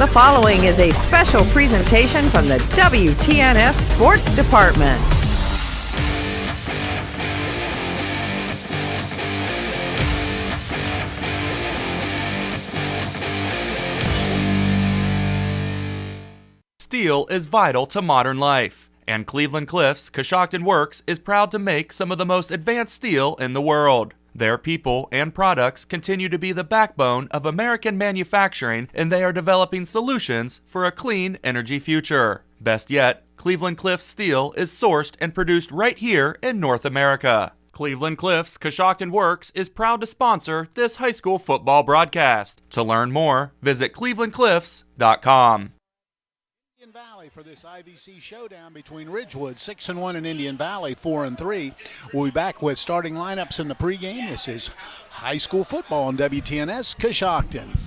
The following is a special presentation from the WTNS Sports Department. Steel is vital to modern life, and Cleveland Cliffs Coshocton Works is proud to make some of the most advanced steel in the world. Their people and products continue to be the backbone of American manufacturing, and they are developing solutions for a clean energy future. Best yet, Cleveland Cliffs steel is sourced and produced right here in North America. Cleveland Cliffs Coshocton Works is proud to sponsor this high school football broadcast. To learn more, visit clevelandcliffs.com. Valley for this IVC showdown between Ridgewood 6-1 and Indian Valley 4-3. We'll be back with starting lineups in the pregame. This is high school football on WTNS Coshocton.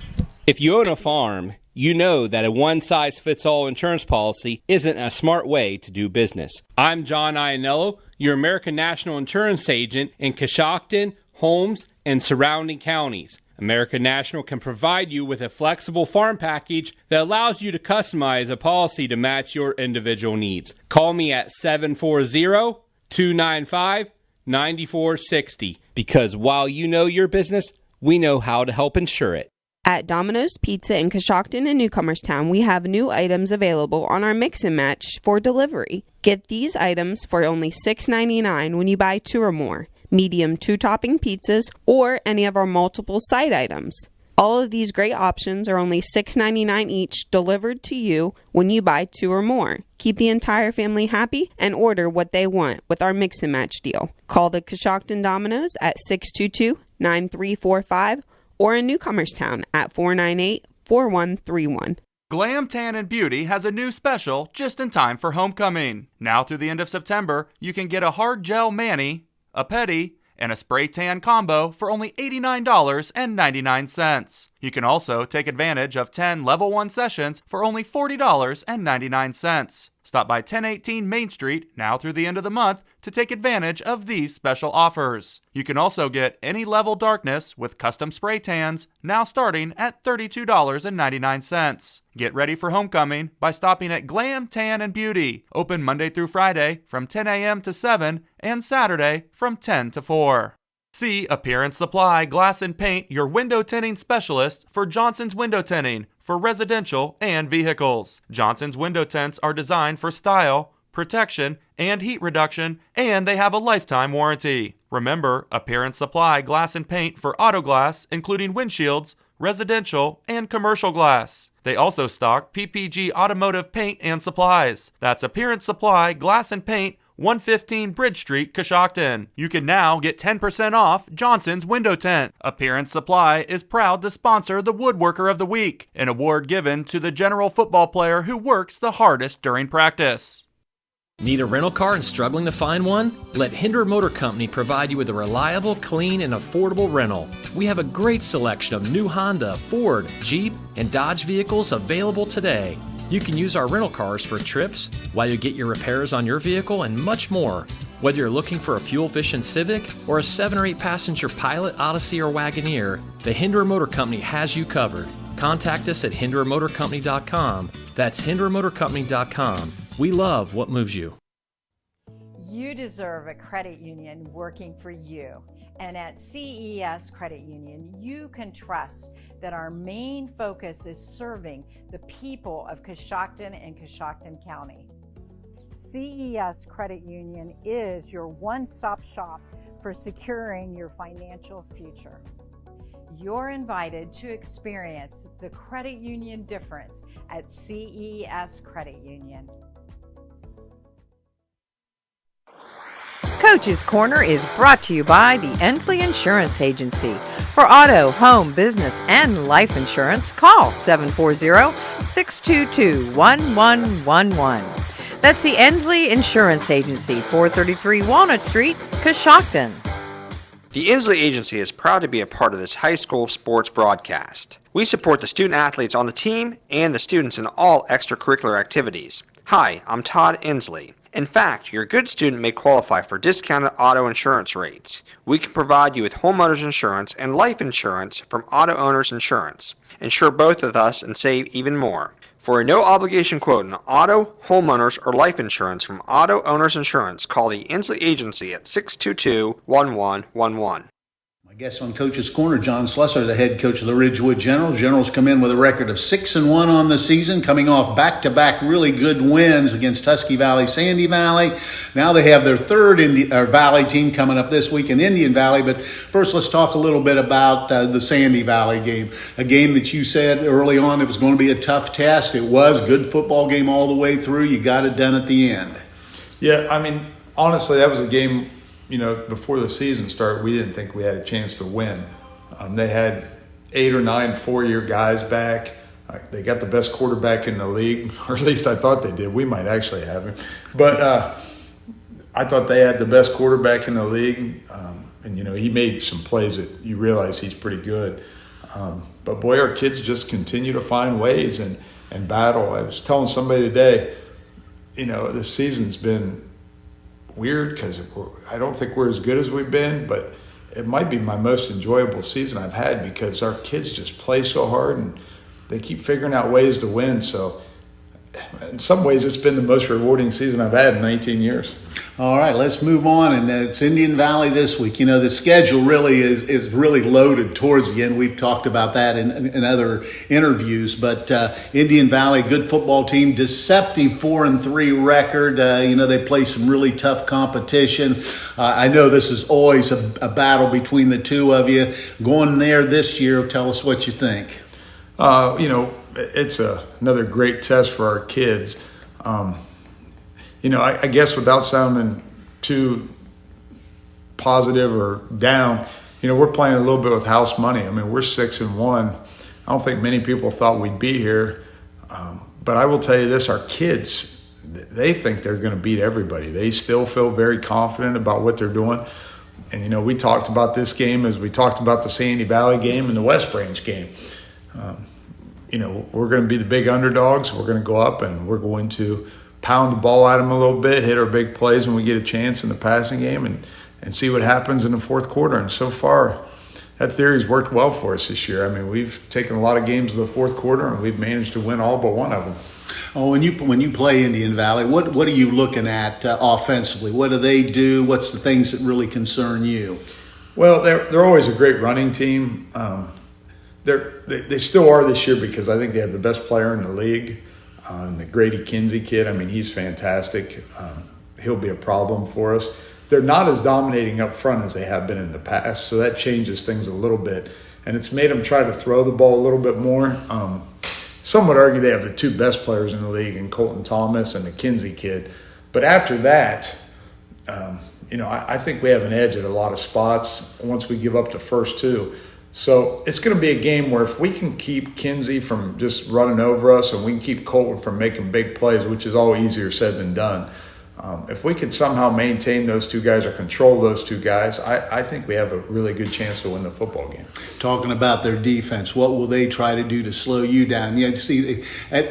If you own a farm, you know that a one-size-fits-all insurance policy isn't a smart way to do business. I'm John Iannello, your American National Insurance agent in Coshocton, Holmes, and surrounding counties. American National can provide you with a flexible farm package that allows you to customize a policy to match your individual needs. Call me at 740-295-9460 because while you know your business, we know how to help insure it. At Domino's Pizza in Coshocton and Newcomerstown, we have new items available on our mix and match for delivery. Get these items for only $6.99 when you buy 2 or more. Medium 2-topping pizzas, or any of our multiple side items. All of these great options are only $6.99 each, delivered to you when you buy 2 or more. Keep the entire family happy and order what they want with our mix and match deal. Call the Coshocton Domino's at 622-9345 or in Newcomerstown at 498-4131. Glam Tan and Beauty has a new special just in time for homecoming. Now through the end of September, you can get a hard gel mani, a pedi, and a spray tan combo for only $89.99. You can also take advantage of 10 Level 1 sessions for only $40.99. Stop by 1018 Main Street now through the end of the month to take advantage of these special offers. You can also get any level darkness with custom spray tans now starting at $32.99. Get ready for homecoming by stopping at Glam Tan and Beauty, open Monday through Friday from 10 a.m. to 7 and Saturday from 10 to 4. See Appearance Supply Glass and Paint, your window tinting specialist for Johnson's Window Tinting for residential and vehicles. Johnson's window tints are designed for style, protection, and heat reduction, and they have a lifetime warranty. Remember, Appearance Supply Glass and Paint for auto glass, including windshields, residential, and commercial glass. They also stock PPG automotive paint and supplies. That's Appearance Supply Glass and Paint, 115 Bridge Street, Coshocton. You can now get 10% off Johnson's Window Tint. Appearance Supply is proud to sponsor the Woodworker of the Week, an award given to the general football player who works the hardest during practice. Need a rental car and struggling to find one? Let Hinder Motor Company provide you with a reliable, clean, and affordable rental. We have a great selection of new Honda, Ford, Jeep, and Dodge vehicles available today. You can use our rental cars for trips, while you get your repairs on your vehicle, and much more. Whether you're looking for a fuel-efficient Civic or a 7 or 8 passenger Pilot, Odyssey, or Wagoneer, the Hinder Motor Company has you covered. Contact us at hindermotorcompany.com. That's hindermotorcompany.com. We love what moves you. You deserve a credit union working for you. And at CES Credit Union, you can trust that our main focus is serving the people of Coshocton and Coshocton County. CES Credit Union is your one-stop shop for securing your financial future. You're invited to experience the credit union difference at CES Credit Union. Coach's Corner is brought to you by the Ensley Insurance Agency. For auto, home, business, and life insurance, call 740-622-1111. That's the Ensley Insurance Agency, 433 Walnut Street, Coshocton. The Ensley Agency is proud to be a part of this high school sports broadcast. We support the student athletes on the team and the students in all extracurricular activities. Hi, I'm Todd Ensley. In fact, your good student may qualify for discounted auto insurance rates. We can provide you with homeowners insurance and life insurance from Auto Owners Insurance. Insure both with us and save even more. For a no-obligation quote on auto, homeowners, or life insurance from Auto Owners Insurance, call the Inslee Agency at 622-1111. My guest on Coach's Corner, John Slessor, the head coach of the Ridgewood Generals. Generals come in with a record of 6-1 on the season, coming off back-to-back really good wins against Tusky Valley, Sandy Valley. Now they have their third Valley team coming up this week in Indian Valley. But first, let's talk a little bit about the Sandy Valley game, a game that you said early on it was going to be a tough test. It was a good football game all the way through. You got it done at the end. Yeah, I mean, honestly, that was a game. Before the season started, we didn't think we had a chance to win. They had 8 or 9 four-year guys back. They got the best quarterback in the league, or at least I thought they did. We might actually have him. But I thought they had the best quarterback in the league. And he made some plays that you realize he's pretty good. But, boy, our kids just continue to find ways and battle. I was telling somebody today, this season's been weird because I don't think we're as good as we've been, but it might be my most enjoyable season I've had because our kids just play so hard and they keep figuring out ways to win. So in some ways it's been the most rewarding season I've had in 19 years. All right, let's move on, and it's Indian Valley this week. The schedule really is really loaded towards the end. We've talked about that in other interviews, but Indian Valley, good football team, deceptive 4-3 record. They play some really tough competition. I know this is always a battle between the two of you. Going there this year, tell us what you think. It's another great test for our kids. I guess without sounding too positive or down, we're playing a little bit with house money. I mean, we're 6-1. I don't think many people thought we'd be here. But I will tell you this, our kids, they think they're going to beat everybody. They still feel very confident about what they're doing. And, we talked about this game as we talked about the Sandy Valley game and the West Branch game. We're going to be the big underdogs. We're going to go up and we're going to pound the ball at them a little bit, hit our big plays when we get a chance in the passing game and see what happens in the fourth quarter. And so far, that theory's worked well for us this year. I mean, we've taken a lot of games in the fourth quarter and we've managed to win all but one of them. Oh, when you play Indian Valley, what are you looking at offensively? What do they do? What's the things that really concern you? Well, they're always a great running team. They still are this year because I think they have the best player in the league. The Grady Kinsey kid, I mean, he's fantastic. He'll be a problem for us. They're not as dominating up front as they have been in the past, so that changes things a little bit. And it's made them try to throw the ball a little bit more. Some would argue they have the two best players in the league in Colton Thomas and the Kinsey kid. But after that, I think we have an edge at a lot of spots once we give up the first two. So it's going to be a game where if we can keep Kinsey from just running over us and we can keep Colton from making big plays, which is all easier said than done, if we could somehow maintain those two guys or control those two guys, I think we have a really good chance to win the football game. Talking about their defense, what will they try to do to slow you down? Yeah, see,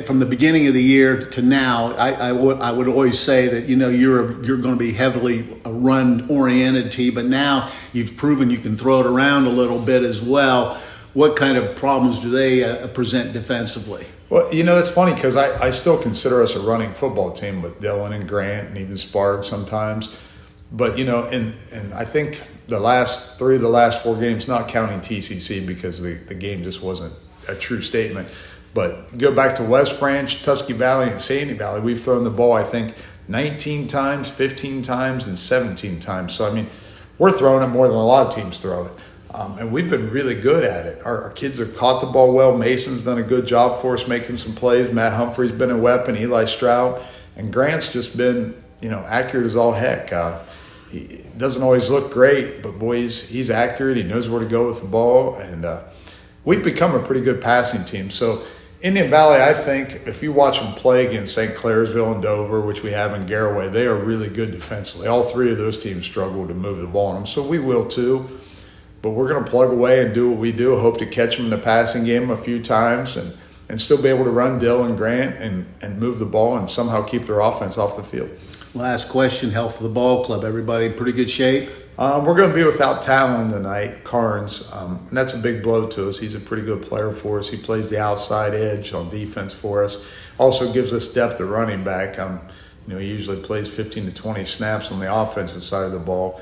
from the beginning of the year to now, I would always say that you're going to be heavily a run-oriented team, but now you've proven you can throw it around a little bit as well. What kind of problems do they present defensively? Well, that's funny because I still consider us a running football team with Dylan and Grant and even Sparks sometimes. But, and I think the last 3 of the last 4 games, not counting TCC because the game just wasn't a true statement. But go back to West Branch, Tusky Valley, and Sandy Valley, we've thrown the ball, I think, 19 times, 15 times, and 17 times. So, I mean, we're throwing it more than a lot of teams throw it. And we've been really good at it. Our kids have caught the ball well. Mason's done a good job for us making some plays. Matt Humphrey's been a weapon. Eli Stroud. And Grant's just been, accurate as all heck. He doesn't always look great, but boy, he's accurate. He knows where to go with the ball. And we've become a pretty good passing team. So Indian Valley, I think, if you watch them play against St. Clairsville and Dover, which we have in Garraway, they are really good defensively. All 3 of those teams struggle to move the ball on them. So we will too. But we're going to plug away and do what we do, hope to catch them in the passing game a few times and still be able to run Dill and Grant and move the ball and somehow keep their offense off the field. Last question, health of the ball club. Everybody in pretty good shape? We're going to be without Talon tonight, Carnes, and that's a big blow to us. He's a pretty good player for us. He plays the outside edge on defense for us. Also gives us depth at running back. He usually plays 15 to 20 snaps on the offensive side of the ball,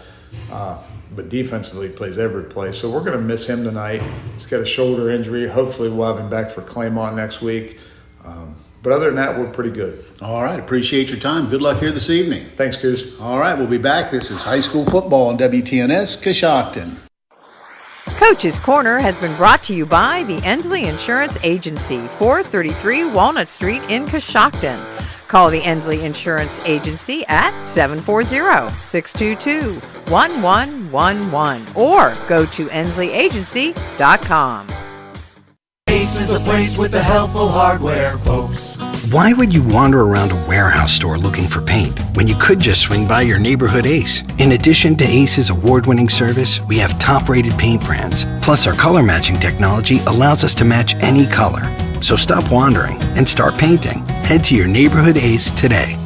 but defensively he plays every play. So we're going to miss him tonight. He's got a shoulder injury. Hopefully we'll have him back for Claymont next week. But other than that, we're pretty good. All right. Appreciate your time. Good luck here this evening. Thanks, Coos. All right. We'll be back. This is high school football on WTNS, Coshocton. Coach's Corner has been brought to you by the Endley Insurance Agency, 433 Walnut Street in Coshocton. Call the Endley Insurance Agency at 740-622-1111 or go to endleyagency.com. Ace is the place with the helpful hardware, folks. Why would you wander around a warehouse store looking for paint when you could just swing by your neighborhood Ace? In addition to Ace's award-winning service, we have top-rated paint brands. Plus, our color matching technology allows us to match any color. So stop wandering and start painting. Head to your neighborhood Ace today.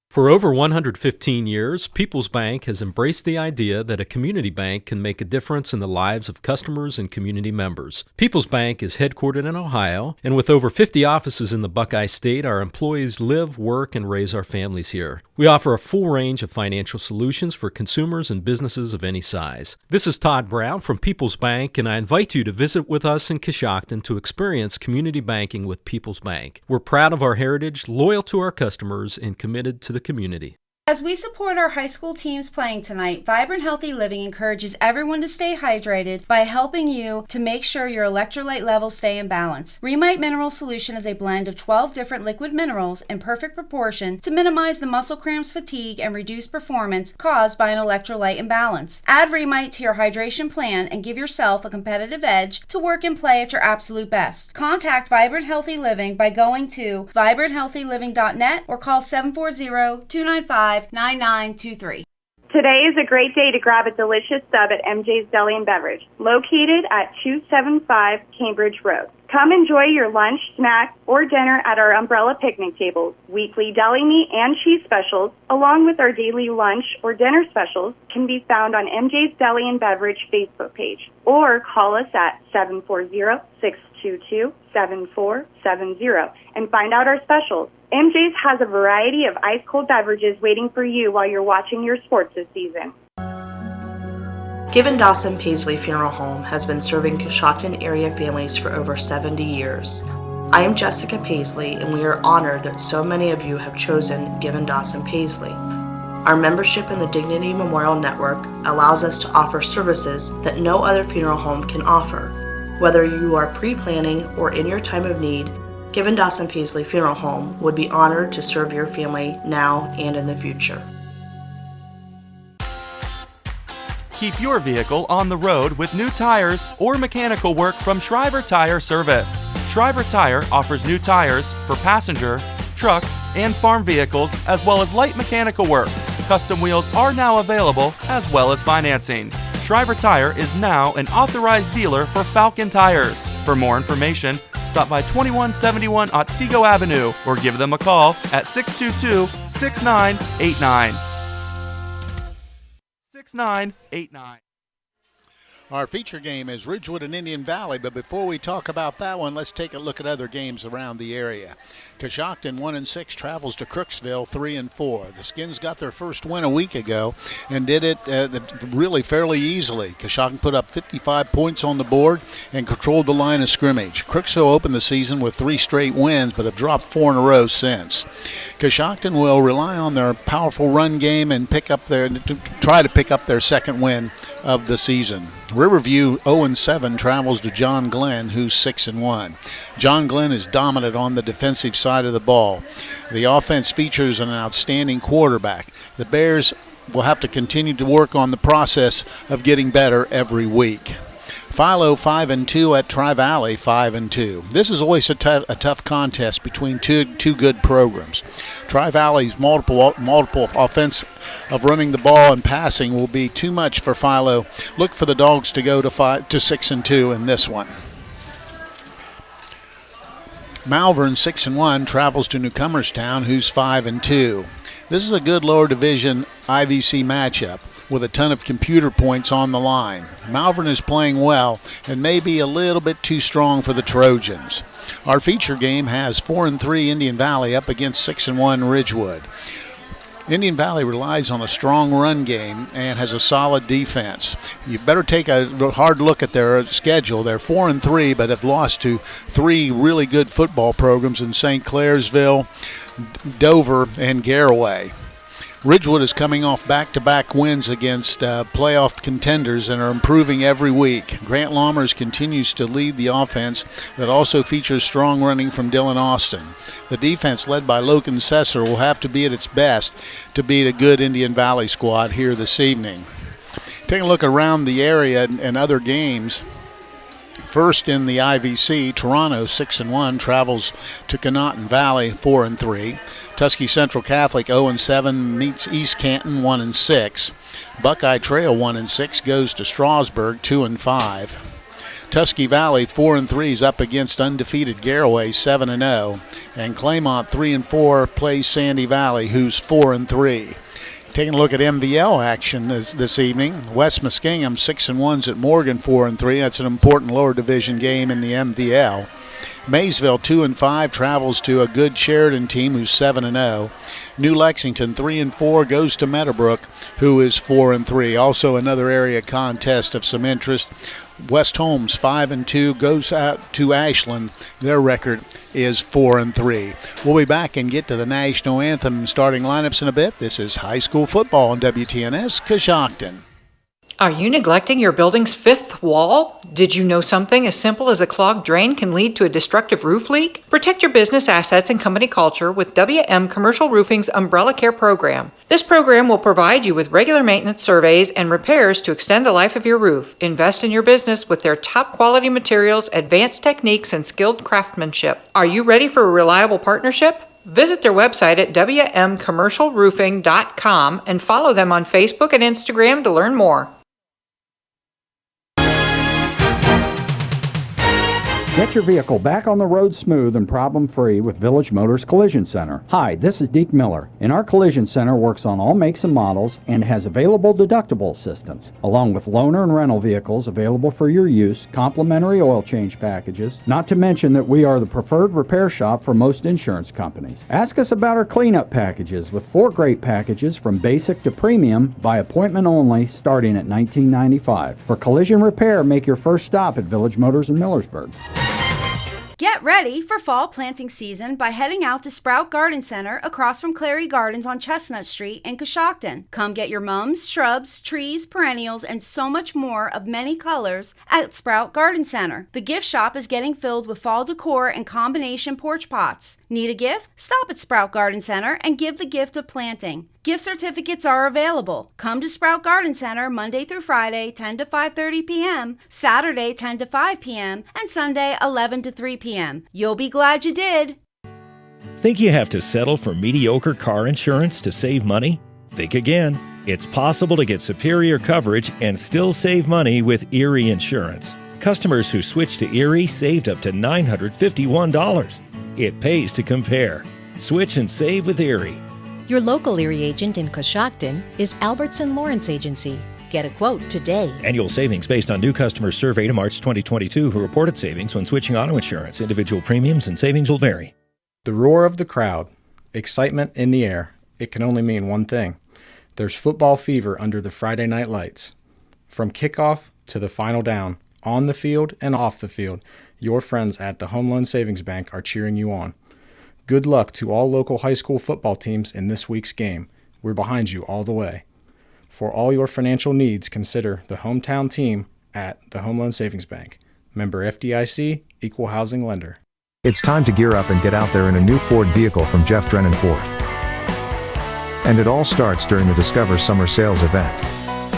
For over 115 years, People's Bank has embraced the idea that a community bank can make a difference in the lives of customers and community members. People's Bank is headquartered in Ohio, and with over 50 offices in the Buckeye State, our employees live, work, and raise our families here. We offer a full range of financial solutions for consumers and businesses of any size. This is Todd Brown from People's Bank, and I invite you to visit with us in Coshocton to experience community banking with People's Bank. We're proud of our heritage, loyal to our customers, and committed to the community. As we support our high school teams playing tonight, Vibrant Healthy Living encourages everyone to stay hydrated by helping you to make sure your electrolyte levels stay in balance. Remite Mineral Solution is a blend of 12 different liquid minerals in perfect proportion to minimize the muscle cramps, fatigue, and reduce performance caused by an electrolyte imbalance. Add Remite to your hydration plan and give yourself a competitive edge to work and play at your absolute best. Contact Vibrant Healthy Living by going to vibranthealthyliving.net or call 740-295-9923. Today is a great day to grab a delicious sub at MJ's Deli and Beverage, located at 275 Cambridge Road. Come enjoy your lunch, snack, or dinner at our umbrella picnic tables. Weekly deli meat and cheese specials, along with our daily lunch or dinner specials, can be found on MJ's Deli and Beverage Facebook page, or call us at 740-622-7470 and find out our specials. MJ's has a variety of ice-cold beverages waiting for you while you're watching your sports this season. Given Dawson Paisley Funeral Home has been serving Coshocton area families for over 70 years. I am Jessica Paisley, and we are honored that so many of you have chosen Given Dawson Paisley. Our membership in the Dignity Memorial Network allows us to offer services that no other funeral home can offer. Whether you are pre-planning or in your time of need, Given Dawson Paisley Funeral Home would be honored to serve your family now and in the future. Keep your vehicle on the road with new tires or mechanical work from Shriver Tire Service. Shriver Tire offers new tires for passenger, truck, and farm vehicles, as well as light mechanical work. Custom wheels are now available, as well as financing. Shriver Tire is now an authorized dealer for Falcon Tires. For more information, stop by 2171 Otsego Avenue or give them a call at 622-6989. 6989. Our feature game is Ridgewood and Indian Valley, but before we talk about that one, let's take a look at other games around the area. Coshocton 1-6 travels to Crooksville 3-4. The Skins got their first win a week ago and did it really fairly easily. Coshocton put up 55 points on the board and controlled the line of scrimmage. Crooksville opened the season with 3 straight wins, but have dropped 4 in a row since. Coshocton will rely on their powerful run game and try to pick up their second win of the season. Riverview 0-7 travels to John Glenn, who's 6-1. John Glenn is dominant on the defensive side of the ball. The offense features an outstanding quarterback. The Bears will have to continue to work on the process of getting better every week. Philo 5-2 at Tri-Valley 5-2. This is always a tough contest between two good programs. Tri-Valley's multiple offense of running the ball and passing will be too much for Philo. Look for the Dogs to go to 6-2 in this one. Malvern 6-1 travels to Newcomerstown, who's 5-2. This is a good lower division IVC matchup with a ton of computer points on the line. Malvern is playing well and may be a little bit too strong for the Trojans. Our feature game has 4-3 Indian Valley up against 6-1 Ridgewood. Indian Valley relies on a strong run game and has a solid defense. You better take a hard look at their schedule. They're 4-3, but have lost to three really good football programs in St. Clairsville, Dover, and Garaway. Ridgewood is coming off back-to-back wins against playoff contenders and are improving every week. Grant Lammers continues to lead the offense that also features strong running from Dylan Austin. The defense, led by Logan Sesser, will have to be at its best to beat a good Indian Valley squad here this evening. Taking a look around the area and other games. First in the IVC, Toronto 6-1 travels to Conotton Valley 4-3. Tuskegee Central Catholic 0-7 meets East Canton 1-6. Buckeye Trail 1-6 goes to Strasburg 2-5. Tuskegee Valley 4-3 is up against undefeated Garaway 7-0, and Claymont 3-4 plays Sandy Valley, who's 4-3. Taking a look at MVL action this evening, West Muskingum 6-1 at Morgan 4-3. That's an important lower division game in the MVL. Maysville 2-5 travels to a good Sheridan team who's 7-0. New Lexington 3-4 goes to Meadowbrook, who is 4-3. Also another area contest of some interest. West Holmes 5-2 goes out to Ashland. Their record is 4-3. We'll be back and get to the national anthem starting lineups in a bit. This is high school football on WTNS Coshocton. Are you neglecting your building's fifth wall? Did you know something as simple as a clogged drain can lead to a destructive roof leak? Protect your business assets and company culture with WM Commercial Roofing's Umbrella Care program. This program will provide you with regular maintenance surveys and repairs to extend the life of your roof. Invest in your business with their top quality materials, advanced techniques, and skilled craftsmanship. Are you ready for a reliable partnership? Visit their website at wmcommercialroofing.com and follow them on Facebook and Instagram to learn more. Get your vehicle back on the road smooth and problem-free with Village Motors Collision Center. Hi, this is Deke Miller, and our Collision Center works on all makes and models and has available deductible assistance, along with loaner and rental vehicles available for your use, complimentary oil change packages, not to mention that we are the preferred repair shop for most insurance companies. Ask us about our cleanup packages with 4 great packages from basic to premium by appointment only starting at $19.95. For collision repair, make your first stop at Village Motors in Millersburg. Get ready for fall planting season by heading out to Sprout Garden Center across from Clary Gardens on Chestnut Street in Coshocton. Come get your mums, shrubs, trees, perennials, and so much more of many colors at Sprout Garden Center. The gift shop is getting filled with fall decor and combination porch pots. Need a gift? Stop at Sprout Garden Center and give the gift of planting. Gift certificates are available. Come to Sprout Garden Center Monday through Friday, 10 to 5:30 p.m., Saturday, 10 to 5 p.m., and Sunday, 11 to 3 p.m. You'll be glad you did. Think you have to settle for mediocre car insurance to save money? Think again. It's possible to get superior coverage and still save money with Erie Insurance. Customers who switched to Erie saved up to $951. It pays to compare. Switch and save with Erie. Your local Erie agent in Coshocton is Albertson Lawrence Agency. Get a quote today. Annual savings based on new customers surveyed in March 2022 who reported savings when switching auto insurance. Individual premiums and savings will vary. The roar of the crowd, excitement in the air. It can only mean one thing. There's football fever under the Friday night lights. From kickoff to the final down, on the field and off the field, your friends at the Home Loan Savings Bank are cheering you on. Good luck to all local high school football teams in this week's game. We're behind you all the way. For all your financial needs, consider the hometown team at the Home Loan Savings Bank. Member FDIC, Equal Housing Lender. It's time to gear up and get out there in a new Ford vehicle from Jeff Drennan Ford. And it all starts during the Discover Summer Sales event.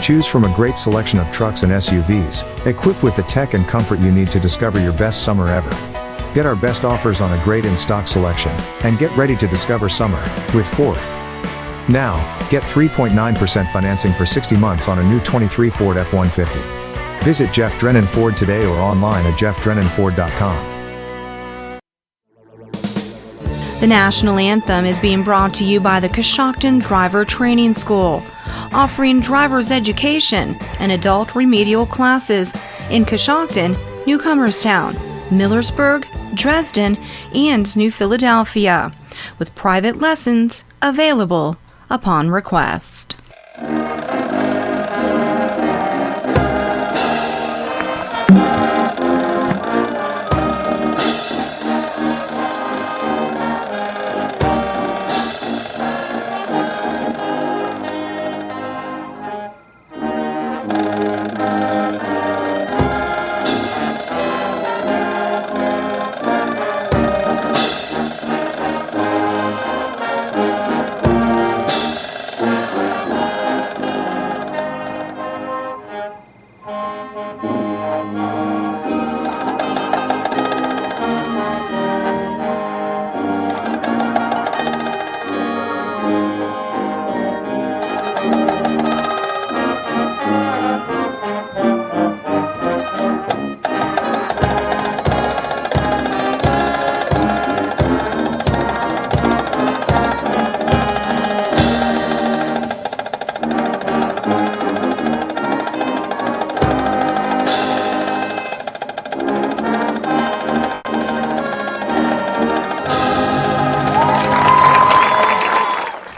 Choose from a great selection of trucks and SUVs, equipped with the tech and comfort you need to discover your best summer ever. Get our best offers on a great in-stock selection, and get ready to discover summer with Ford. Now, get 3.9% financing for 60 months on a new 23 Ford F-150. Visit Jeff Drennan Ford today or online at jeffdrennanford.com. The national anthem is being brought to you by the Coshocton Driver Training School, offering driver's education and adult remedial classes in Coshocton, Newcomerstown, Millersburg, Dresden, and New Philadelphia, with private lessons available upon request.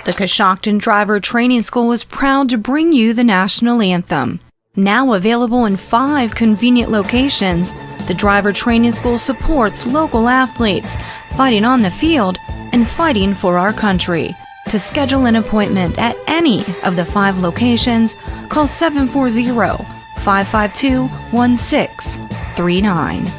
The Coshocton Driver Training School is proud to bring you the national anthem. Now available in 5 convenient locations, the Driver Training School supports local athletes fighting on the field and fighting for our country. To schedule an appointment at any of the 5 locations, call 740-552-1639.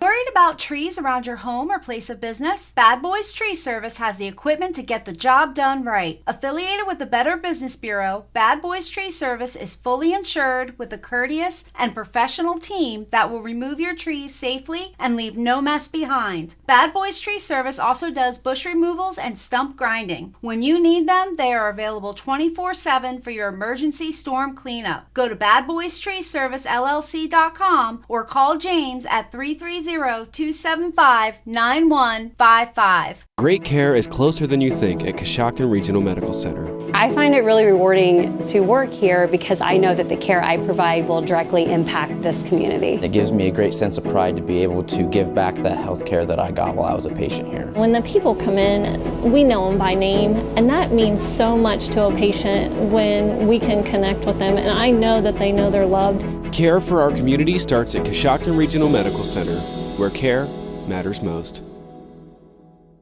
Worried about trees around your home or place of business? Bad Boys Tree Service has the equipment to get the job done right. Affiliated with the Better Business Bureau, Bad Boys Tree Service is fully insured with a courteous and professional team that will remove your trees safely and leave no mess behind. Bad Boys Tree Service also does bush removals and stump grinding. When you need them, they are available 24/7 for your emergency storm cleanup. Go to badboystreeservicellc.com or call James at 330-275-9155. Great care is closer than you think at Coshocton Regional Medical Center. I find it really rewarding to work here because I know that the care I provide will directly impact this community. It gives me a great sense of pride to be able to give back the health care that I got while I was a patient here. When the people come in, we know them by name, and that means so much to a patient when we can connect with them, and I know that they know they're loved. Care for our community starts at Coshocton Regional Medical Center, where care matters most.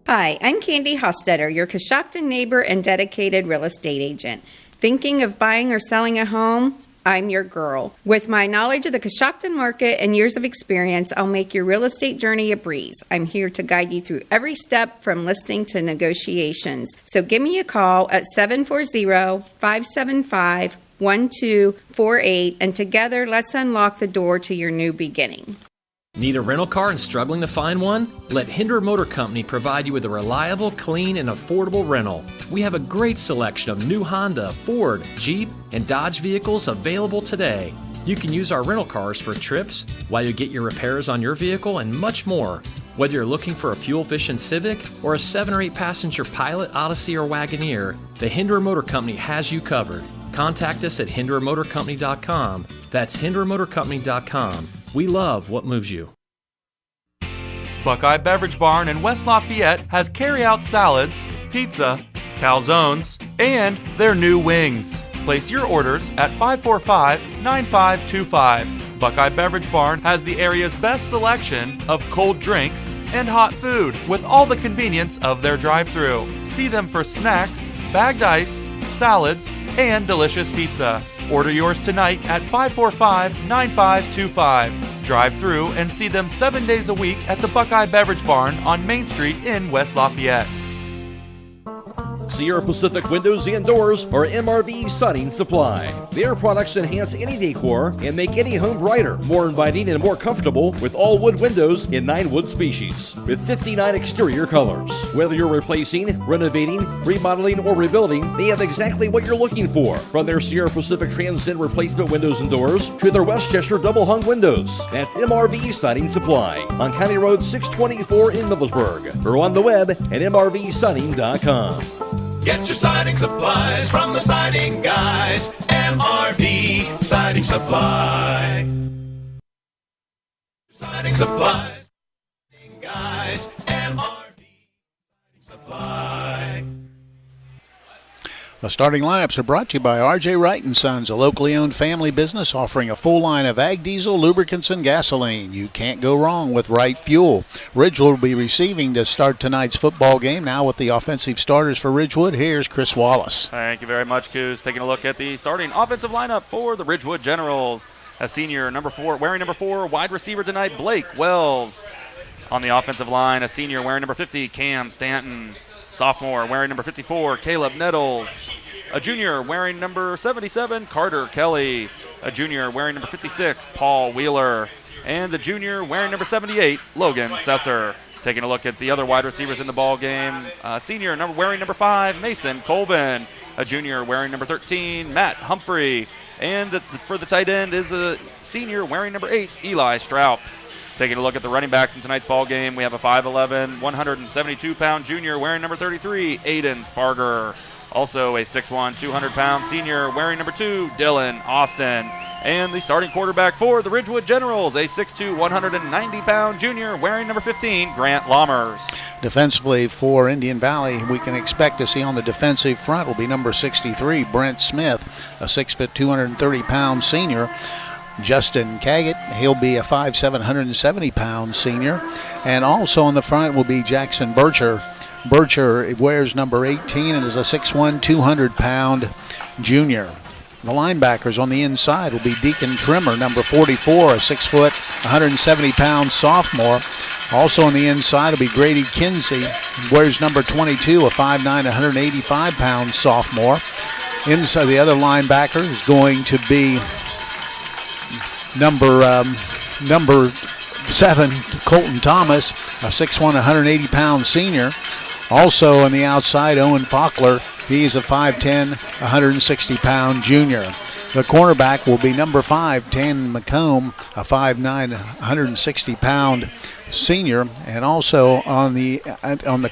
Hi, I'm Candy Hostetter, your Coshocton neighbor and dedicated real estate agent. Thinking of buying or selling a home? I'm your girl. With my knowledge of the Coshocton market and years of experience, I'll make your real estate journey a breeze. I'm here to guide you through every step from listing to negotiations. So give me a call at 740-575-1248, and together let's unlock the door to your new beginning. Need a rental car and struggling to find one? Let Hinder Motor Company provide you with a reliable, clean, and affordable rental. We have a great selection of new Honda, Ford, Jeep, and Dodge vehicles available today. You can use our rental cars for trips, while you get your repairs on your vehicle, and much more. Whether you're looking for a fuel-efficient Civic or a 7 or 8 passenger Pilot, Odyssey, or Wagoneer, the Hinder Motor Company has you covered. Contact us at hindermotorcompany.com. That's hindermotorcompany.com. We love what moves you. Buckeye Beverage Barn in West Lafayette has carry-out salads, pizza, calzones, and their new wings. Place your orders at 545-9525. Buckeye Beverage Barn has the area's best selection of cold drinks and hot food with all the convenience of their drive-thru. See them for snacks, bagged ice, salads, and delicious pizza. Order yours tonight at 545-9525. Drive through and see them 7 days a week at the Buckeye Beverage Barn on Main Street in West Lafayette. Sierra Pacific Windows and Doors, or MRV Siding Supply. Their products enhance any decor and make any home brighter, more inviting, and more comfortable with all wood windows in 9 wood species, with 59 exterior colors. Whether you're replacing, renovating, remodeling, or rebuilding, they have exactly what you're looking for. From their Sierra Pacific Transcend replacement windows and doors to their Westchester double-hung windows. That's MRV Siding Supply on County Road 624 in Middlesburg, or on the web at mrvsiding.com. Get your siding supplies from the siding guys. MRV Siding Supply. Siding supplies. Siding guys. MRV Siding Supply. The starting lineups are brought to you by R.J. Wright & Sons, a locally owned family business offering a full line of ag diesel, lubricants, and gasoline. You can't go wrong with Wright Fuel. Ridgewood will be receiving to start tonight's football game. Now with the offensive starters for Ridgewood, here's Chris Wallace. Thank you very much, Coos. Taking a look at the starting offensive lineup for the Ridgewood Generals. A senior, wearing number 4, wide receiver tonight, Blake Wells. On the offensive line, a senior wearing number 50, Cam Stanton. Sophomore wearing number 54, Caleb Nettles. A junior wearing number 77, Carter Kelly. A junior wearing number 56, Paul Wheeler. And a junior wearing number 78, Logan Sesser. Taking a look at the other wide receivers in the ball game. Senior wearing number 5, Mason Colvin. A junior wearing number 13, Matt Humphrey. And for the tight end is a senior wearing number 8, Eli Stroup. Taking a look at the running backs in tonight's ball game, we have a 5'11", 172-pound junior wearing number 33, Aiden Sparger. Also a 6'1", 200-pound senior wearing number 2, Dylan Austin. And the starting quarterback for the Ridgewood Generals, a 6'2", 190-pound junior wearing number 15, Grant Lammers. Defensively for Indian Valley, we can expect to see on the defensive front will be number 63, Brent Smith, a 6', 230-pound senior. Justin Caggett, he'll be a 5'7", 170-pound senior. And also on the front will be Jackson Bircher. Bircher wears number 18 and is a 6'1", 200-pound junior. The linebackers on the inside will be Deacon Trimmer, number 44, a 6 foot, 170-pound sophomore. Also on the inside will be Grady Kinsey, wears number 22, a 5'9", 185-pound sophomore. Inside the other linebacker is going to be number 7, Colton Thomas, a 6'1", 180-pound senior. Also on the outside, Owen Faulkner. He's a 5'10", 160-pound junior. The cornerback will be number 5, Tan McComb, a 5'9", 160-pound senior. And also on the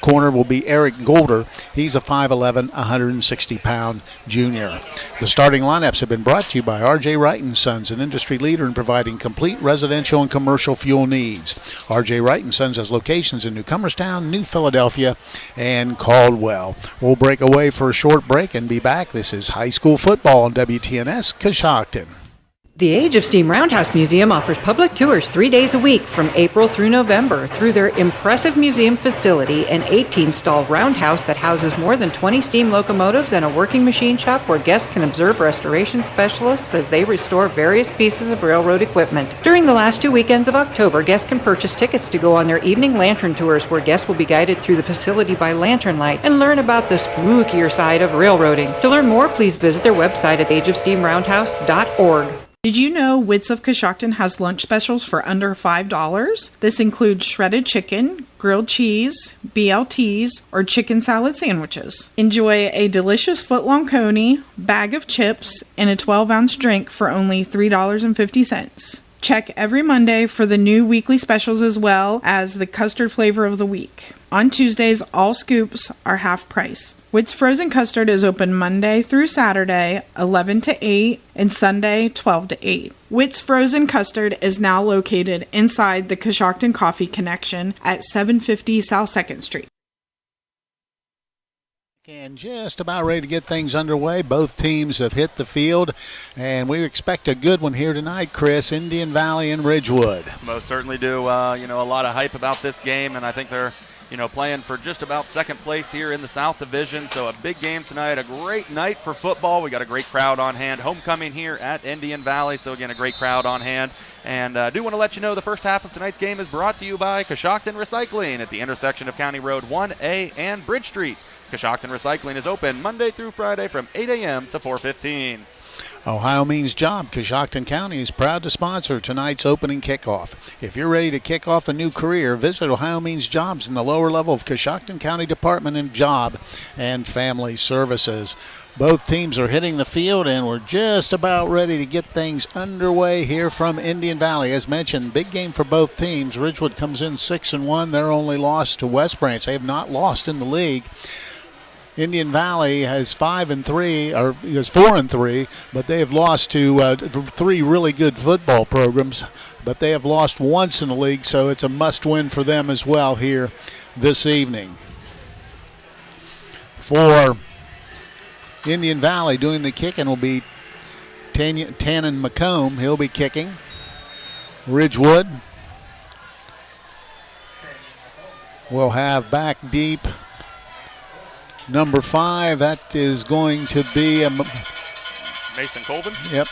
corner will be Eric Golder. He's a 5'11", 160-pound junior. The starting lineups have been brought to you by R.J. Wright & Sons, an industry leader in providing complete residential and commercial fuel needs. R.J. Wright & Sons has locations in New Comerstown, New Philadelphia, and Caldwell. We'll break away for a short break and be back. This is high school football on WTNS Coshocton. The Age of Steam Roundhouse Museum offers public tours 3 days a week from April through November through their impressive museum facility, an 18-stall roundhouse that houses more than 20 steam locomotives and a working machine shop where guests can observe restoration specialists as they restore various pieces of railroad equipment. During the last 2 weekends of October, guests can purchase tickets to go on their evening lantern tours where guests will be guided through the facility by lantern light and learn about the spookier side of railroading. To learn more, please visit their website at ageofsteamroundhouse.org. Did you know Wits of Coshocton has lunch specials for under $5? This includes shredded chicken, grilled cheese, BLTs, or chicken salad sandwiches. Enjoy a delicious footlong coney, bag of chips, and a 12-ounce drink for only $3.50. Check every Monday for the new weekly specials as well as the custard flavor of the week. On Tuesdays, all scoops are half price. Witt's Frozen Custard is open Monday through Saturday, 11 to 8, and Sunday, 12 to 8. Witt's Frozen Custard is now located inside the Coshocton Coffee Connection at 750 South 2nd Street. And just about ready to get things underway. Both teams have hit the field, and we expect a good one here tonight, Chris. Indian Valley and Ridgewood. Most certainly do. A lot of hype about this game, and I think they're playing for just about second place here in the South Division. So a big game tonight, a great night for football. We got a great crowd on hand. Homecoming here at Indian Valley. So again, a great crowd on hand. And I do want to let you know the first half of tonight's game is brought to you by Coshocton Recycling at the intersection of County Road 1A and Bridge Street. Coshocton Recycling is open Monday through Friday from 8 a.m. to 4:15. Ohio Means Job. Coshocton County is proud to sponsor tonight's opening kickoff. If you're ready to kick off a new career, visit Ohio Means Jobs in the lower level of Coshocton County Department of Job and Family Services. Both teams are hitting the field, and we're just about ready to get things underway here from Indian Valley. As mentioned, big game for both teams. Ridgewood comes in 6-1. Their only loss to West Branch. They have not lost in the league. Indian Valley has 4-3, but they have lost to 3 really good football programs, but they have lost once in the league, so it's a must-win for them as well here this evening. For Indian Valley, doing the kicking will be Tannen McComb. He'll be kicking. Ridgewood will have back deep. Number 5, that is going to be Mason Colvin. Yep,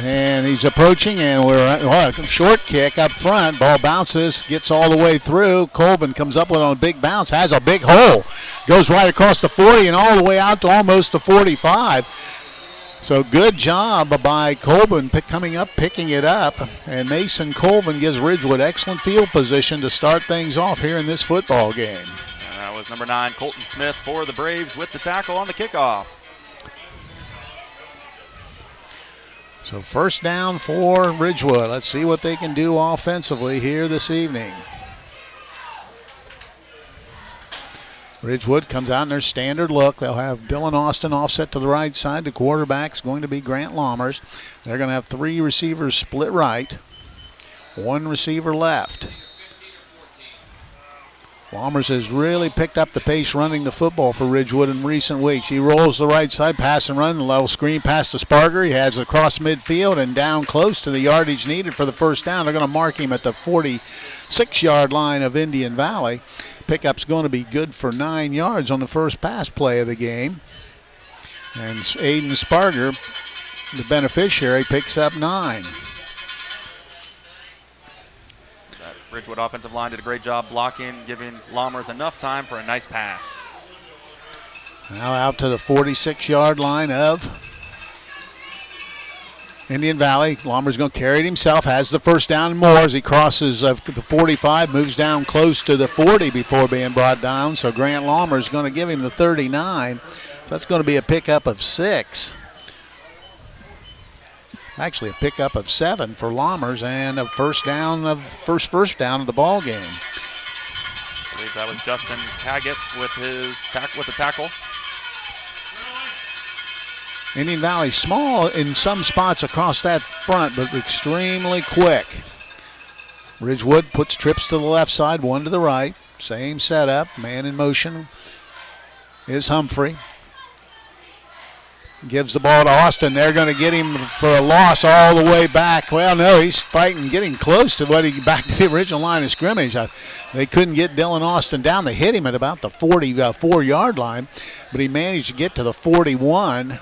and he's approaching, and we're short kick up front. Ball bounces, gets all the way through. Colvin comes up with on a big bounce, has a big hole, goes right across the 40 and all the way out to almost the 45. So good job by Colvin coming up, picking it up, and Mason Colvin gives Ridgewood excellent field position to start things off here in this football game. That was number 9, Colton Smith for the Braves with the tackle on the kickoff. So first down for Ridgewood. Let's see what they can do offensively here this evening. Ridgewood comes out in their standard look. They'll have Dylan Austin offset to the right side. The quarterback's going to be Grant Lammers. They're going to have 3 receivers split right, 1 receiver left. Lammers has really picked up the pace running the football for Ridgewood in recent weeks. He rolls the right side, pass and run, the level screen pass to Sparger. He has across midfield and down close to the yardage needed for the first down. They're going to mark him at the 46-yard line of Indian Valley. Pickup's going to be good for 9 yards on the first pass play of the game. And Aiden Sparger, the beneficiary, picks up 9. Ridgewood offensive line did a great job blocking, giving Lammers enough time for a nice pass. Now out to the 46-yard line of Indian Valley. Lammers going to carry it himself, has the first down and more as he crosses the 45, moves down close to the 40 before being brought down. So Grant Lammers going to give him the 39. So that's going to be a pickup of 6. Actually, a pickup of 7 for Lammers and a first down of the ball game. I believe that was Justin Taggett with the tackle. Indian Valley small in some spots across that front, but extremely quick. Ridgewood puts trips to the left side, 1 to the right. Same setup, man in motion is Humphrey. Gives the ball to Austin. They're going to get him for a loss all the way back. Well, no, he's fighting, getting close to back to the original line of scrimmage. They couldn't get Dylan Austin down. They hit him at about the 44-yard line, but he managed to get to the 41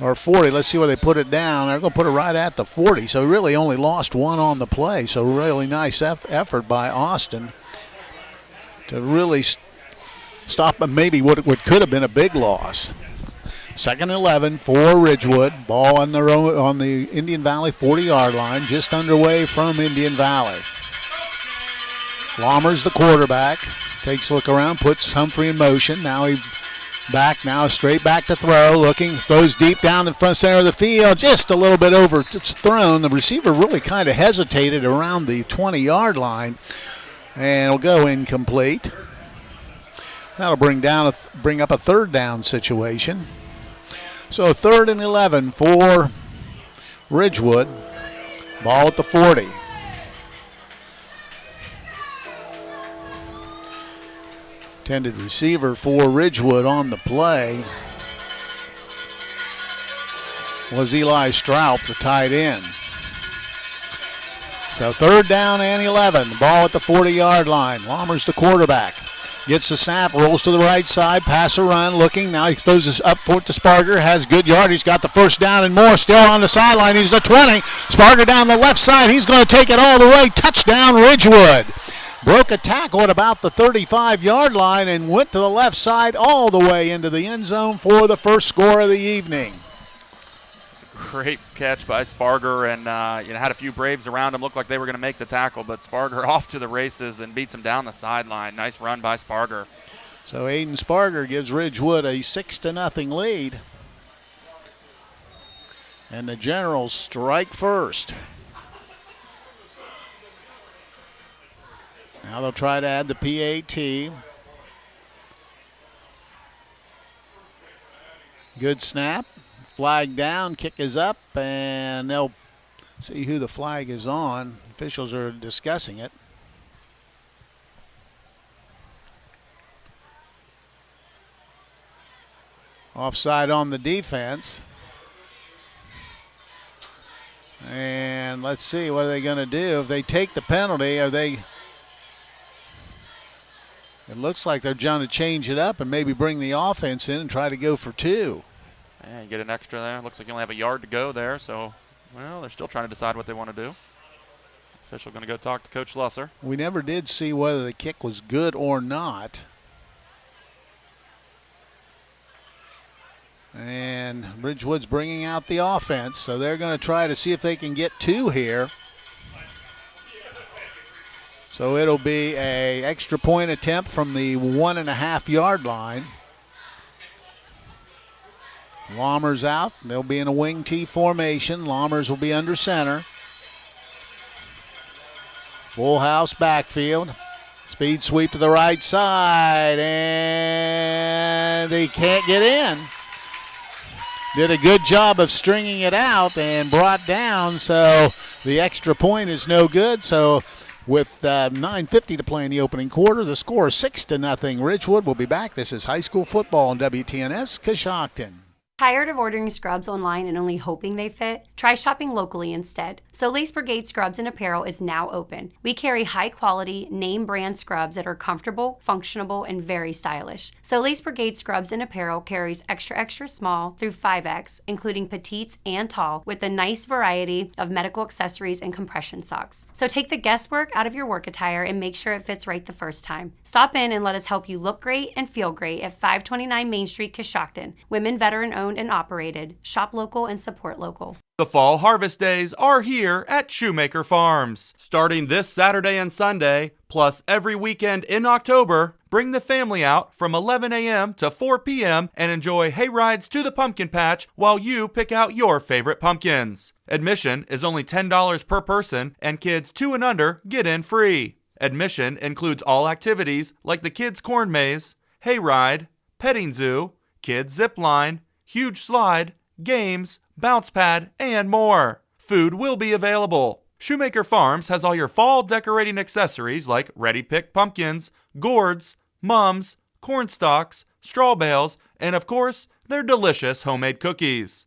or 40. Let's see where they put it down. They're going to put it right at the 40. So he really only lost 1 on the play. So really nice effort by Austin to really stop maybe what could have been a big loss. 2nd and 11 for Ridgewood. Ball on the Indian Valley 40-yard line, just underway from Indian Valley. Lammers, the quarterback, takes a look around, puts Humphrey in motion. Now straight back to throw, throws deep down the front center of the field, just a little bit overthrown. The receiver really kind of hesitated around the 20-yard line, and it'll go incomplete. That'll bring up a third down situation. So 3rd and 11 for Ridgewood. Ball at the 40. Intended receiver for Ridgewood on the play was Eli Stroup, the tight end. So 3rd down and 11. The ball at the 40-yard line. Lommers the quarterback. Gets the snap, rolls to the right side, pass or run, looking. Now he throws this up for it to Sparger. Has good yard. He's got the 1st down and more. Still on the sideline. He's the 20. Sparger down the left side. He's going to take it all the way. Touchdown, Ridgewood. Broke a tackle at about the 35-yard line and went to the left side all the way into the end zone for the first score of the evening. Great catch by Sparger, and had a few Braves around him. Looked like they were going to make the tackle, but Sparger off to the races and beats him down the sideline. Nice run by Sparger. So Aiden Sparger gives Ridgewood a 6-0 lead. And the Generals strike first. Now they'll try to add the PAT. Good snap. Flag down, kick is up, and they'll see who the flag is on. Officials are discussing it. Offside on the defense. And let's see, what are they going to do? If they take the penalty, are they... It looks like they're trying to change it up and maybe bring the offense in and try to go for 2. Yeah, you get an extra there. Looks like you only have a yard to go there, so, well, they're still trying to decide what they want to do. Official going to go talk to Coach Lusser. We never did see whether the kick was good or not. And Ridgewood's bringing out the offense, so they're going to try to see if they can get 2 here. So it'll be a extra point attempt from the 1.5-yard line. Lommers out. They'll be in a wing T formation. Lommers will be under center. Full house backfield. Speed sweep to the right side, and he can't get in. Did a good job of stringing it out and brought down, so the extra point is no good. So with 9:50 to play in the opening quarter, the score is 6-0. Ridgewood will be back. This is high school football on WTNS Coshocton. Tired of ordering scrubs online and only hoping they fit? Try shopping locally instead. Solis Brigade Scrubs and Apparel is now open. We carry high-quality, name-brand scrubs that are comfortable, functional, and very stylish. Solis Brigade Scrubs and Apparel carries extra small through 5X, including petites and tall, with a nice variety of medical accessories and compression socks. So take the guesswork out of your work attire and make sure it fits right the first time. Stop in and let us help you look great and feel great at 529 Main Street, Coshocton. Women veteran-owned and operated. Shop local and support local. The fall harvest days are here at Shoemaker Farms. Starting this Saturday and Sunday, plus every weekend in October, bring the family out from 11 a.m. to 4 p.m. and enjoy hay rides to the pumpkin patch while you pick out your favorite pumpkins. Admission is only $10 per person, and kids 2 and under get in free. Admission includes all activities like the kids' corn maze, hay ride, petting zoo, kids' zip line, huge slide, games, bounce pad, and more. Food will be available. Shoemaker Farms has all your fall decorating accessories like ready-picked pumpkins, gourds, mums, corn stalks, straw bales, and of course, their delicious homemade cookies.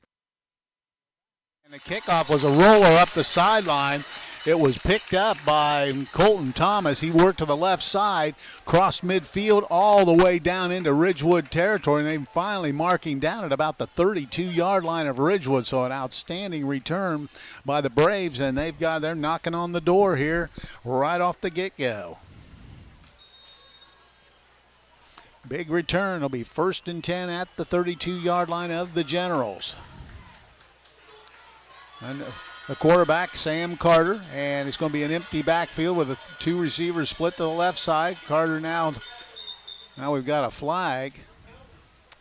And the kickoff was a roller up the sideline. It was picked up by Colton Thomas. He worked to the left side, crossed midfield all the way down into Ridgewood territory, and they finally marking down at about the 32-yard line of Ridgewood. So an outstanding return by the Braves, and they're knocking on the door here right off the get-go. Big return. It'll be 1st and 10 at the 32-yard line of the Generals. And the quarterback, Sam Carter, and it's going to be an empty backfield with 2 receivers split to the left side. Carter now we've got a flag.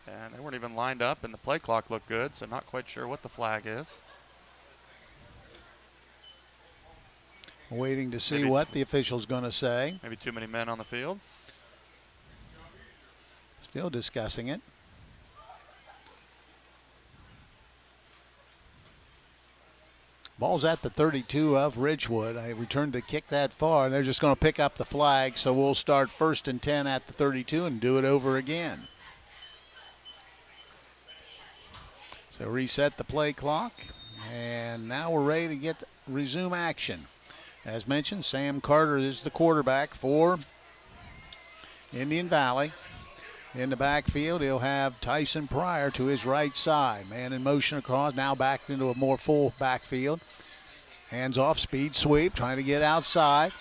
And they weren't even lined up, and the play clock looked good, so not quite sure what the flag is. Waiting to see what the official's going to say. Maybe too many men on the field. Still discussing it. Ball's at the 32 of Ridgewood. I returned the kick that far, and they're just going to pick up the flag, so we'll start 1st and 10 at the 32 and do it over again. So reset the play clock, and now we're ready to resume action. As mentioned, Sam Carter is the quarterback for Indian Valley. In the backfield, he'll have Tyson Pryor to his right side. Man in motion across, now back into a more full backfield. Hands off, speed sweep, trying to get outside.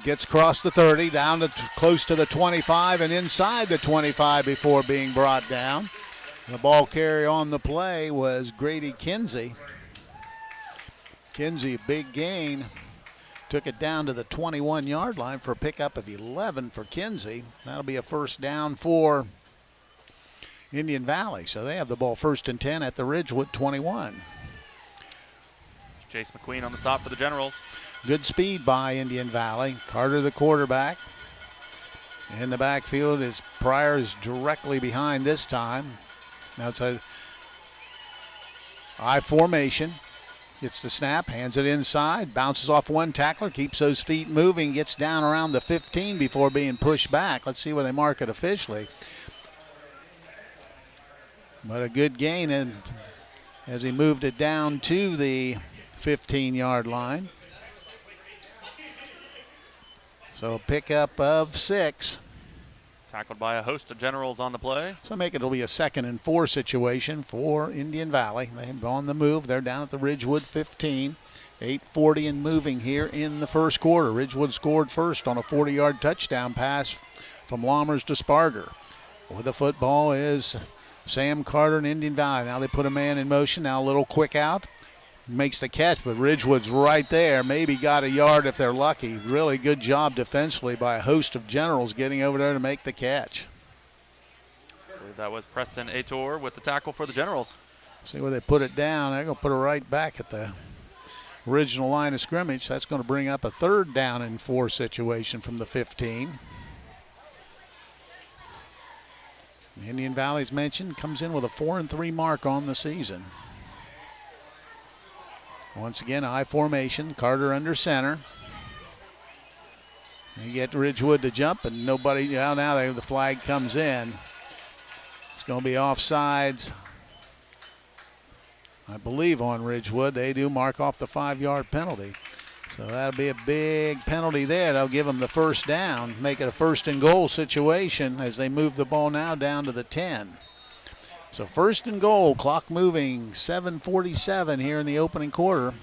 Gets across the 30, down to close to the 25 and inside the 25 before being brought down. The ball carrier on the play was Grady Kinsey. Kinsey, big gain. Took it down to the 21-yard line for a pickup of 11 for Kinsey. That'll be a first down for Indian Valley. So they have the ball 1st and 10 at the Ridgewood 21. Chase McQueen on the stop for the Generals. Good speed by Indian Valley. Carter the quarterback. In the backfield is Pryor is directly behind this time. Now it's a I formation. Gets the snap, hands it inside, bounces off one tackler, keeps those feet moving, gets down around the 15 before being pushed back. Let's see where they mark it officially. But a good gain and as he moved it down to the 15-yard line. So a pickup of 6. Tackled by a host of Generals on the play. So it'll be a 2nd and 4 situation for Indian Valley. They've on the move. They're down at the Ridgewood 15. 8:40 and moving here in the first quarter. Ridgewood scored first on a 40-yard touchdown pass from Lommers to Sparger. With the football is Sam Carter and Indian Valley. Now they put a man in motion. Now a little quick out. Makes the catch, but Ridgewood's right there. Maybe got a yard if they're lucky. Really good job defensively by a host of Generals getting over there to make the catch. That was Preston Ator with the tackle for the Generals. See where they put it down. They're going to put it right back at the original line of scrimmage. That's going to bring up a 3rd down and 4 situation from the 15. Indian Valley's mentioned comes in with a 4-3 mark on the season. Once again, I formation. Carter under center. You get Ridgewood to jump, and nobody. Now the flag comes in. It's going to be offsides, I believe, on Ridgewood. They do mark off the 5-yard penalty. So that'll be a big penalty there. That'll give them the first down, make it a 1st and goal situation as they move the ball now down to the 10. So 1st and goal, clock moving, 7:47 here in the opening quarter.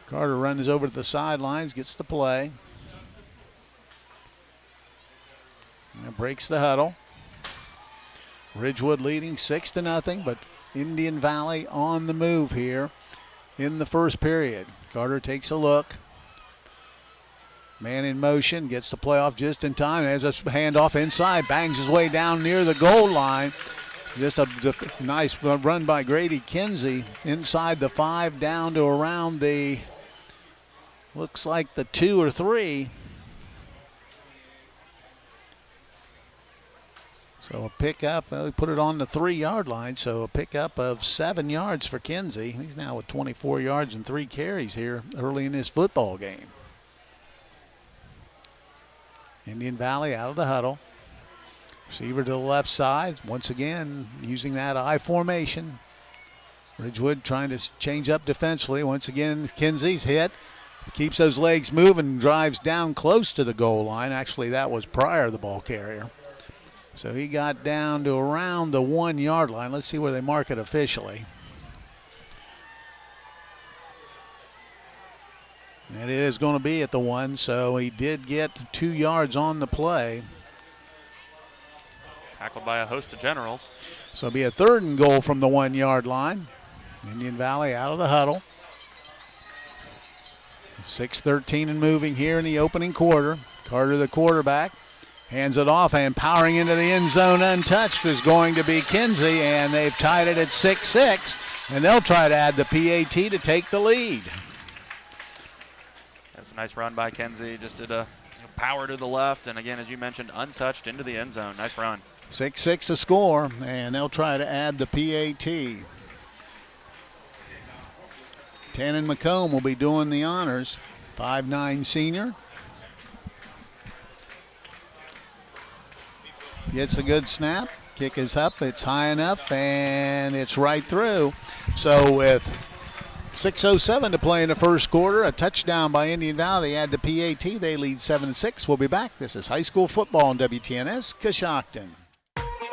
Carter runs over to the sidelines, gets the play. And breaks the huddle. Ridgewood leading 6-0, but Indian Valley on the move here in the first period. Carter takes a look. Man in motion, gets the play off just in time. Has a handoff inside, bangs his way down near the goal line. Just a nice run by Grady Kinsey inside the 5 down to around the, looks like the 2 or 3. So a pickup, we put it on the 3-yard line, so a pickup of 7 yards for Kinsey. He's now with 24 yards and 3 carries here early in this football game. Indian Valley out of the huddle. Receiver to the left side, once again using that I formation. Ridgewood trying to change up defensively. Once again, Kinsey's hit. Keeps those legs moving, drives down close to the goal line. Actually, that was Pryor, the ball carrier. So he got down to around the 1-yard line. Let's see where they mark it officially. And it is going to be at the 1, so he did get 2 yards on the play. Tackled by a host of Generals. So it'll be a 3rd and goal from the 1-yard line. Indian Valley out of the huddle. 6:13 and moving here in the opening quarter. Carter, the quarterback, hands it off, and powering into the end zone untouched is going to be Kinsey, and they've tied it at 6-6, and they'll try to add the PAT to take the lead. That's a nice run by Kinsey. Just did a power to the left, and again, as you mentioned, untouched into the end zone. Nice run. 6-6 a score, and they'll try to add the PAT. Tannen McComb will be doing the honors. 5'9" senior. Gets a good snap. Kick is up. It's high enough, and it's right through. So with 6:07 to play in the first quarter. A touchdown by Indian Valley. They add the PAT. They lead 7-6. We'll be back. This is high school football on WTNS, Coshocton.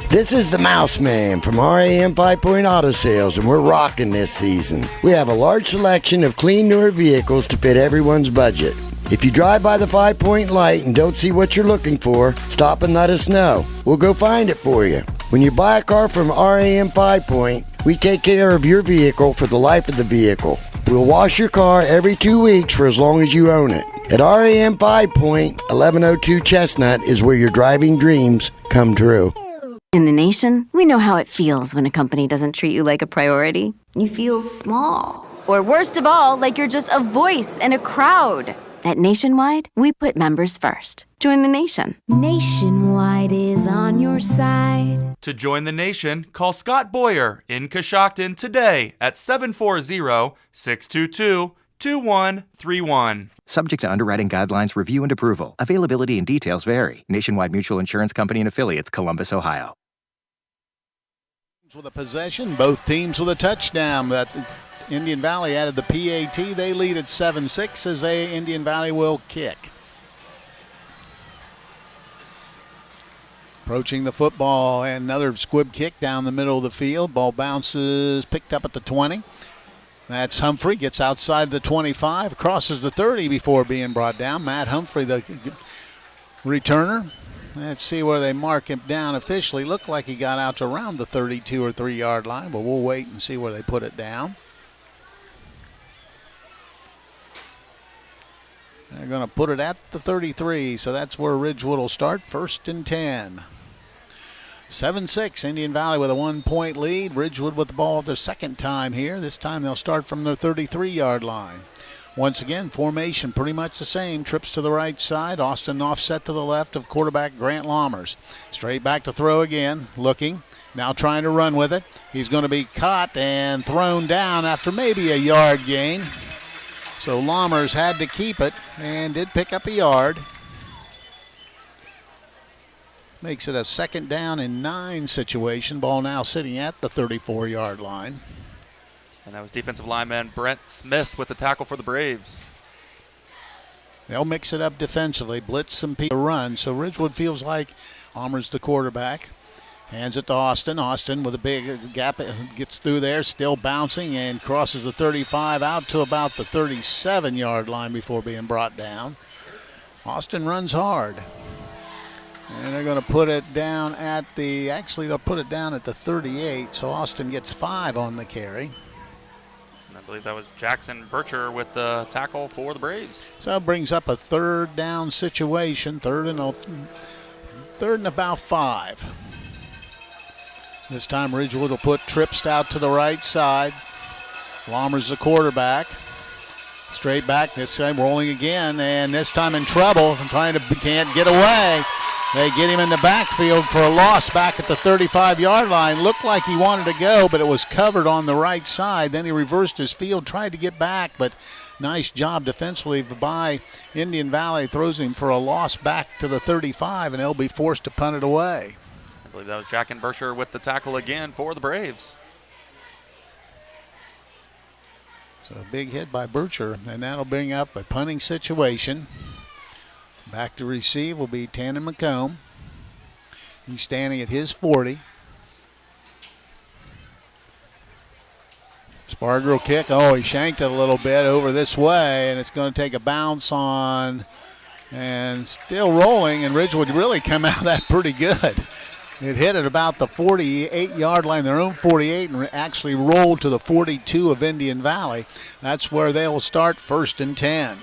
This is the Mouse Man from RAM 5 Point Auto Sales, and we're rocking this season. We have a large selection of clean, newer vehicles to fit everyone's budget. If you drive by the 5 Point light and don't see what you're looking for, stop and let us know. We'll go find it for you. When you buy a car from RAM 5 Point, we take care of your vehicle for the life of the vehicle. We'll wash your car every 2 weeks for as long as you own it. At RAM 5 Point, 1102 Chestnut is where your driving dreams come true. In the nation, we know how it feels when a company doesn't treat you like a priority. You feel small. Or worst of all, like you're just a voice in a crowd. At Nationwide, we put members first. Join the nation. Nationwide is on your side. To join the nation, call Scott Boyer in Coshocton today at 740-622-2131. Subject to underwriting guidelines, review, and approval. Availability and details vary. Nationwide Mutual Insurance Company and Affiliates, Columbus, Ohio. With a possession, both teams with a touchdown. That Indian Valley added the PAT. They lead at 7-6 as Indian Valley will kick. Approaching the football, and another squib kick down the middle of the field. Ball bounces, picked up at the 20. That's Humphrey, gets outside the 25, crosses the 30 before being brought down. Matt Humphrey, the returner. Let's see where they mark him down officially. Looked like he got out to around the 32 or 3-yard line, but we'll wait and see where they put it down. They're going to put it at the 33, so that's where Ridgewood will start, 1st and 10. 7-6, Indian Valley with a 1-point lead. Ridgewood with the ball the second time here. This time they'll start from their 33-yard line. Once again, formation pretty much the same. Trips to the right side. Austin offset to the left of quarterback Grant Lammers. Straight back to throw again. Looking. Now trying to run with it. He's going to be caught and thrown down after maybe a yard gain. So Lammers had to keep it and did pick up a yard. Makes it a 2nd down and 9 situation. Ball now sitting at the 34-yard line. And that was defensive lineman Brent Smith with the tackle for the Braves. They'll mix it up defensively, blitz some people run. So Ridgewood feels like Lammers the quarterback. Hands it to Austin. Austin with a big gap, gets through there, still bouncing, and crosses the 35 out to about the 37-yard line before being brought down. Austin runs hard. And they're going to put it down at the, actually they'll put it down at the 38, so Austin gets 5 on the carry. And I believe that was Jackson Bircher with the tackle for the Braves. So it brings up a 3rd down situation, third and about 5. This time Ridgewood will put trips out to the right side. Lammers the quarterback. Straight back, this time rolling again, and this time in trouble, can't get away. They get him in the backfield for a loss back at the 35-yard line. Looked like he wanted to go, but it was covered on the right side. Then he reversed his field, tried to get back, but nice job defensively by Indian Valley. Throws him for a loss back to the 35, and they'll be forced to punt it away. I believe that was Jackson Bircher with the tackle again for the Braves. So a big hit by Bircher, and that'll bring up a punting situation. Back to receive will be Tannen McComb. He's standing at his 40. Sparger will kick. Oh, he shanked it a little bit over this way, and it's going to take a bounce on, and still rolling, and Ridgewood really come out of that pretty good. It hit at about the 48-yard line, their own 48, and actually rolled to the 42 of Indian Valley. That's where they'll start, 1st and 10.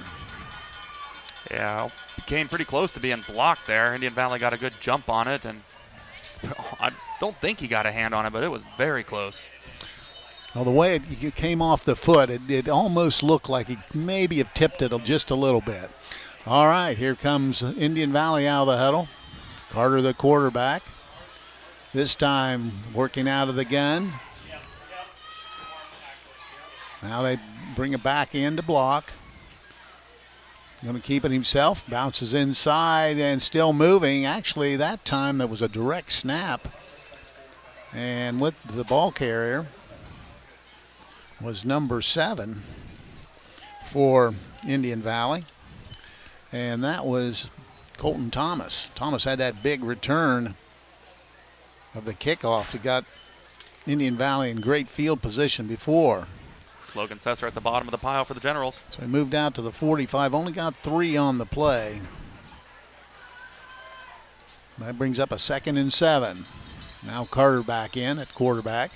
Yeah, came pretty close to being blocked there. Indian Valley got a good jump on it, and I don't think he got a hand on it, but it was very close. Well, the way it came off the foot, it almost looked like he maybe have tipped it just a little bit. All right, here comes Indian Valley out of the huddle. Carter, the quarterback. This time working out of the gun. Now they bring it back in to block. Going to keep it himself. Bounces inside and still moving. Actually, that time there was a direct snap. And with the ball carrier, was number 7 for Indian Valley, and that was Colton Thomas. Thomas had that big return of the kickoff that got Indian Valley in great field position before. Logan Sesser at the bottom of the pile for the Generals. So he moved out to the 45, only got 3 on the play. That brings up a 2nd and 7. Now Carter back in at quarterback.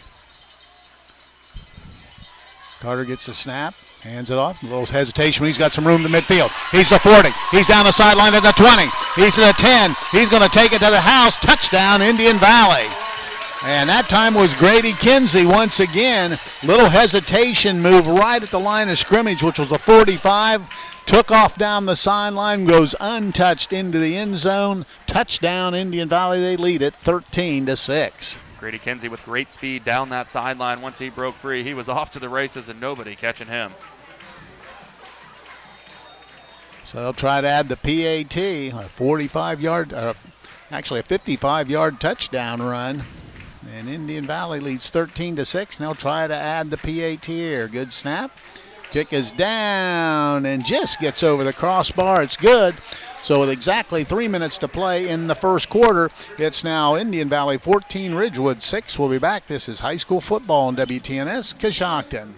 Carter gets the snap, hands it off. A little hesitation when he's got some room in the midfield. He's the 40. He's down the sideline at the 20. He's to the 10. He's going to take it to the house. Touchdown, Indian Valley. And that time was Grady Kinsey once again. Little hesitation, move right at the line of scrimmage, which was a 45. Took off down the sideline, goes untouched into the end zone. Touchdown, Indian Valley. They lead it 13-6. Grady Kinsey with great speed down that sideline. Once he broke free, he was off to the races and nobody catching him. So they'll try to add the PAT, a 45-yard, actually a 55-yard touchdown run. And Indian Valley leads 13-6. And they'll try to add the PAT here. Good snap. Kick is down and just gets over the crossbar. It's good. So with exactly 3 minutes to play in the first quarter, it's now Indian Valley 14, Ridgewood 6. We'll be back. This is high school football on WTNS, Coshocton.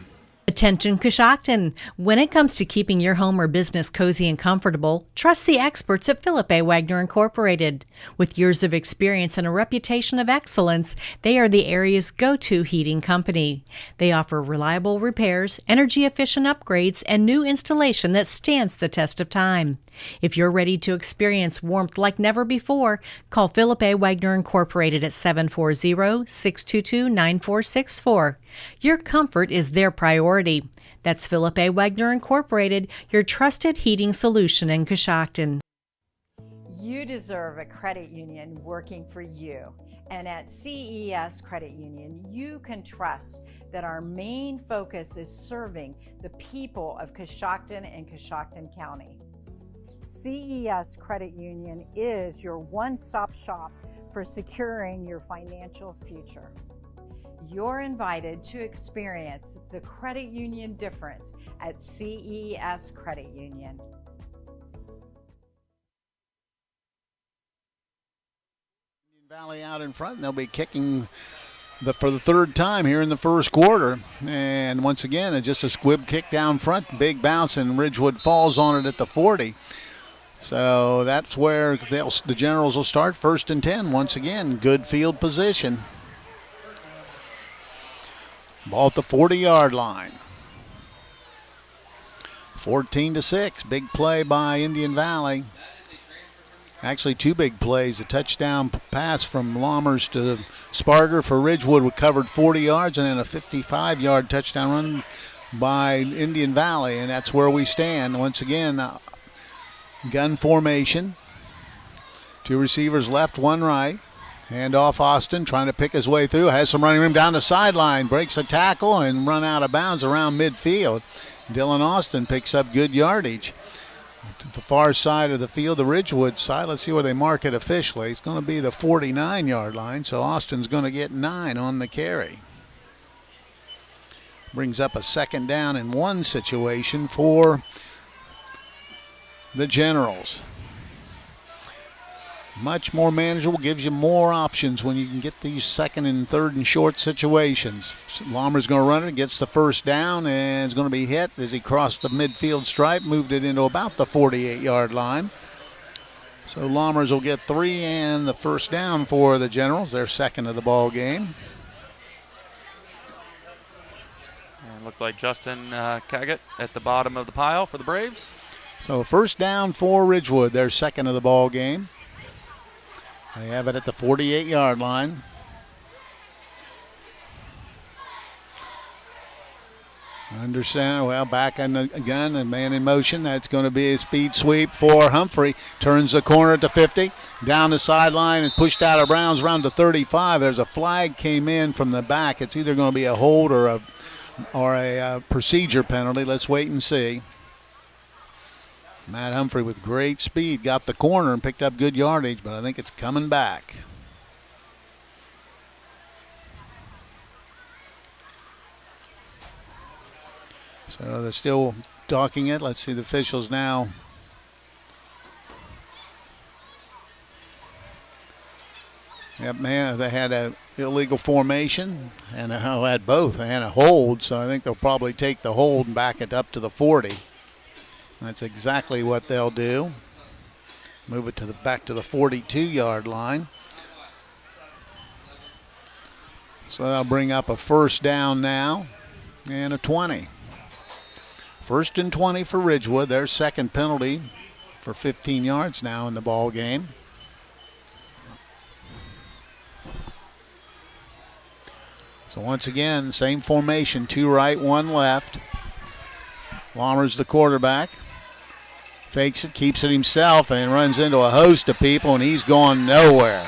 Attention Coshocton. When it comes to keeping your home or business cozy and comfortable, trust the experts at Philip A. Wagner Incorporated. With years of experience and a reputation of excellence, they are the area's go-to heating company. They offer reliable repairs, energy-efficient upgrades, and new installation that stands the test of time. If you're ready to experience warmth like never before, call Philip A. Wagner Incorporated at 740-622-9464. Your comfort is their priority. That's Philip A. Wagner Incorporated, your trusted heating solution in Coshocton. You deserve a credit union working for you. And at CES Credit Union, you can trust that our main focus is serving the people of Coshocton and Coshocton County. CES Credit Union is your one-stop shop for securing your financial future. You're invited to experience the credit union difference at CES Credit Union. Indian Valley out in front, and they'll be kicking for the 3rd time here in the first quarter. And once again, it's just a squib kick down front, big bounce, and Ridgewood falls on it at the 40. So that's where the Generals will start, 1st and 10. Once again, good field position. Ball at the 40-yard line. 14-6. Big play by Indian Valley. Actually, 2 big plays. A touchdown pass from Lommers to Sparger for Ridgewood, covered 40 yards, and then a 55-yard touchdown run by Indian Valley. And that's where we stand. Once again, gun formation. 2 receivers left, 1 right. Hand off Austin, trying to pick his way through. Has some running room down the sideline. Breaks a tackle and run out of bounds around midfield. Dylan Austin picks up good yardage. To the far side of the field, the Ridgewood side. Let's see where they mark it officially. It's going to be the 49-yard line, so Austin's going to get 9 on the carry. Brings up a 2nd down and 1 situation for the Generals. Much more manageable, gives you more options when you can get these 2nd and 3rd and short situations. Lommers going to run it, gets the 1st down, and is going to be hit as he crossed the midfield stripe, moved it into about the 48-yard line. So Lommers will get 3 and the 1st down for the Generals, their 2nd of the ball game. And looked like Justin Caggett at the bottom of the pile for the Braves. So 1st down for Ridgewood, their 2nd of the ball game. They have it at the 48-yard line. Understand, well, back on the gun, a man in motion. That's going to be a speed sweep for Humphrey. Turns the corner at the 50. Down the sideline and pushed out of Browns around the 35. There's a flag came in from the back. It's either going to be a hold or a procedure penalty. Let's wait and see. Matt Humphrey with great speed got the corner and picked up good yardage, but I think it's coming back. So they're still talking it. Let's see the officials now. Yep, man, they had a illegal formation and had both and a hold, so I think they'll probably take the hold and back it up to the 40. That's exactly what they'll do. Move it to back to the 42-yard line. So that'll bring up a first down now and a 20. First and 20 for Ridgewood. Their second penalty for 15 yards now in the ball game. So once again, same formation, 2 right, 1 left. Lomer's the quarterback. Fakes it, keeps it himself, and runs into a host of people, and he's going nowhere.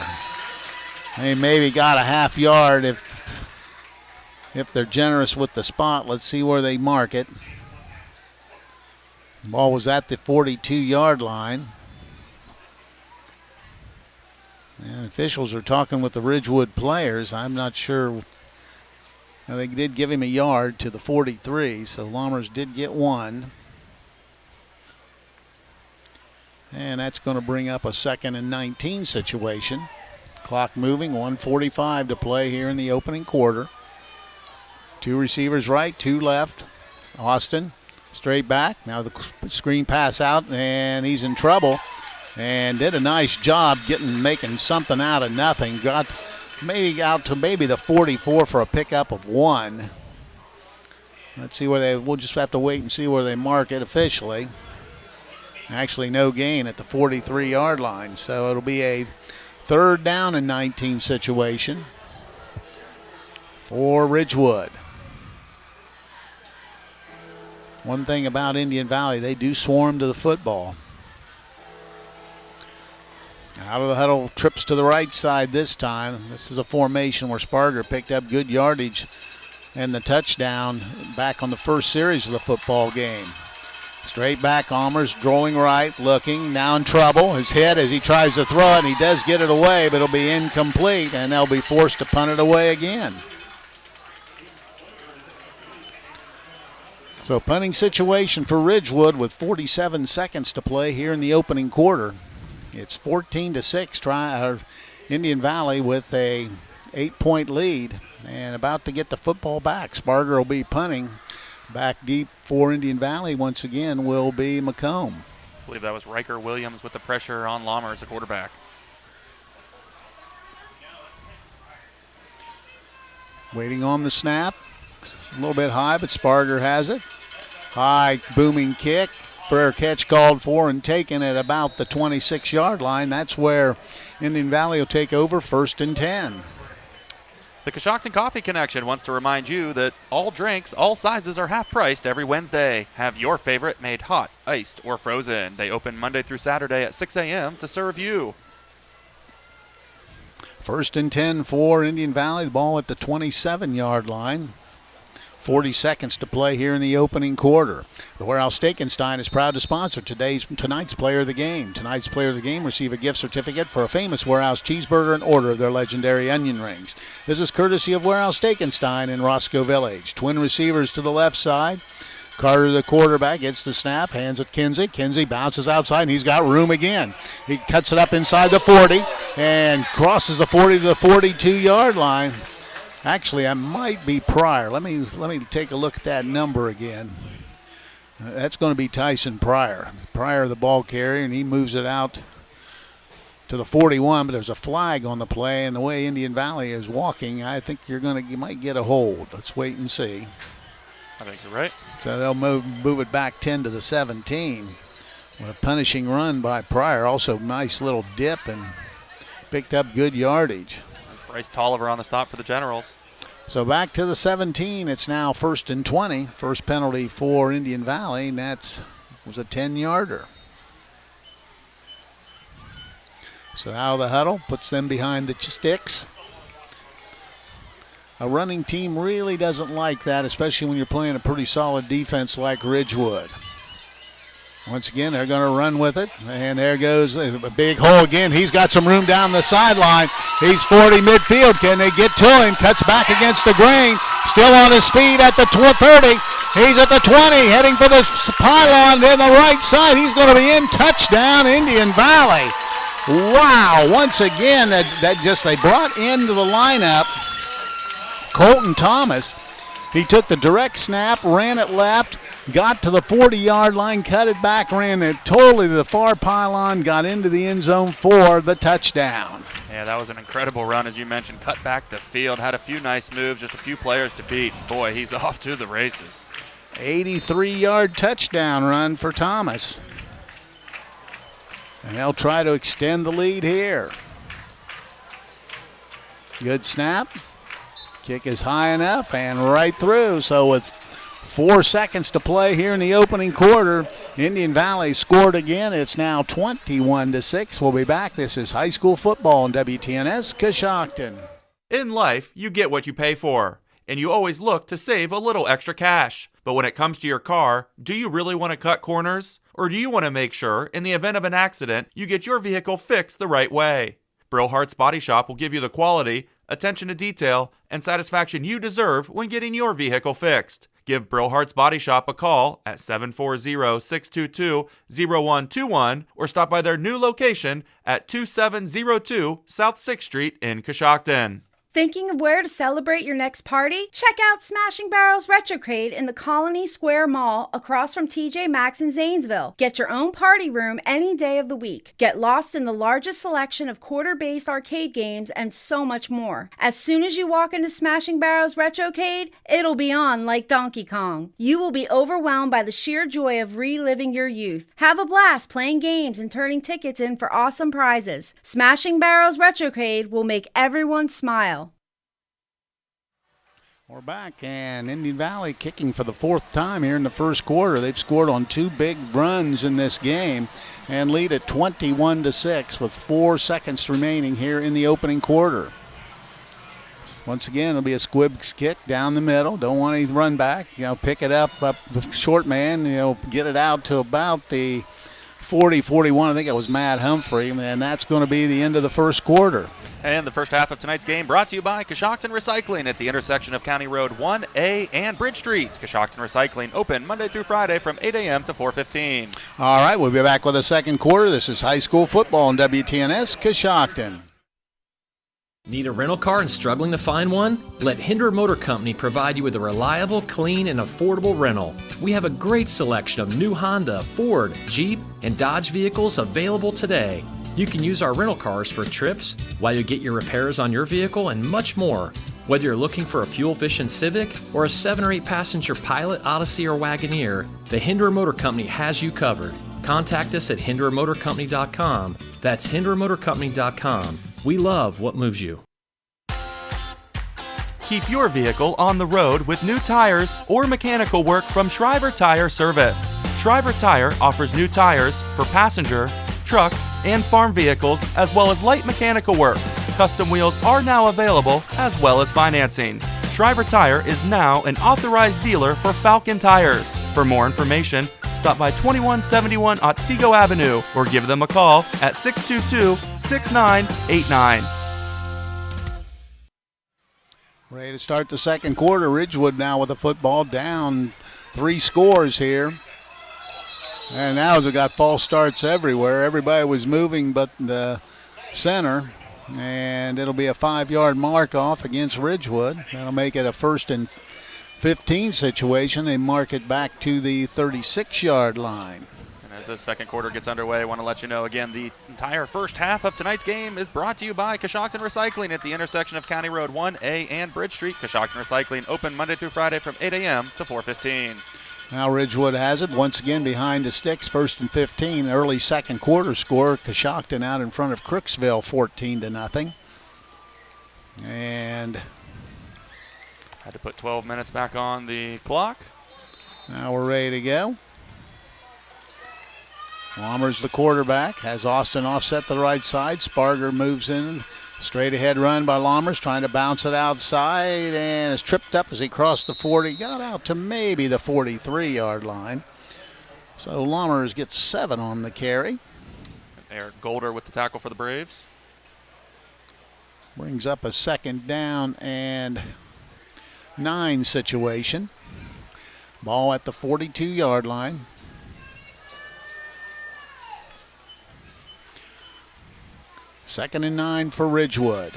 He maybe got a half yard if they're generous with the spot. Let's see where they mark it. The ball was at the 42-yard line. And officials are talking with the Ridgewood players. I'm not sure. They did give him a yard to the 43, so Lomer's did get 1. And that's going to bring up a 2nd and 19 situation. Clock moving, 1:45 to play here in the opening quarter. 2 receivers right, 2 left. Austin straight back. Now the screen pass out, and he's in trouble. And did a nice job making something out of nothing. Got maybe out to the 44 for a pickup of 1. Let's see where we'll just have to wait and see where they mark it officially. Actually, no gain at the 43-yard line. So it'll be a 3rd down and 19 situation for Ridgewood. One thing about Indian Valley, they do swarm to the football. Out of the huddle, trips to the right side this time. This is a formation where Sparger picked up good yardage and the touchdown back on the first series of the football game. Straight back, Almer's rolling right, looking, now in trouble. His head as he tries to throw it, and he does get it away, but it'll be incomplete, and they'll be forced to punt it away again. So punting situation for Ridgewood with 47 seconds to play here in the opening quarter. It's 14-6. Indian Valley with a 8-point lead and about to get the football back. Sparger will be punting. Back deep for Indian Valley once again will be McComb. I believe that was Riker Williams with the pressure on Lomer as a quarterback. Waiting on the snap. A little bit high, but Sparger has it. High booming kick. Fair catch called for and taken at about the 26-yard line. That's where Indian Valley will take over 1st and 10. The Coshocton Coffee Connection wants to remind you that all drinks, all sizes are half priced every Wednesday. Have your favorite made hot, iced, or frozen. They open Monday through Saturday at 6 a.m. to serve you. 1st and 10 for Indian Valley. The ball at the 27-yard line. 40 seconds to play here in the opening quarter. The Warehouse Steakenstein is proud to sponsor tonight's Player of the Game. Tonight's Player of the Game receive a gift certificate for a famous Warehouse cheeseburger and order of their legendary onion rings. This is courtesy of Warehouse Steakenstein in Roscoe Village. Twin receivers to the left side. Carter, the quarterback, gets the snap, hands it Kinsey. Kinsey bounces outside, and he's got room again. He cuts it up inside the 40 and crosses the 40 to the 42-yard line. Actually, I might be Pryor. Let me take a look at that number again. That's going to be Tyson Pryor. Pryor, the ball carrier, and he moves it out to the 41, but there's a flag on the play, and the way Indian Valley is walking, I think you might get a hold. Let's wait and see. I think you're right. So they'll move it back 10 to the 17. With a punishing run by Pryor. Also nice little dip and picked up good yardage. Brice Tolliver on the stop for the Generals. So back to the 17. It's now 1st and 20. First penalty for Indian Valley, and that was a 10-yarder. So out of the huddle, puts them behind the sticks. A running team really doesn't like that, especially when you're playing a pretty solid defense like Ridgewood. Once again, they're going to run with it. And there goes a big hole again. He's got some room down the sideline. He's 40 midfield. Can they get to him? Cuts back against the grain. Still on his feet at the 30. He's at the 20, heading for the pylon in the right side. He's going to be in. Touchdown, Indian Valley. Wow, once again, they brought into the lineup Colton Thomas. He took the direct snap, ran it left, got to the 40-yard line, cut it back, ran it totally to the far pylon, got into the end zone for the touchdown. Yeah, that was an incredible run, as you mentioned. Cut back the field, had a few nice moves, just a few players to beat. Boy, he's off to the races. 83-yard touchdown run for Thomas. And they'll try to extend the lead here. Good snap. Kick is high enough and right through. So with 4 seconds to play here in the opening quarter, Indian Valley scored again. It's now 21-6. We'll be back. This is high school football on WTNS Coshocton. In life, you get what you pay for, and you always look to save a little extra cash. But when it comes to your car, do you really want to cut corners? Or do you want to make sure, in the event of an accident, you get your vehicle fixed the right way? Brillhart's Body Shop will give you the quality, attention to detail, and satisfaction you deserve when getting your vehicle fixed. Give Brillhart's Body Shop a call at 740-622-0121 or stop by their new location at 2702 South 6th Street in Coshocton. Thinking of where to celebrate your next party? Check out Smashing Barrels Retrocade in the Colony Square Mall across from TJ Maxx in Zanesville. Get your own party room any day of the week. Get lost in the largest selection of quarter-based arcade games and so much more. As soon as you walk into Smashing Barrels Retrocade, it'll be on like Donkey Kong. You will be overwhelmed by the sheer joy of reliving your youth. Have a blast playing games and turning tickets in for awesome prizes. Smashing Barrels Retrocade will make everyone smile. We're back, and Indian Valley kicking for the 4th time here in the first quarter. They've scored on 2 big runs in this game and lead at 21-6 with 4 seconds remaining here in the opening quarter. Once again, it'll be a squib kick down the middle. Don't want any run back. Pick it up the short man, get it out to about the 40-41. I think it was Matt Humphrey, and that's going to be the end of the first quarter. And the first half of tonight's game brought to you by Coshocton Recycling at the intersection of County Road 1A and Bridge Street. Coshocton Recycling open Monday through Friday from 8 a.m. to 4:15. All right, we'll be back with the second quarter. This is high school football on WTNS Coshocton. Need a rental car and struggling to find one? Let Hinder Motor Company provide you with a reliable, clean, and affordable rental. We have a great selection of new Honda, Ford, Jeep, and Dodge vehicles available today. You can use our rental cars for trips, while you get your repairs on your vehicle, and much more. Whether you're looking for a fuel-efficient Civic or a 7 or 8 passenger Pilot, Odyssey, or Wagoneer, the Hinder Motor Company has you covered. Contact us at hindermotorcompany.com. That's hindermotorcompany.com. We love what moves you. Keep your vehicle on the road with new tires or mechanical work from Shriver Tire Service. Shriver Tire offers new tires for passenger, truck, and farm vehicles, as well as light mechanical work. Custom wheels are now available, as well as financing. Shriver Tire is now an authorized dealer for Falcon Tires. For more information, stop by 2171 Otsego Avenue or give them a call at 622-6989. Ready to start the second quarter. Ridgewood now with the football, down 3 scores here. And now they got false starts everywhere. Everybody was moving but the center. And it'll be a 5-yard mark off against Ridgewood. That'll make it a 1st and 15 situation. They mark it back to the 36-yard line. And as the second quarter gets underway, I want to let you know again, the entire first half of tonight's game is brought to you by Coshocton Recycling at the intersection of County Road 1A and Bridge Street. Coshocton Recycling open Monday through Friday from 8 a.m. to 4:15. Now Ridgewood has it once again behind the sticks, 1st and 15. Early second quarter score. Coshocton out in front of Crooksville 14-0. And had to put 12 minutes back on the clock. Now we're ready to go. Lommers the quarterback, has Austin offset to the right side. Sparger moves in. Straight ahead run by Lommers, trying to bounce it outside, and is tripped up as he crossed the 40. Got out to maybe the 43-yard line. So Lommers gets 7 on the carry. Eric Golder with the tackle for the Braves. Brings up a 2nd down and 9 situation. Ball at the 42-yard line. Second and 9 for Ridgewood.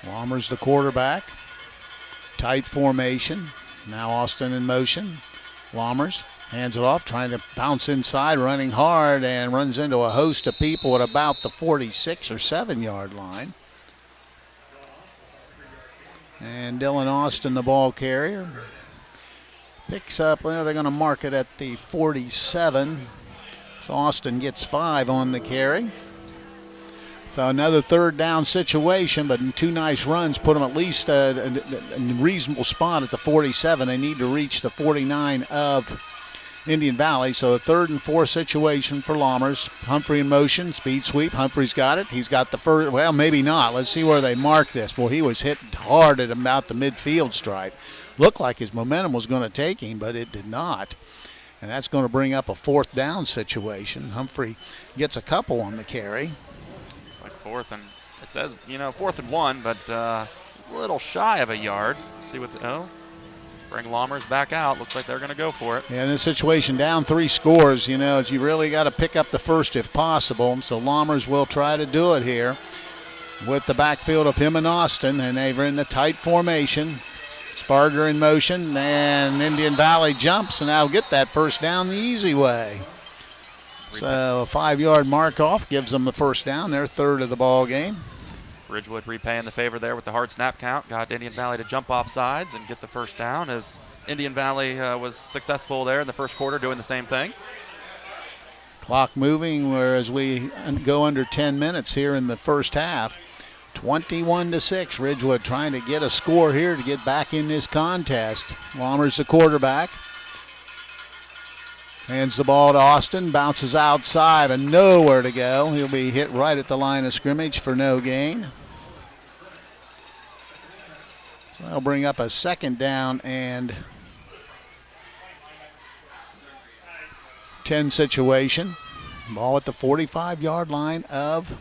Lammers the quarterback. Tight formation. Now Austin in motion. Lammers hands it off, trying to bounce inside, running hard, and runs into a host of people at about the 46 or 7-yard line. And Dylan Austin, the ball carrier, picks up, well, they're going to mark it at the 47. So Austin gets 5 on the carry. So another third down situation, but 2 nice runs put them at least a reasonable spot at the 47. They need to reach the 49 of Indian Valley. So a 3rd and 4 situation for Lammers. Humphrey in motion, speed sweep. Humphrey's got it. He's got the first, well, maybe not. Let's see where they mark this. Well, he was hit hard at about the midfield stripe. Looked like his momentum was going to take him, but it did not. And that's going to bring up a 4th down situation. Humphrey gets a couple on the carry. It's like 4th and, it says, 4th and 1, but a little shy of a yard. See what bring Lammers back out. Looks like they're going to go for it. Yeah, in this situation, down 3 scores, you really got to pick up the first if possible. So Lammers will try to do it here with the backfield of him and Austin, and they're in the tight formation. Sparger in motion, and Indian Valley jumps, and now get that first down the easy way. So a 5-yard mark off gives them the first down, their 3rd of the ball game. Ridgewood repaying the favor there with the hard snap count. Got Indian Valley to jump off sides and get the first down, as Indian Valley was successful there in the first quarter doing the same thing. Clock moving, whereas we go under 10 minutes here in the first half. 21-6, Ridgewood trying to get a score here to get back in this contest. Lammers the quarterback. Hands the ball to Austin, bounces outside, and nowhere to go. He'll be hit right at the line of scrimmage for no gain. So that'll bring up a 2nd down and 10 situation. Ball at the 45-yard line of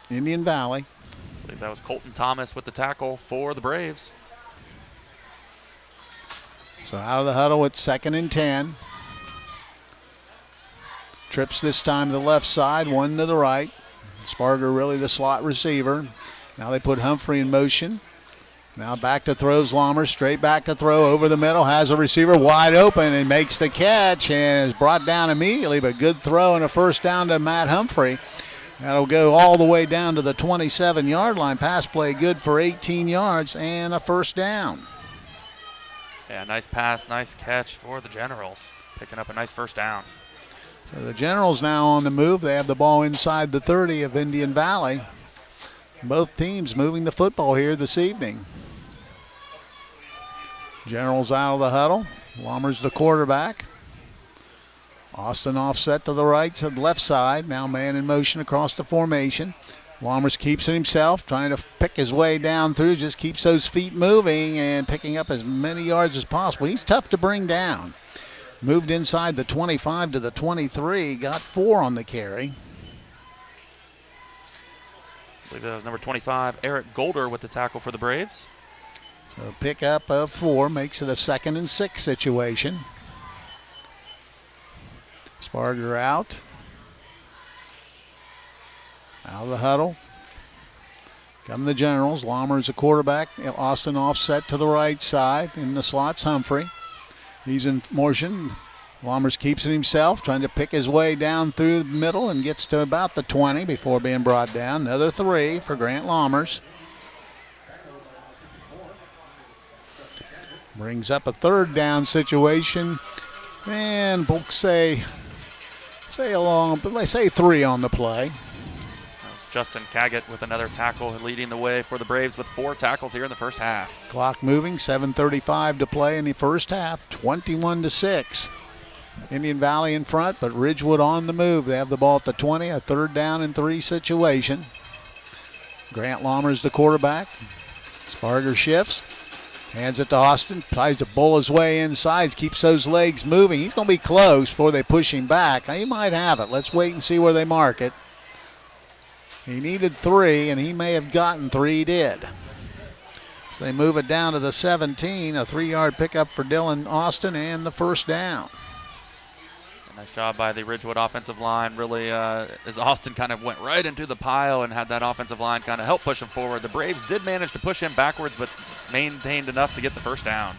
Indian Valley. I believe that was Colton Thomas with the tackle for the Braves. So out of the huddle, it's 2nd and 10. Trips this time to the left side, 1 to the right. Sparger really the slot receiver. Now they put Humphrey in motion. Now back to throws Lammers, straight back to throw over the middle. Has a receiver wide open and makes the catch and is brought down immediately, but good throw and a first down to Matt Humphrey. That'll go all the way down to the 27-yard line. Pass play good for 18 yards and a first down. Yeah, nice pass, nice catch for the Generals. Picking up a nice first down. So the Generals now on the move. They have the ball inside the 30 of Indian Valley. Both teams moving the football here this evening. Generals out of the huddle. Lammers the quarterback. Austin offset to the right, to the left side. Now man in motion across the formation. Lammers keeps it himself, trying to pick his way down through, just keeps those feet moving and picking up as many yards as possible. He's tough to bring down. Moved inside the 25 to the 23, got 4 on the carry. I believe that was number 25, Eric Golder with the tackle for the Braves. So pickup of 4 makes it a 2nd and 6 situation. Sparger out. Out of the huddle. Come the Generals. Lammers the quarterback. Austin offset to the right side. In the slots, Humphrey. He's in motion. Lammers keeps it himself, trying to pick his way down through the middle and gets to about the 20 before being brought down. Another 3 for Grant Lammers. Brings up a 3rd down situation. And folks say 3 on the play. Justin Caggett with another tackle leading the way for the Braves with 4 tackles here in the first half. Clock moving, 7:35 to play in the first half, 21-6. Indian Valley in front, but Ridgewood on the move. They have the ball at the 20, a 3rd down and 3 situation. Grant Lammers the quarterback. Sparger shifts, hands it to Austin, tries to bull his way inside, keeps those legs moving. He's going to be close before they push him back. He might have it. Let's wait and see where they mark it. He needed 3, and he may have gotten 3. He did. So they move it down to the 17, a 3-yard pickup for Dylan Austin and the first down. Nice job by the Ridgewood offensive line. Really, as Austin kind of went right into the pile and had that offensive line kind of help push him forward. The Braves did manage to push him backwards, but maintained enough to get the first down.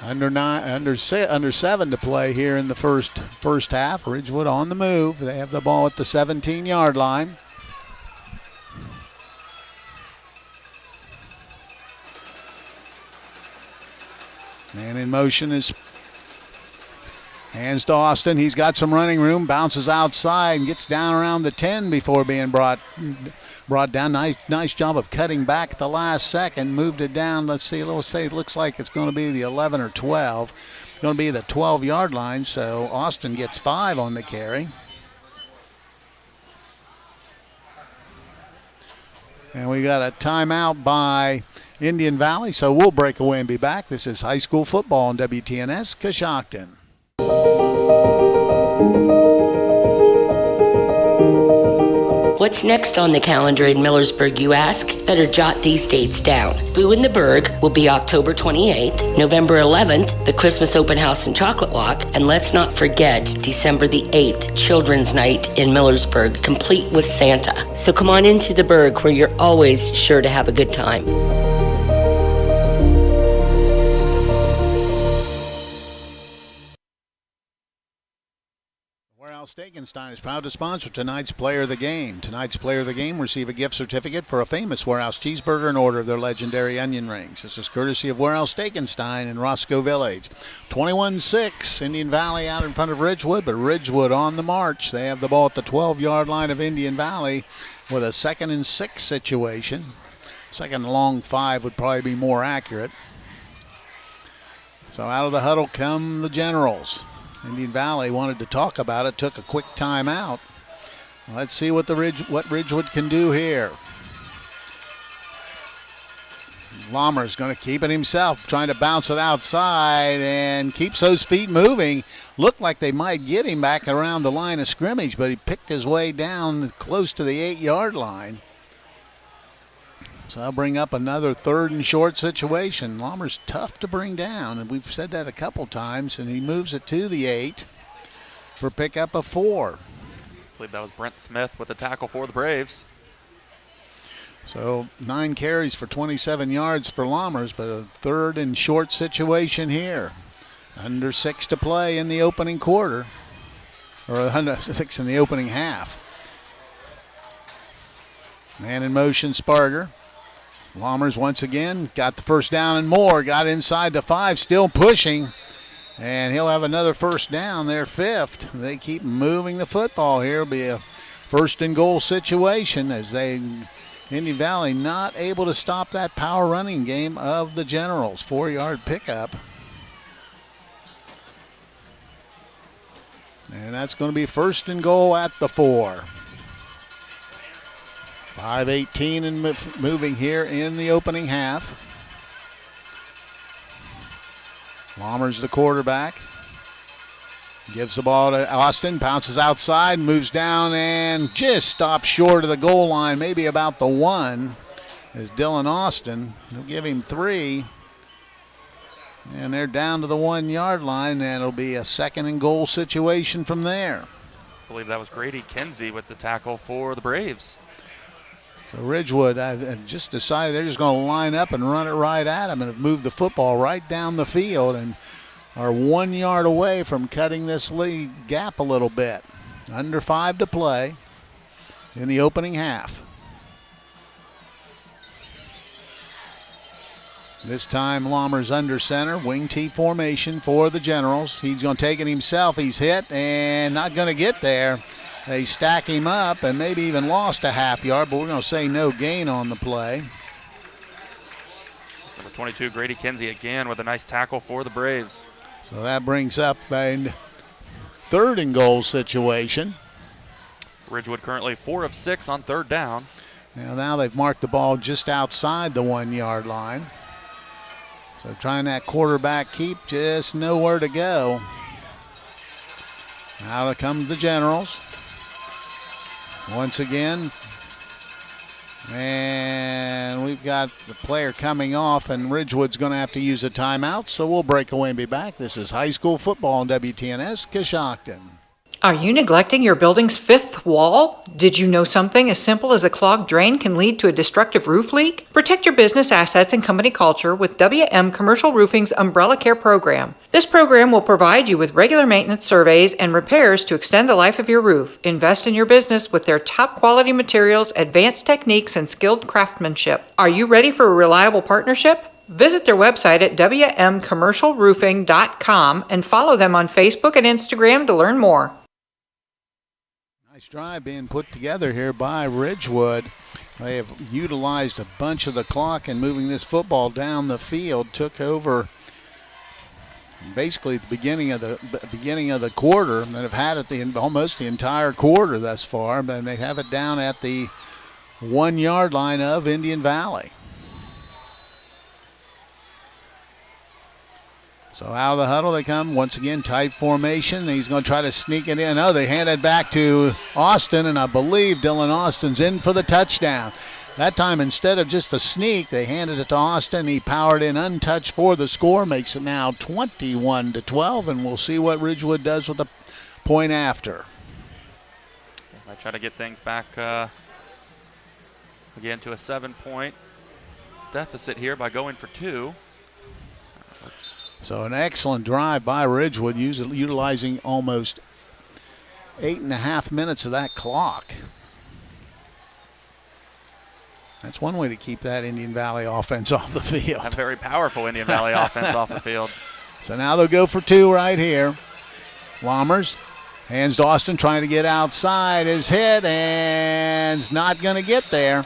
Under 7 to play here in the first half. Ridgewood on the move. They have the ball at the 17-yard line. Man in motion is hands to Austin. He's got some running room, bounces outside and gets down around the 10 before being brought down. Nice job of cutting back at the last second. Moved it down. Let's say it looks like it's going to be the 11 or 12. It's going to be the 12-yard line, so Austin gets 5 on the carry. And we got a timeout by Indian Valley, so we'll break away and be back. This is high school football on WTNS Coshocton. What's next on the calendar in Millersburg, you ask? Better jot these dates down. Boo in the Berg will be October 28th, November 11th, the Christmas Open House and Chocolate Walk, and let's not forget December the 8th, Children's Night in Millersburg, complete with Santa. So come on into the Berg where you're always sure to have a good time. Stegenstein is proud to sponsor tonight's Player of the Game. Tonight's Player of the Game receive a gift certificate for a famous Warehouse cheeseburger in order of their legendary onion rings. This is courtesy of Warehouse Stegenstein in Roscoe Village. 21-6, Indian Valley out in front of Ridgewood, but Ridgewood on the march. They have the ball at the 12-yard line of Indian Valley with a 2nd and 6 situation. 2nd and long 5 would probably be more accurate. So out of the huddle come the Generals. Indian Valley wanted to talk about it, took a quick timeout. Let's see what Ridgewood can do here. Lohmer's going to keep it himself, trying to bounce it outside and keeps those feet moving. Looked like they might get him back around the line of scrimmage, but he picked his way down close to the 8-yard line. So I'll bring up another 3rd and short situation. Lohmer's tough to bring down, and we've said that a couple times, and he moves it to the 8 for pickup of 4. I believe that was Brent Smith with the tackle for the Braves. So 9 carries for 27 yards for Lohmer's, but a 3rd and short situation here. Under 6 to play in the opening quarter, or under 6 in the opening half. Man in motion, Sparger. Lohmer's once again got the first down and more, got inside the 5, still pushing, and he'll have another first down, their 5th. They keep moving the football here. It'll be a 1st and goal situation as Indian Valley not able to stop that power running game of the Generals. 4-yard pickup. And that's going to be 1st and goal at the 4. 5:18 and moving here in the opening half. Lohmer's the quarterback. Gives the ball to Austin, bounces outside, moves down, and just stops short of the goal line, maybe about the 1, is Dylan Austin. They'll give him 3. And they're down to the 1-yard line, and it'll be a 2nd and goal situation from there. I believe that was Grady Kinsey with the tackle for the Braves. So Ridgewood just decided they're just going to line up and run it right at him and have moved the football right down the field and are 1 yard away from cutting this lead gap a little bit. Under 5 to play in the opening half. This time Lohmer's under center, wing T formation for the Generals. He's going to take it himself. He's hit and not going to get there. They stack him up and maybe even lost a half yard, but we're going to say no gain on the play. Number 22, Grady Kinsey again with a nice tackle for the Braves. So that brings up a 3rd and goal situation. Ridgewood currently 4 of 6 on 3rd down. Now they've marked the ball just outside the 1 yard line. So trying that quarterback keep, just nowhere to go. Out comes the Generals. Once again, And we've got the player coming off, and Ridgewood's going to have to use a timeout, so we'll break away and be back. This is high school football on WTNS Coshocton. Are you neglecting your building's fifth wall? Did you know something as simple as a clogged drain can lead to a destructive roof leak? Protect your business assets and company culture with WM Commercial Roofing's Umbrella Care program. This program will provide you with regular maintenance surveys and repairs to extend the life of your roof. Invest in your business with their top quality materials, advanced techniques, and skilled craftsmanship. Are you ready for a reliable partnership? Visit their website at wmcommercialroofing.com and follow them on Facebook and Instagram to learn more. Nice drive being put together here by Ridgewood. They have utilized a bunch of the clock and moving this football down the field. Took over basically at the beginning of the quarter, and have had it almost the entire quarter thus far. And they have it down at the 1 yard line of Indian Valley. So out of the huddle they come. Once again, tight formation. He's going to try to sneak it in. Oh, they hand it back to Austin, and I believe Dylan Austin's in for the touchdown. That time, instead of just a sneak, they handed it to Austin. He powered in untouched for the score. Makes it now 21-12, and we'll see what Ridgewood does with the point after. I try to get things back again to a 7-point deficit here by going for 2. So an excellent drive by Ridgewood, utilizing almost 8.5 minutes of that clock. That's one way to keep that Indian Valley offense off the field. A very powerful Indian Valley offense off the field. So now they'll go for 2 right here. Lammers hands to Austin, trying to get outside. His hit, and is not going to get there.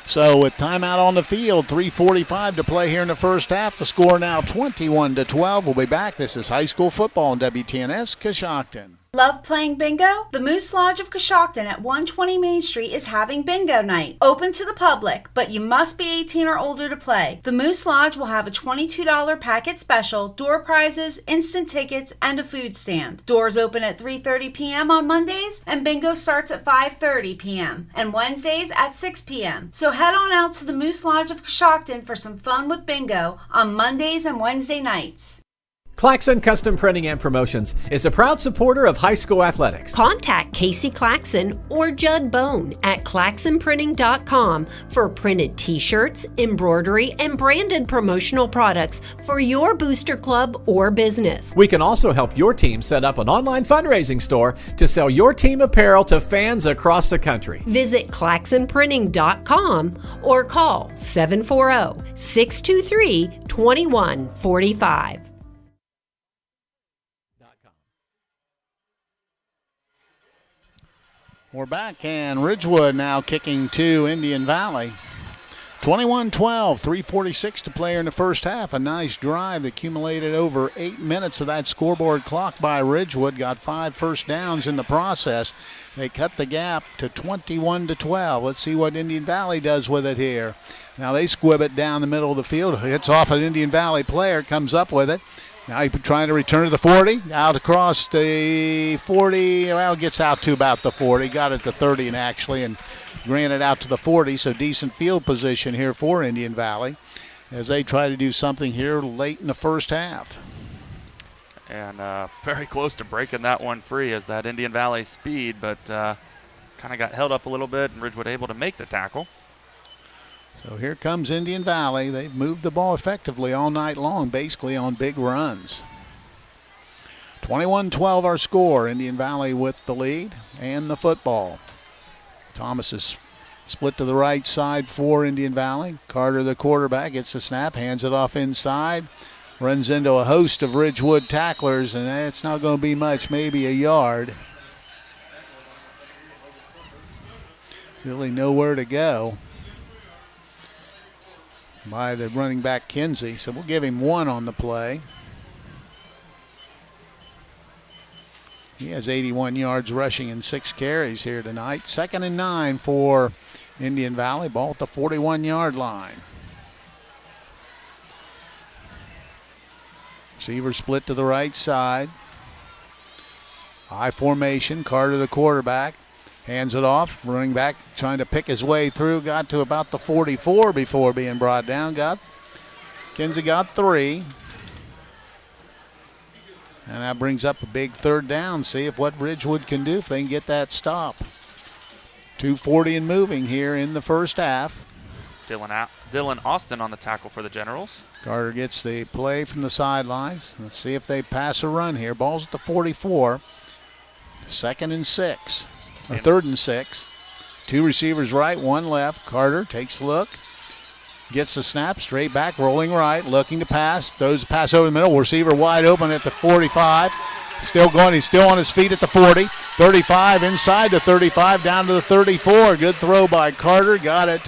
So with timeout on the field, 3:45 to play here in the first half. The score now 21-12. We'll be back. This is high school football on WTNS Coshocton. Love playing bingo? The Moose Lodge of Coshocton at 120 Main Street is having bingo night. Open to the public, but you must be 18 or older to play. The Moose Lodge will have a $22 packet special, door prizes, instant tickets, and a food stand. Doors open at 3:30 p.m. on Mondays, and bingo starts at 5:30 p.m. and Wednesdays at 6 p.m. So head on out to the Moose Lodge of Coshocton for some fun with bingo on Mondays and Wednesday nights. Claxon Custom Printing and Promotions is a proud supporter of high school athletics. Contact Casey Claxon or Judd Bone at claxonprinting.com for printed t-shirts, embroidery, and branded promotional products for your booster club or business. We can also help your team set up an online fundraising store to sell your team apparel to fans across the country. Visit claxonprinting.com or call 740-623-2145. We're back, and Ridgewood now kicking to Indian Valley. 21-12, 3:46 to play in the first half. A nice drive that accumulated over 8 minutes of that scoreboard clock by Ridgewood. Got 5 first downs in the process. They cut the gap to 21-12. Let's see what Indian Valley does with it here. Now they squib it down the middle of the field. Hits off an Indian Valley player, comes up with it. Now he's trying to return to the 40, out across the 40, well, gets out to about the 40, got it to 30 and actually, and ran it out to the 40, so decent field position here for Indian Valley as they try to do something here late in the first half. And very close to breaking that one free as that Indian Valley speed, but kind of got held up a little bit, and Ridgewood able to make the tackle. So here comes Indian Valley. They've moved the ball effectively all night long, basically on big runs. 21-12 our score. Indian Valley with the lead and the football. Thomas is split to the right side for Indian Valley. Carter, the quarterback, gets the snap, hands it off inside. Runs into a host of Ridgewood tacklers, and it's not going to be much, maybe a yard. Really nowhere to go by the running back Kinsey, so we'll give him 1 on the play. He has 81 yards rushing and 6 carries here tonight. 2nd and 9 for Indian Valley, ball at the 41-yard line. Receiver split to the right side. High formation, Carter the quarterback. Hands it off, running back, trying to pick his way through. Got to about the 44 before being brought down. Kinsey got 3. And that brings up a big third down. See if what Ridgewood can do if they can get that stop. 2:40 and moving here in the first half. Dylan Austin on the tackle for the Generals. Carter gets the play from the sidelines. Let's see if they pass or run here. Ball's at the 44. 2nd and 6. Or 3rd and 6. 2 receivers right, 1 left. Carter takes a look. Gets the snap, straight back, rolling right, looking to pass. Throws the pass over the middle. Receiver wide open at the 45. Still going. He's still on his feet at the 40. 35 inside the 35, down to the 34. Good throw by Carter. Got it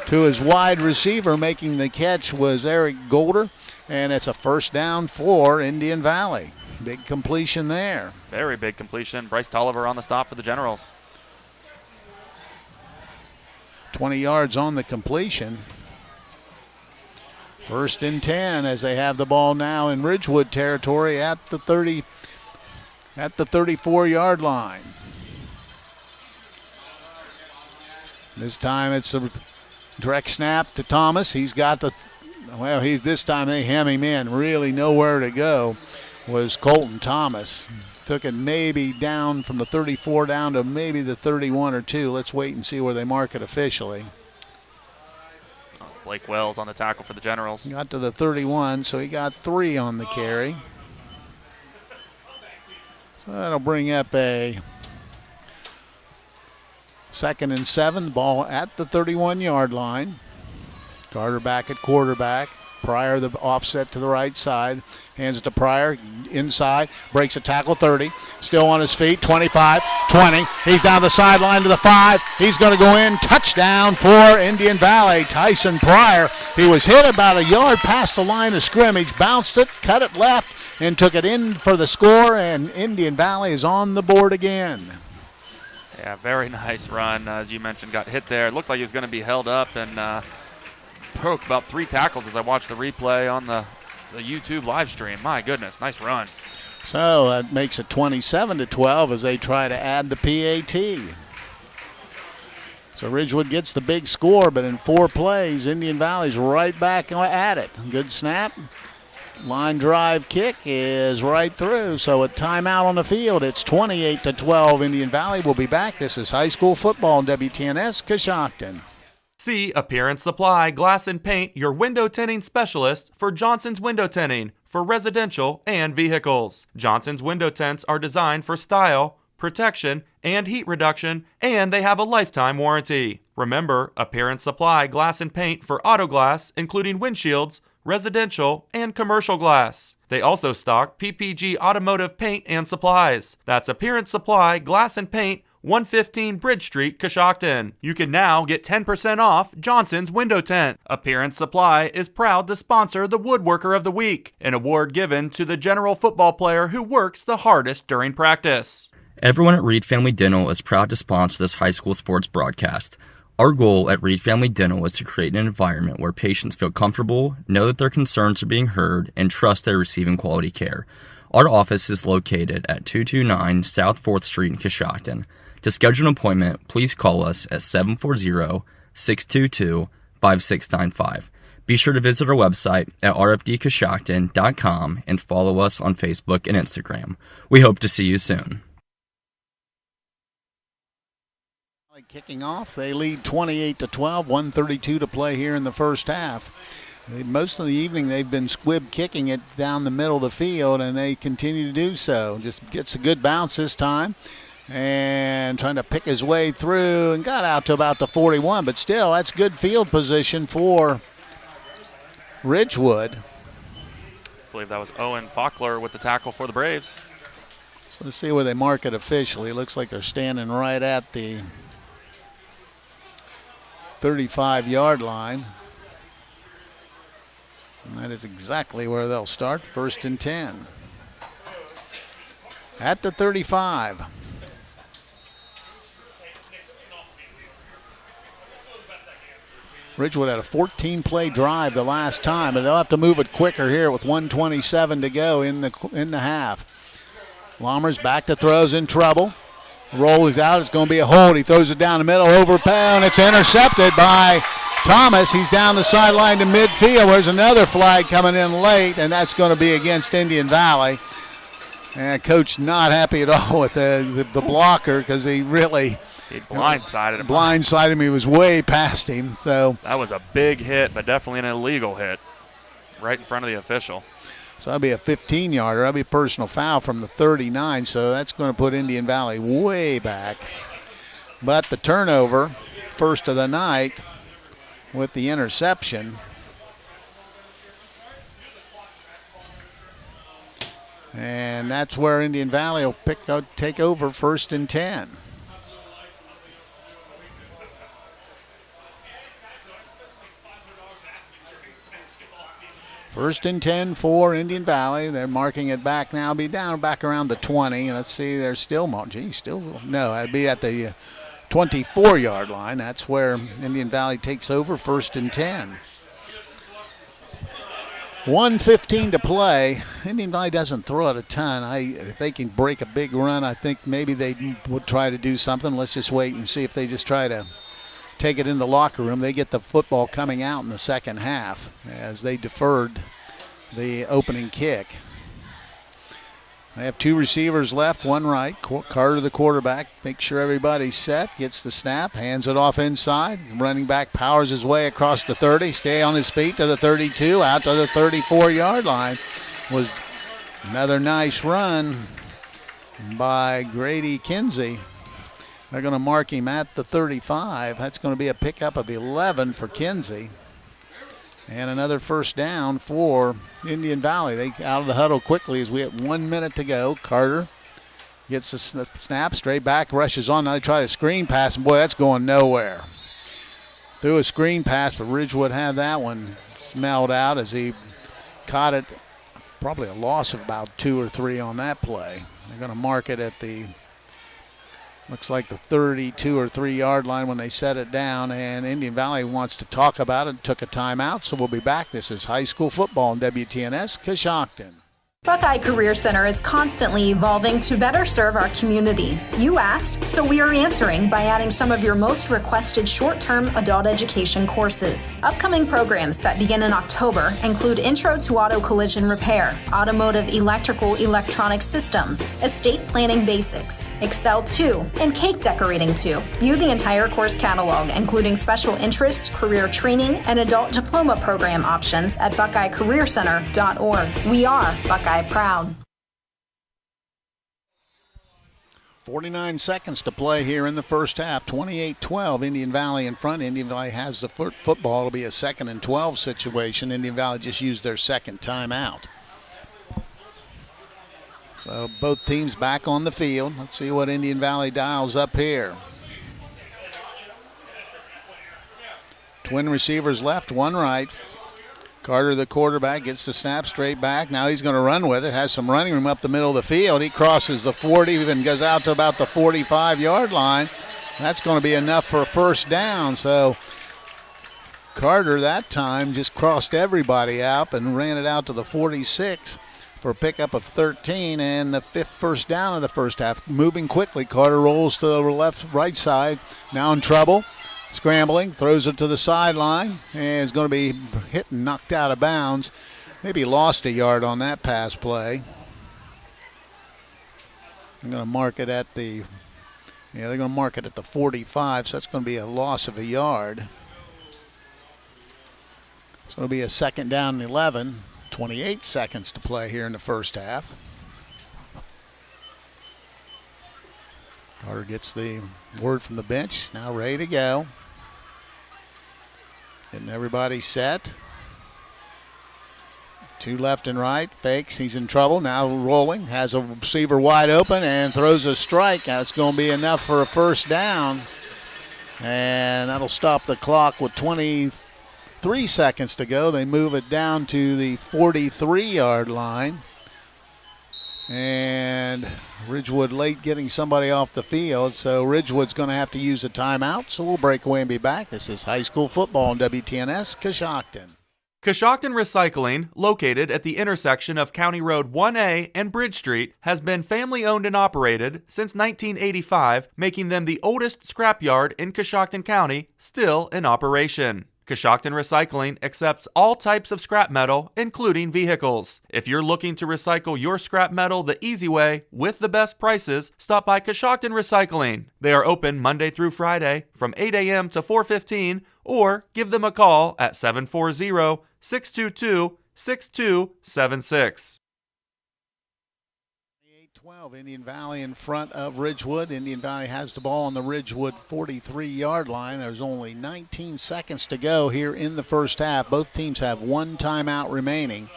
to his wide receiver. Making the catch was Eric Golder. And it's a first down for Indian Valley. Big completion there. Very big completion. Brice Tolliver on the stop for the Generals. 20 yards on the completion. 1st and 10 as they have the ball now in Ridgewood territory at the 34-yard line. This time it's a direct snap to Thomas. He's got this time they hem him in. Really nowhere to go was Colton Thomas. Took it maybe down from the 34 down to maybe the 31 or 2. Let's wait and see where they mark it officially. Blake Wells on the tackle for the Generals. Got to the 31, so he got 3 on the carry. So that'll bring up a 2nd and 7. Ball at the 31-yard line. Carter back at quarterback. Pryor the offset to the right side. Hands it to Pryor inside. Breaks a tackle 30. Still on his feet. 25, 20. He's down the sideline to the 5. He's going to go in. Touchdown for Indian Valley. Tyson Pryor. He was hit about a yard past the line of scrimmage. Bounced it, cut it left, and took it in for the score. And Indian Valley is on the board again. Yeah, very nice run. As you mentioned, got hit there. It looked like he was going to be held up and broke about 3 tackles as I watched the replay on the YouTube live stream. My goodness, nice run. So that makes it 27-12 as they try to add the PAT. So Ridgewood gets the big score, but in 4 plays, Indian Valley's right back at it. Good snap. Line drive kick is right through. So a timeout on the field. It's 28-12. Indian Valley will be back. This is high school football on WTNS Coshocton. See Appearance Supply Glass and Paint, your window tinting specialist for Johnson's Window Tinting for residential and vehicles. Johnson's window tints are designed for style, protection, and heat reduction, and they have a lifetime warranty. Remember, Appearance Supply Glass and Paint for auto glass, including windshields, residential, and commercial glass. They also stock PPG automotive paint and supplies. That's Appearance Supply Glass and Paint, 115 Bridge Street, Coshocton. You can now get 10% off Johnson's Window Tent. Appearance Supply is proud to sponsor the Woodworker of the Week, an award given to the general football player who works the hardest during practice. Everyone at Reed Family Dental is proud to sponsor this high school sports broadcast. Our goal at Reed Family Dental is to create an environment where patients feel comfortable, know that their concerns are being heard, and trust they're receiving quality care. Our office is located at 229 South 4th Street in Coshocton. To schedule an appointment, please call us at 740-622-5695. Be sure to visit our website at rfdcoshocton.com and follow us on Facebook and Instagram. We hope to see you soon. Kicking off, they lead 28-12, 1:32 to play here in the first half. Most of the evening they've been squib kicking it down the middle of the field, and they continue to do so. Just gets a good bounce this time. And trying to pick his way through and got out to about the 41, but still, that's good field position for Ridgewood. I believe that was Owen Faulkner with the tackle for the Braves. So let's see where they mark it officially. It looks like they're standing right at the 35-yard line. And that is exactly where they'll start, 1st and 10. At the 35. Ridgewood had a 14-play drive the last time, but they'll have to move it quicker here with 1:27 to go in the half. Lommers back to throws in trouble. Roll is out. It's going to be a hold. He throws it down the middle, overpound. It's intercepted by Thomas. He's down the sideline to midfield. There's another flag coming in late, and that's going to be against Indian Valley. And Coach not happy at all with the blocker because he really blindsided him. Blindsided him. He was way past him. So that was a big hit, but definitely an illegal hit right in front of the official. So that'll be a 15-yarder. That'll be a personal foul from the 39. So that's going to put Indian Valley way back. But the turnover, first of the night, with the interception. And that's where Indian Valley will take over 1st and 10. First and 10 for Indian Valley. They're marking it back now. Be down back around the 20. And let's see, they're still no, that'd be at the 24-yard line. That's where Indian Valley takes over 1st and 10. 1:15 to play. Indian Valley doesn't throw it a ton. If they can break a big run, I think maybe they would try to do something. Let's just wait and see if they just try to take it in the locker room. They get the football coming out in the second half as they deferred the opening kick. They have 2 receivers left, 1 right. Carter, the quarterback, makes sure everybody's set, gets the snap, hands it off inside. Running back powers his way across the 30, stay on his feet to the 32, out to the 34-yard line. Was another nice run by Grady Kinsey. They're going to mark him at the 35. That's going to be a pickup of 11 for Kinsey. And another first down for Indian Valley. They out of the huddle quickly as we have 1 minute to go. Carter gets the snap, straight back, rushes on. Now they try the screen pass, and boy, that's going nowhere. Threw a screen pass, but Ridgewood had that one smelled out as he caught it. Probably a loss of about 2 or 3 on that play. They're going to mark it at the looks like the 32 or 3 yard line when they set it down, and Indian Valley wants to talk about it. Took a timeout, so we'll be back. This is high school football on WTNS Coshocton. Buckeye Career Center is constantly evolving to better serve our community. You asked, so we are answering by adding some of your most requested short-term adult education courses. Upcoming programs that begin in October include Intro to Auto Collision Repair, Automotive Electrical Electronic Systems, Estate Planning Basics, Excel 2, and Cake Decorating 2. View the entire course catalog, including special interest, career training, and adult diploma program options at buckeyecareercenter.org. We are Buckeye proud. 49 seconds to play here in the first half. 28-12, Indian Valley in front. Indian Valley has the football. It'll be a 2nd and 12 situation. Indian Valley just used their second timeout. So both teams back on the field. Let's see what Indian Valley dials up here. Twin receivers left, 1 right. Carter, the quarterback, gets the snap straight back. Now he's going to run with it. Has some running room up the middle of the field. He crosses the 40, even goes out to about the 45-yard line. That's going to be enough for a first down. So Carter that time just crossed everybody out and ran it out to the 46 for a pickup of 13 and the 5th first down of the first half. Moving quickly, Carter rolls to the right side. Now in trouble. Scrambling, throws it to the sideline, and is going to be hit and knocked out of bounds. Maybe lost a yard on that pass play. I'm going to mark it at the, they're going to mark it at the 45, so that's going to be a loss of a yard. So it'll be a 2nd down and 11. 28 seconds to play here in the first half. Carter gets the word from the bench, now ready to go. Getting everybody set. 2 left and right. Fakes. He's in trouble. Now rolling. Has a receiver wide open and throws a strike. Now it's going to be enough for a first down. And that'll stop the clock with 23 seconds to go. They move it down to the 43-yard line. And Ridgewood late getting somebody off the field, so Ridgewood's going to have to use a timeout, so we'll break away and be back. This is high school football on WTNS Coshocton. Coshocton Recycling, located at the intersection of County Road 1A and Bridge Street, has been family-owned and operated since 1985, making them the oldest scrapyard in Coshocton County, still in operation. Coshocton Recycling accepts all types of scrap metal, including vehicles. If you're looking to recycle your scrap metal the easy way with the best prices, stop by Coshocton Recycling. They are open Monday through Friday from 8 a.m. to 4:15, or give them a call at 740-622-6276. 12, Indian Valley in front of Ridgewood. Indian Valley has the ball on the Ridgewood 43-yard line. There's only 19 seconds to go here in the first half. Both teams have one timeout remaining.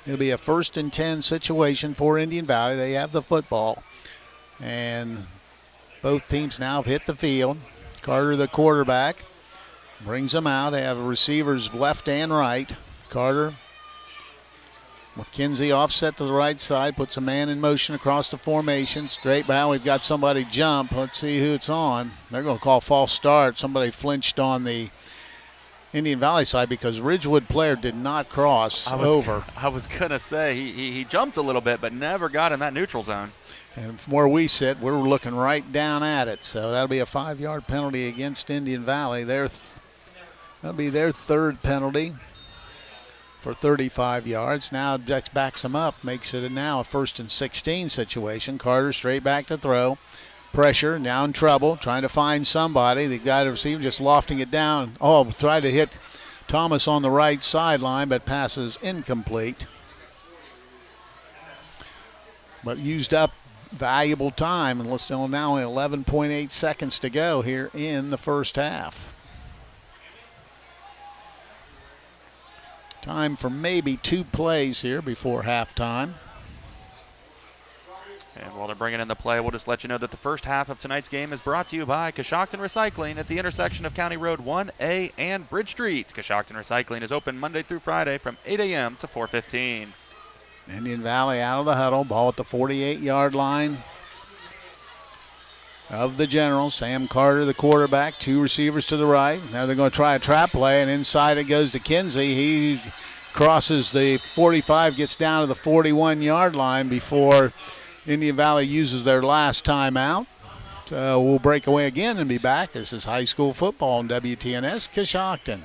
It'll be a 1st and 10 situation for Indian Valley. They have the football, and both teams now have hit the field. Carter, the quarterback, brings them out. They have receivers left and right. Carter with Kinsey offset to the right side, puts a man in motion across the formation. Straight back, we've got somebody jump. Let's see who it's on. They're going to call false start. Somebody flinched on the Indian Valley side because Ridgewood player did not cross over. I was going to say, he jumped a little bit, but never got in that neutral zone. And from where we sit, we're looking right down at it. So that'll be a 5-yard penalty against Indian Valley. That'll be their third penalty for 35 yards. Now Dex backs him up, makes it now a 1st and 16 situation. Carter straight back to throw. Pressure, now in trouble, trying to find somebody. The guy to receive just lofting it down. Tried to hit Thomas on the right sideline, but passes incomplete. But used up valuable time, and let's know now 11.8 seconds to go here in the first half. Time for maybe 2 plays here before halftime. And while they're bringing in the play, we'll just let you know that the first half of tonight's game is brought to you by Coshocton Recycling at the intersection of County Road 1A and Bridge Street. Coshocton Recycling is open Monday through Friday from 8 a.m. to 4:15. Indian Valley out of the huddle, ball at the 48-yard line of the Generals. Sam Carter, the quarterback, 2 receivers to the right. Now they're going to try a trap play, and inside it goes to Kinsey. He crosses the 45, gets down to the 41-yard line before Indian Valley uses their last timeout. So we'll break away again and be back. This is high school football on WTNS Coshocton.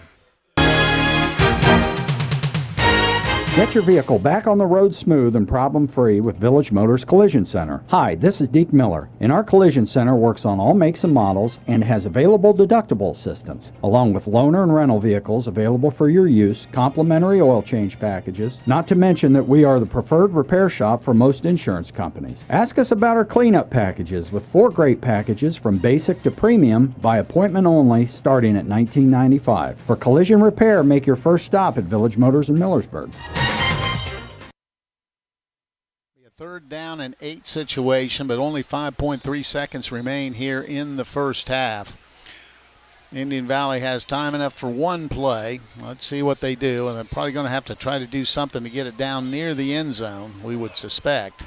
Get your vehicle back on the road smooth and problem-free with Village Motors Collision Center. Hi, this is Deke Miller, and our Collision Center works on all makes and models and has available deductible assistance, along with loaner and rental vehicles available for your use, complimentary oil change packages, not to mention that we are the preferred repair shop for most insurance companies. Ask us about our cleanup packages with 4 great packages from basic to premium by appointment only starting at $19.95. For collision repair, make your first stop at Village Motors in Millersburg. 3rd down and 8 situation, but only 5.3 seconds remain here in the first half. Indian Valley has time enough for 1 play. Let's see what they do, and they're probably going to have to try to do something to get it down near the end zone, we would suspect.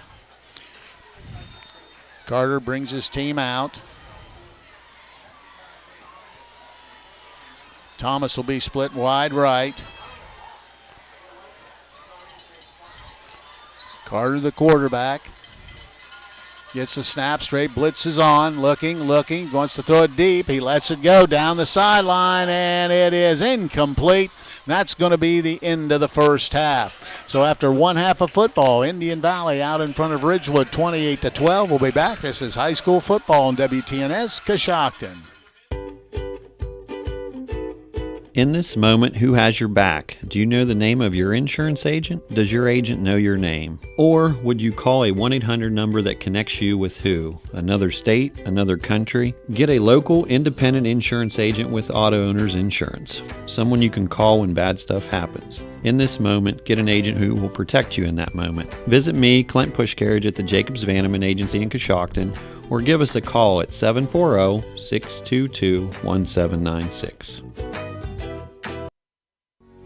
Carter brings his team out. Thomas will be split wide right. Carter, the quarterback, gets the snap straight, blitzes on, looking, wants to throw it deep. He lets it go down the sideline, and it is incomplete. That's going to be the end of the first half. So after 1 half of football, Indian Valley out in front of Ridgewood 28-12. We'll be back. This is high school football on WTNS Coshocton. In this moment, who has your back? Do you know the name of your insurance agent? Does your agent know your name? Or would you call a 1-800 number that connects you with who? Another state? Another country? Get a local independent insurance agent with Auto Owners Insurance. Someone you can call when bad stuff happens. In this moment, get an agent who will protect you in that moment. Visit me, Clint Pushcarriage, at the Jacobs Vanneman Agency in Coshocton, or give us a call at 740-622-1796.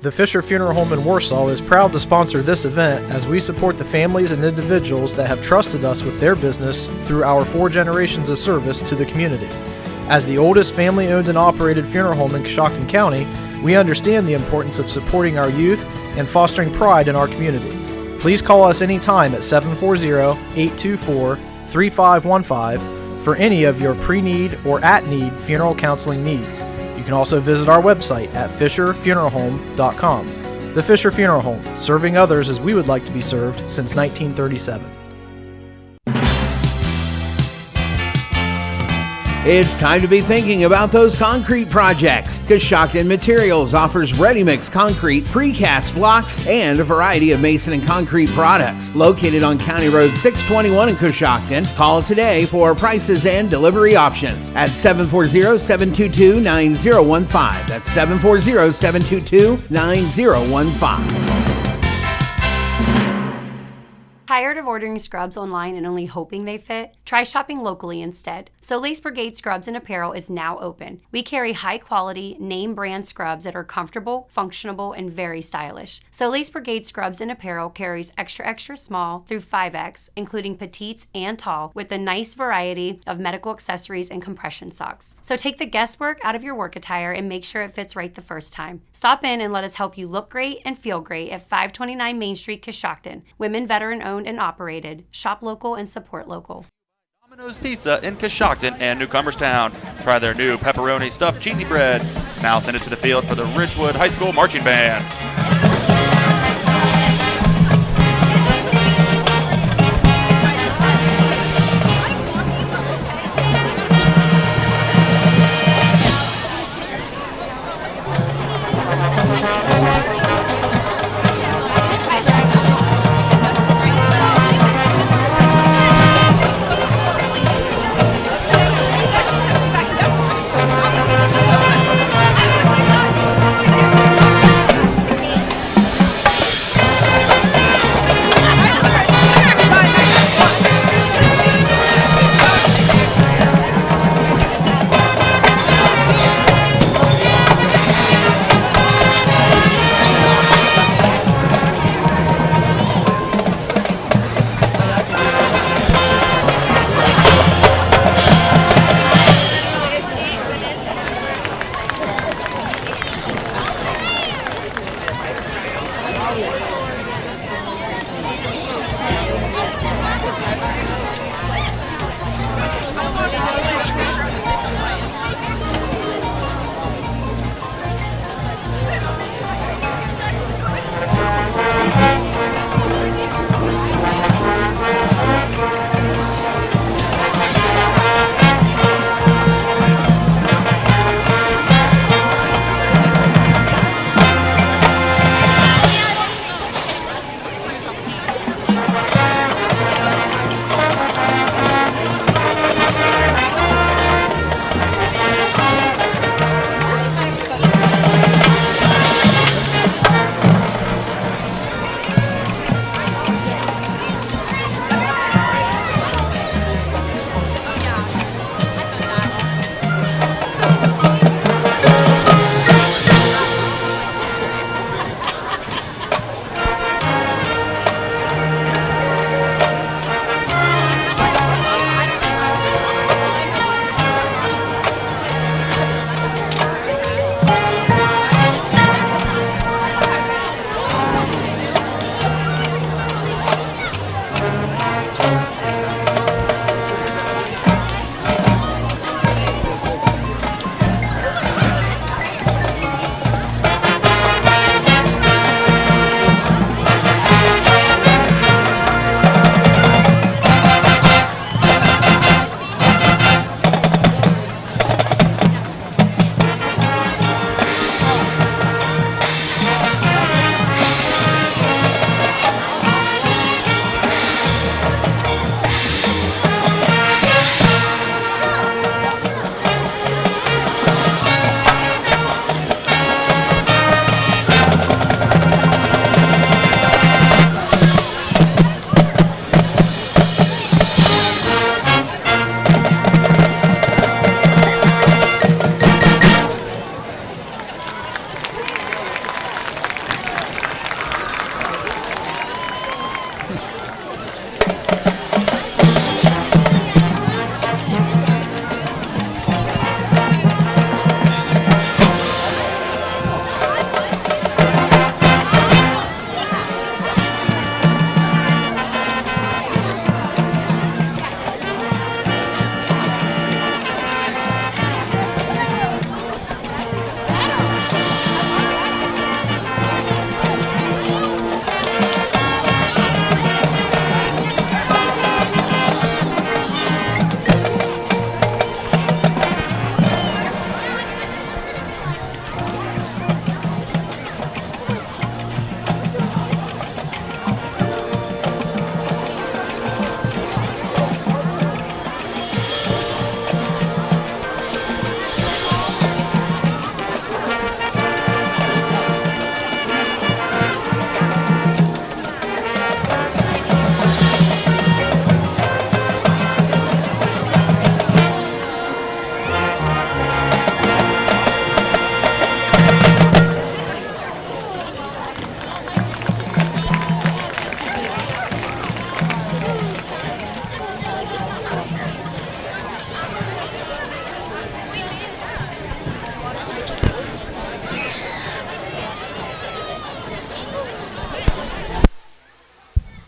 The Fisher Funeral Home in Warsaw is proud to sponsor this event as we support the families and individuals that have trusted us with their business through our 4 generations of service to the community. As the oldest family-owned and operated funeral home in Coshocton County, We understand the importance of supporting our youth and fostering pride in our community. Please call us anytime at 740-824-3515 for any of your pre-need or at-need funeral counseling needs. You can also visit our website at fisherfuneralhome.com. The Fisher Funeral Home, serving others as we would like to be served since 1937. It's time to be thinking about those concrete projects. Coshocton Materials offers ready-mix concrete, precast blocks, and a variety of mason and concrete products. Located on County Road 621 in Coshocton, call today for prices and delivery options at 740-722-9015. That's 740-722-9015. Tired of ordering scrubs online and only hoping they fit? Try shopping locally instead. Soleil's Brigade Scrubs and Apparel is now open. We carry high-quality, name-brand scrubs that are comfortable, functional, and very stylish. Soleil's Brigade Scrubs and Apparel carries extra small through 5X, including petites and tall, with a nice variety of medical accessories and compression socks. So take the guesswork out of your work attire and make sure it fits right the first time. Stop in and let us help you look great and feel great at 529 Main Street, Coshocton. Women veteran-owned and operated. Shop local and support local. Domino's Pizza in Coshocton and Newcomerstown. Try their new pepperoni stuffed cheesy bread. Now send it to the field for the Ridgewood High School Marching Band.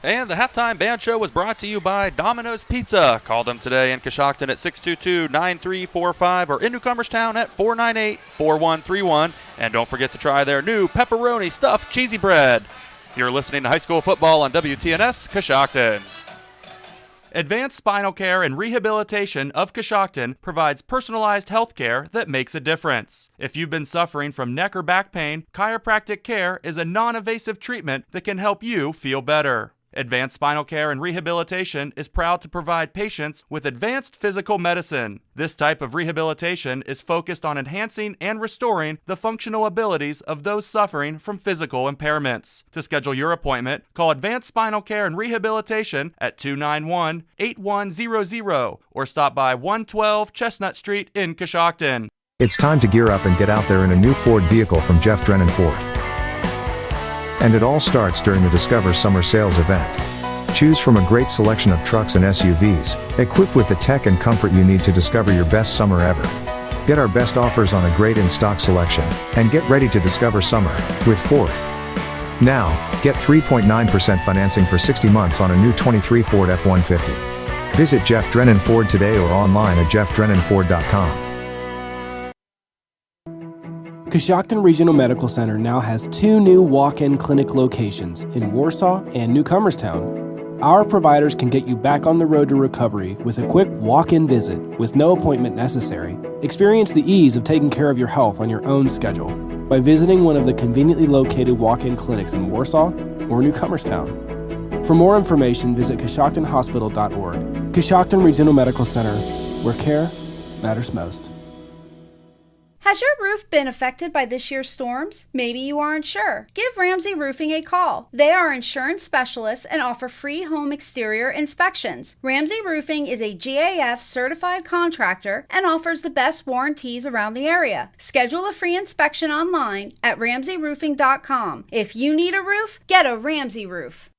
And the halftime band show was brought to you by Domino's Pizza. Call them today in Coshocton at 622-9345 or in Newcomerstown at 498-4131. And don't forget to try their new pepperoni stuffed cheesy bread. You're listening to high school football on WTNS Coshocton. Advanced Spinal Care and Rehabilitation of Coshocton provides personalized health care that makes a difference. If you've been suffering from neck or back pain, chiropractic care is a non-invasive treatment that can help you feel better. Advanced Spinal Care and Rehabilitation is proud to provide patients with advanced physical medicine. This type of rehabilitation is focused on enhancing and restoring the functional abilities of those suffering from physical impairments. To schedule your appointment, call Advanced Spinal Care and Rehabilitation at 291-8100 or stop by 112 Chestnut Street in Coshocton. It's time to gear up and get out there in a new Ford vehicle from Jeff Drennan Ford. And it all starts during the Discover Summer Sales event. Choose from a great selection of trucks and SUVs, equipped with the tech and comfort you need to discover your best summer ever. Get our best offers on a great in-stock selection, and get ready to discover summer with Ford. Now, get 3.9% financing for 60 months on a new 23 Ford F-150. Visit Jeff Drennan Ford today or online at jeffdrennanford.com. Coshocton Regional Medical Center now has 2 new walk-in clinic locations in Warsaw and Newcomerstown. Our providers can get you back on the road to recovery with a quick walk-in visit with no appointment necessary. Experience the ease of taking care of your health on your own schedule by visiting one of the conveniently located walk-in clinics in Warsaw or Newcomerstown. For more information, visit CoshoctonHospital.org. Coshocton Regional Medical Center, where care matters most. Has your roof been affected by this year's storms? Maybe you aren't sure. Give Ramsey Roofing a call. They are insurance specialists and offer free home exterior inspections. Ramsey Roofing is a GAF certified contractor and offers the best warranties around the area. Schedule a free inspection online at ramseyroofing.com. If you need a roof, get a Ramsey roof.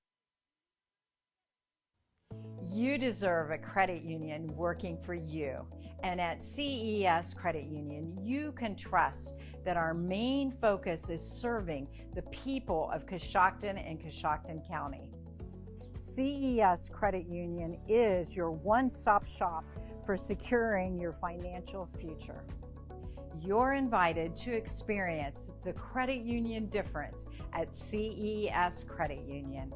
You deserve a credit union working for you. And at CES Credit Union, you can trust that our main focus is serving the people of Coshocton and Coshocton County. CES Credit Union is your one-stop shop for securing your financial future. You're invited to experience the credit union difference at CES Credit Union.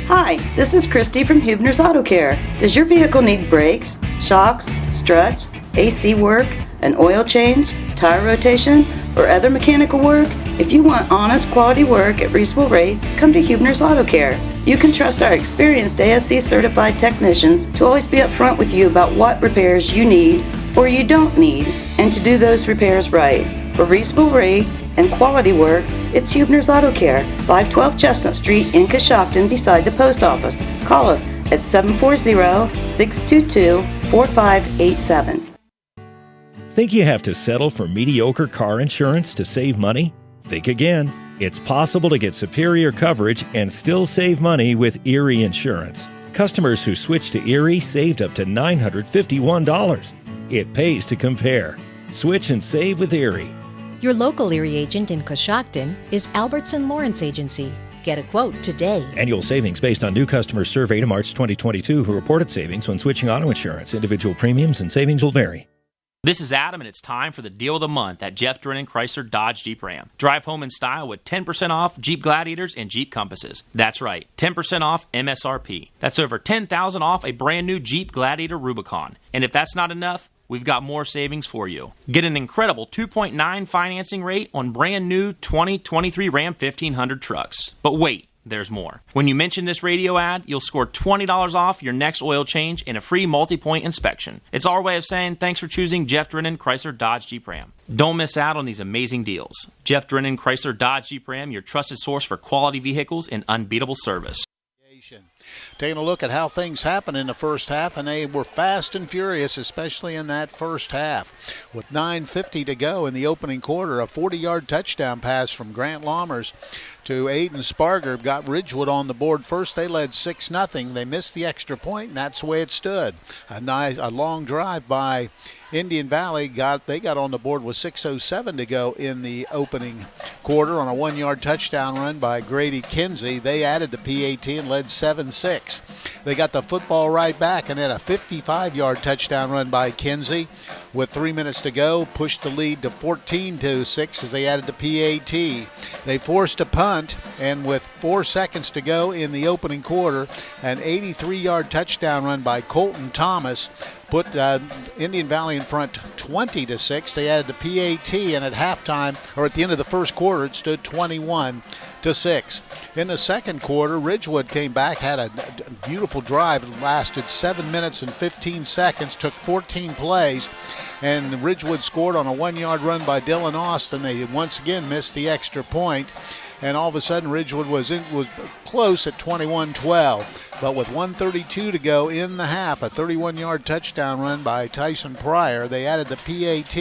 Hi, this is Christy from Huebner's Auto Care. Does your vehicle need brakes, shocks, struts, AC work, an oil change, tire rotation, or other mechanical work? If you want honest quality work at reasonable rates, come to Huebner's Auto Care. You can trust our experienced ASC certified technicians to always be upfront with you about what repairs you need or you don't need, and to do those repairs right. For reasonable rates and quality work, it's Huebner's Auto Care, 512 Chestnut Street in Coshocton beside the post office. Call us at 740-622-4587. Think you have to settle for mediocre car insurance to save money? Think again. It's possible to get superior coverage and still save money with Erie Insurance. Customers who switched to Erie saved up to $951. It pays to compare. Switch and save with Erie. Your local Erie agent in Coshocton is Albertson Lawrence Agency. Get a quote today. Annual savings based on new customers surveyed in March 2022 who reported savings when switching auto insurance. Individual premiums and savings will vary. This is Adam, and it's time for the deal of the month at Jeff Drennan Chrysler Dodge Jeep Ram. Drive home in style with 10% off Jeep Gladiators and Jeep Compasses. That's right, 10% off MSRP. That's over $10,000 off a brand new Jeep Gladiator Rubicon. And if that's not enough, we've got more savings for you. Get an incredible 2.9 financing rate on brand new 2023 Ram 1500 trucks. But wait, there's more. When you mention this radio ad, you'll score $20 off your next oil change and a free multi-point inspection. It's our way of saying thanks for choosing Jeff Drennan Chrysler Dodge Jeep Ram. Don't miss out on these amazing deals. Jeff Drennan Chrysler Dodge Jeep Ram, your trusted source for quality vehicles and unbeatable service. Taking a look at how things happened in the first half, and they were fast and furious, especially in that first half. With 9:50 to go in the opening quarter, a 40-yard touchdown pass from Grant Lammers to Aiden Sparger got Ridgewood on the board first. They led 6-0. They missed the extra point, and that's the way it stood. A long drive by Indian Valley. They got on the board with 6:07 to go in the opening quarter on a 1-yard touchdown run by Grady Kinsey. They added the PAT and led 7-6. They got the football right back and then a 55-yard touchdown run by Kinsey with 3 minutes to go, pushed the lead to 14-6 as they added the PAT. They forced a punt, and with 4 seconds to go in the opening quarter, an 83-yard touchdown run by Colton Thomas put Indian Valley in front 20-6. They added the PAT, and at halftime, or at the end of the first quarter, it stood 21-6. In the second quarter, Ridgewood came back, had a beautiful drive. It lasted 7 minutes and 15 seconds, took 14 plays, and Ridgewood scored on a 1-yard run by Dylan Austin. They once again missed the extra point, and all of a sudden Ridgewood was close at 21-12. But with 1:32 to go in the half, a 31-yard touchdown run by Tyson Pryor, they added the PAT,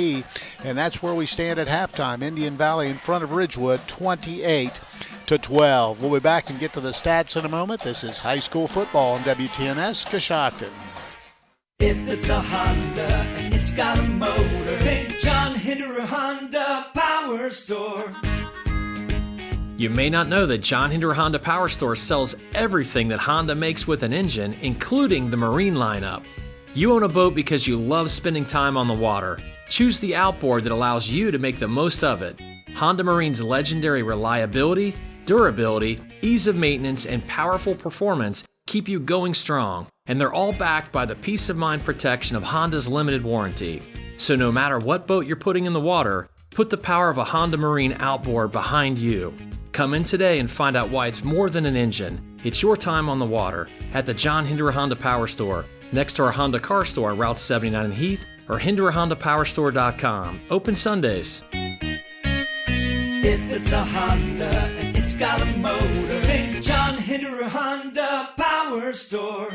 and that's where we stand at halftime. Indian Valley in front of Ridgewood, 28-12. We'll be back and get to the stats in a moment. This is high school football on WTNS Coshocton. If it's a Honda and it's got a motor, think John Hinderer Honda Power Store. You may not know that John Hinderer Honda Power Store sells everything that Honda makes with an engine, including the marine lineup. You own a boat because you love spending time on the water. Choose the outboard that allows you to make the most of it. Honda Marine's legendary reliability, durability, ease of maintenance, and powerful performance keep you going strong, and they're all backed by the peace of mind protection of Honda's limited warranty. So no matter what boat you're putting in the water, put the power of a Honda Marine outboard behind you. Come in today and find out why it's more than an engine. It's your time on the water at the John Hinderer Honda Power Store, next to our Honda Car Store, Route 79 in Heath, or HindererHondaPowerStore.com. Open Sundays. If it's a Honda and it's got a motor, think John Hinderer Honda Power Store.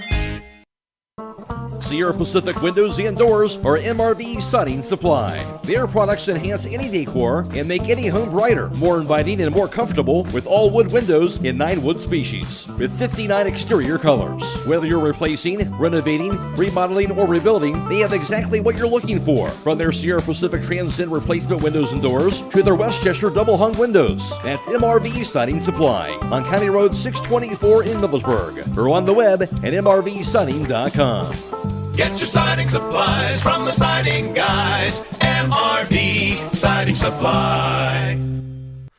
Sierra Pacific Windows and Doors are MRV Siding Supply. Their products enhance any decor and make any home brighter, more inviting, and more comfortable with all wood windows in 9 wood species with 59 exterior colors. Whether you're replacing, renovating, remodeling, or rebuilding, they have exactly what you're looking for. From their Sierra Pacific Transcend replacement windows and doors to their Westchester double hung windows. That's MRV Siding Supply on County Road 624 in Middlesburg, or on the web at mrvsiding.com. Get your siding supplies from the siding guys. MRV Siding Supply.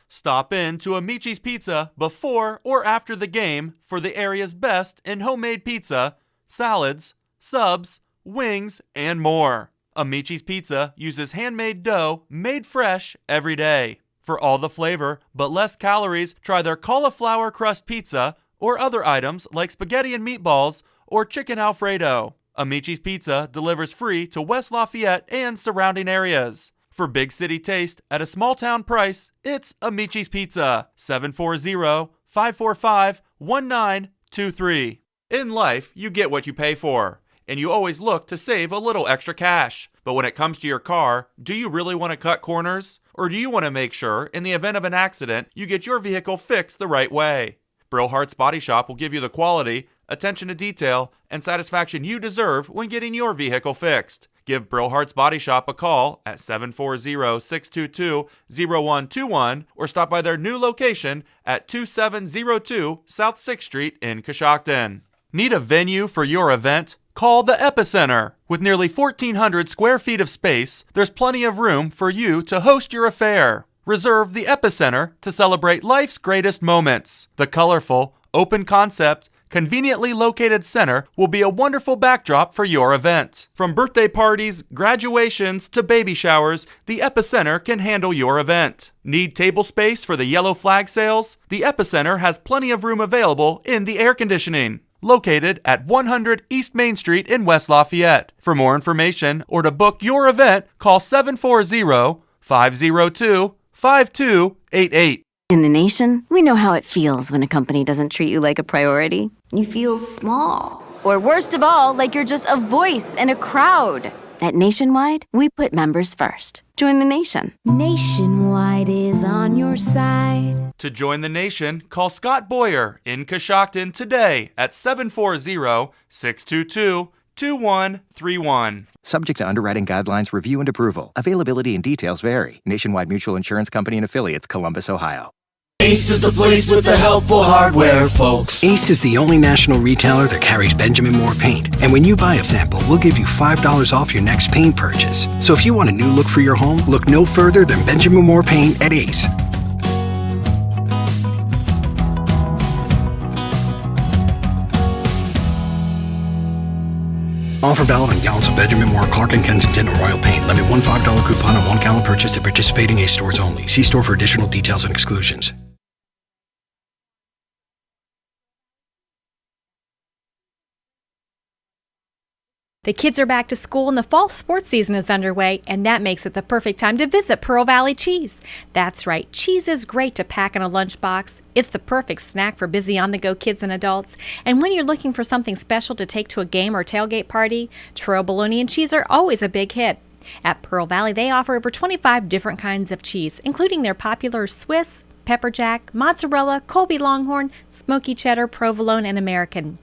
Stop in to Amici's Pizza before or after the game for the area's best in homemade pizza, salads, subs, wings, and more. Amici's Pizza uses handmade dough made fresh every day. For all the flavor but less calories, try their cauliflower crust pizza or other items like spaghetti and meatballs or chicken Alfredo. Amici's Pizza delivers free to West Lafayette and surrounding areas. For big city taste at a small town price, it's Amici's Pizza, 740-545-1923. In life, you get what you pay for, and you always look to save a little extra cash. But when it comes to your car, do you really want to cut corners? Or do you want to make sure, in the event of an accident, you get your vehicle fixed the right way? Brillhart's Body Shop will give you the quality, attention to detail, and satisfaction you deserve when getting your vehicle fixed. Give Brillhart's Body Shop a call at 740-622-0121 or stop by their new location at 2702 South 6th Street in Coshocton. Need a venue for your event? Call the Epicenter. With nearly 1,400 square feet of space, there's plenty of room for you to host your affair. Reserve the Epicenter to celebrate life's greatest moments. The colorful, open concept, conveniently located center will be a wonderful backdrop for your event. From birthday parties, graduations, to baby showers, the Epicenter can handle your event. Need table space for the yellow flag sales? The Epicenter has plenty of room available in the air conditioning. Located at 100 East Main Street in West Lafayette. For more information or to book your event, call 740-502-5288. In the nation, we know how it feels when a company doesn't treat you like a priority. You feel small. Or worst of all, like you're just a voice in a crowd. At Nationwide, we put members first. Join the nation. Nationwide is on your side. To join the nation, call Scott Boyer in Coshocton today at 740-622-2131. Subject to underwriting guidelines, review, and approval. Availability and details vary. Nationwide Mutual Insurance Company and Affiliates, Columbus, Ohio. Ace is the place with the helpful hardware, folks. Ace is the only national retailer that carries Benjamin Moore paint. And when you buy a sample, we'll give you $5 off your next paint purchase. So if you want a new look for your home, look no further than Benjamin Moore paint at Ace. Offer valid on gallons of Benjamin Moore, Clark & Kensington, and Royal Paint. Limit one $5 coupon on 1 gallon purchase at participating Ace stores only. See store for additional details and exclusions. The kids are back to school and the fall sports season is underway, and that makes it the perfect time to visit Pearl Valley Cheese. That's right, cheese is great to pack in a lunchbox. It's the perfect snack for busy on-the-go kids and adults. And when you're looking for something special to take to a game or tailgate party, Trail bologna and cheese are always a big hit. At Pearl Valley, they offer over 25 different kinds of cheese, including their popular Swiss, pepper jack, mozzarella, Colby Longhorn, smoky cheddar, provolone, and American.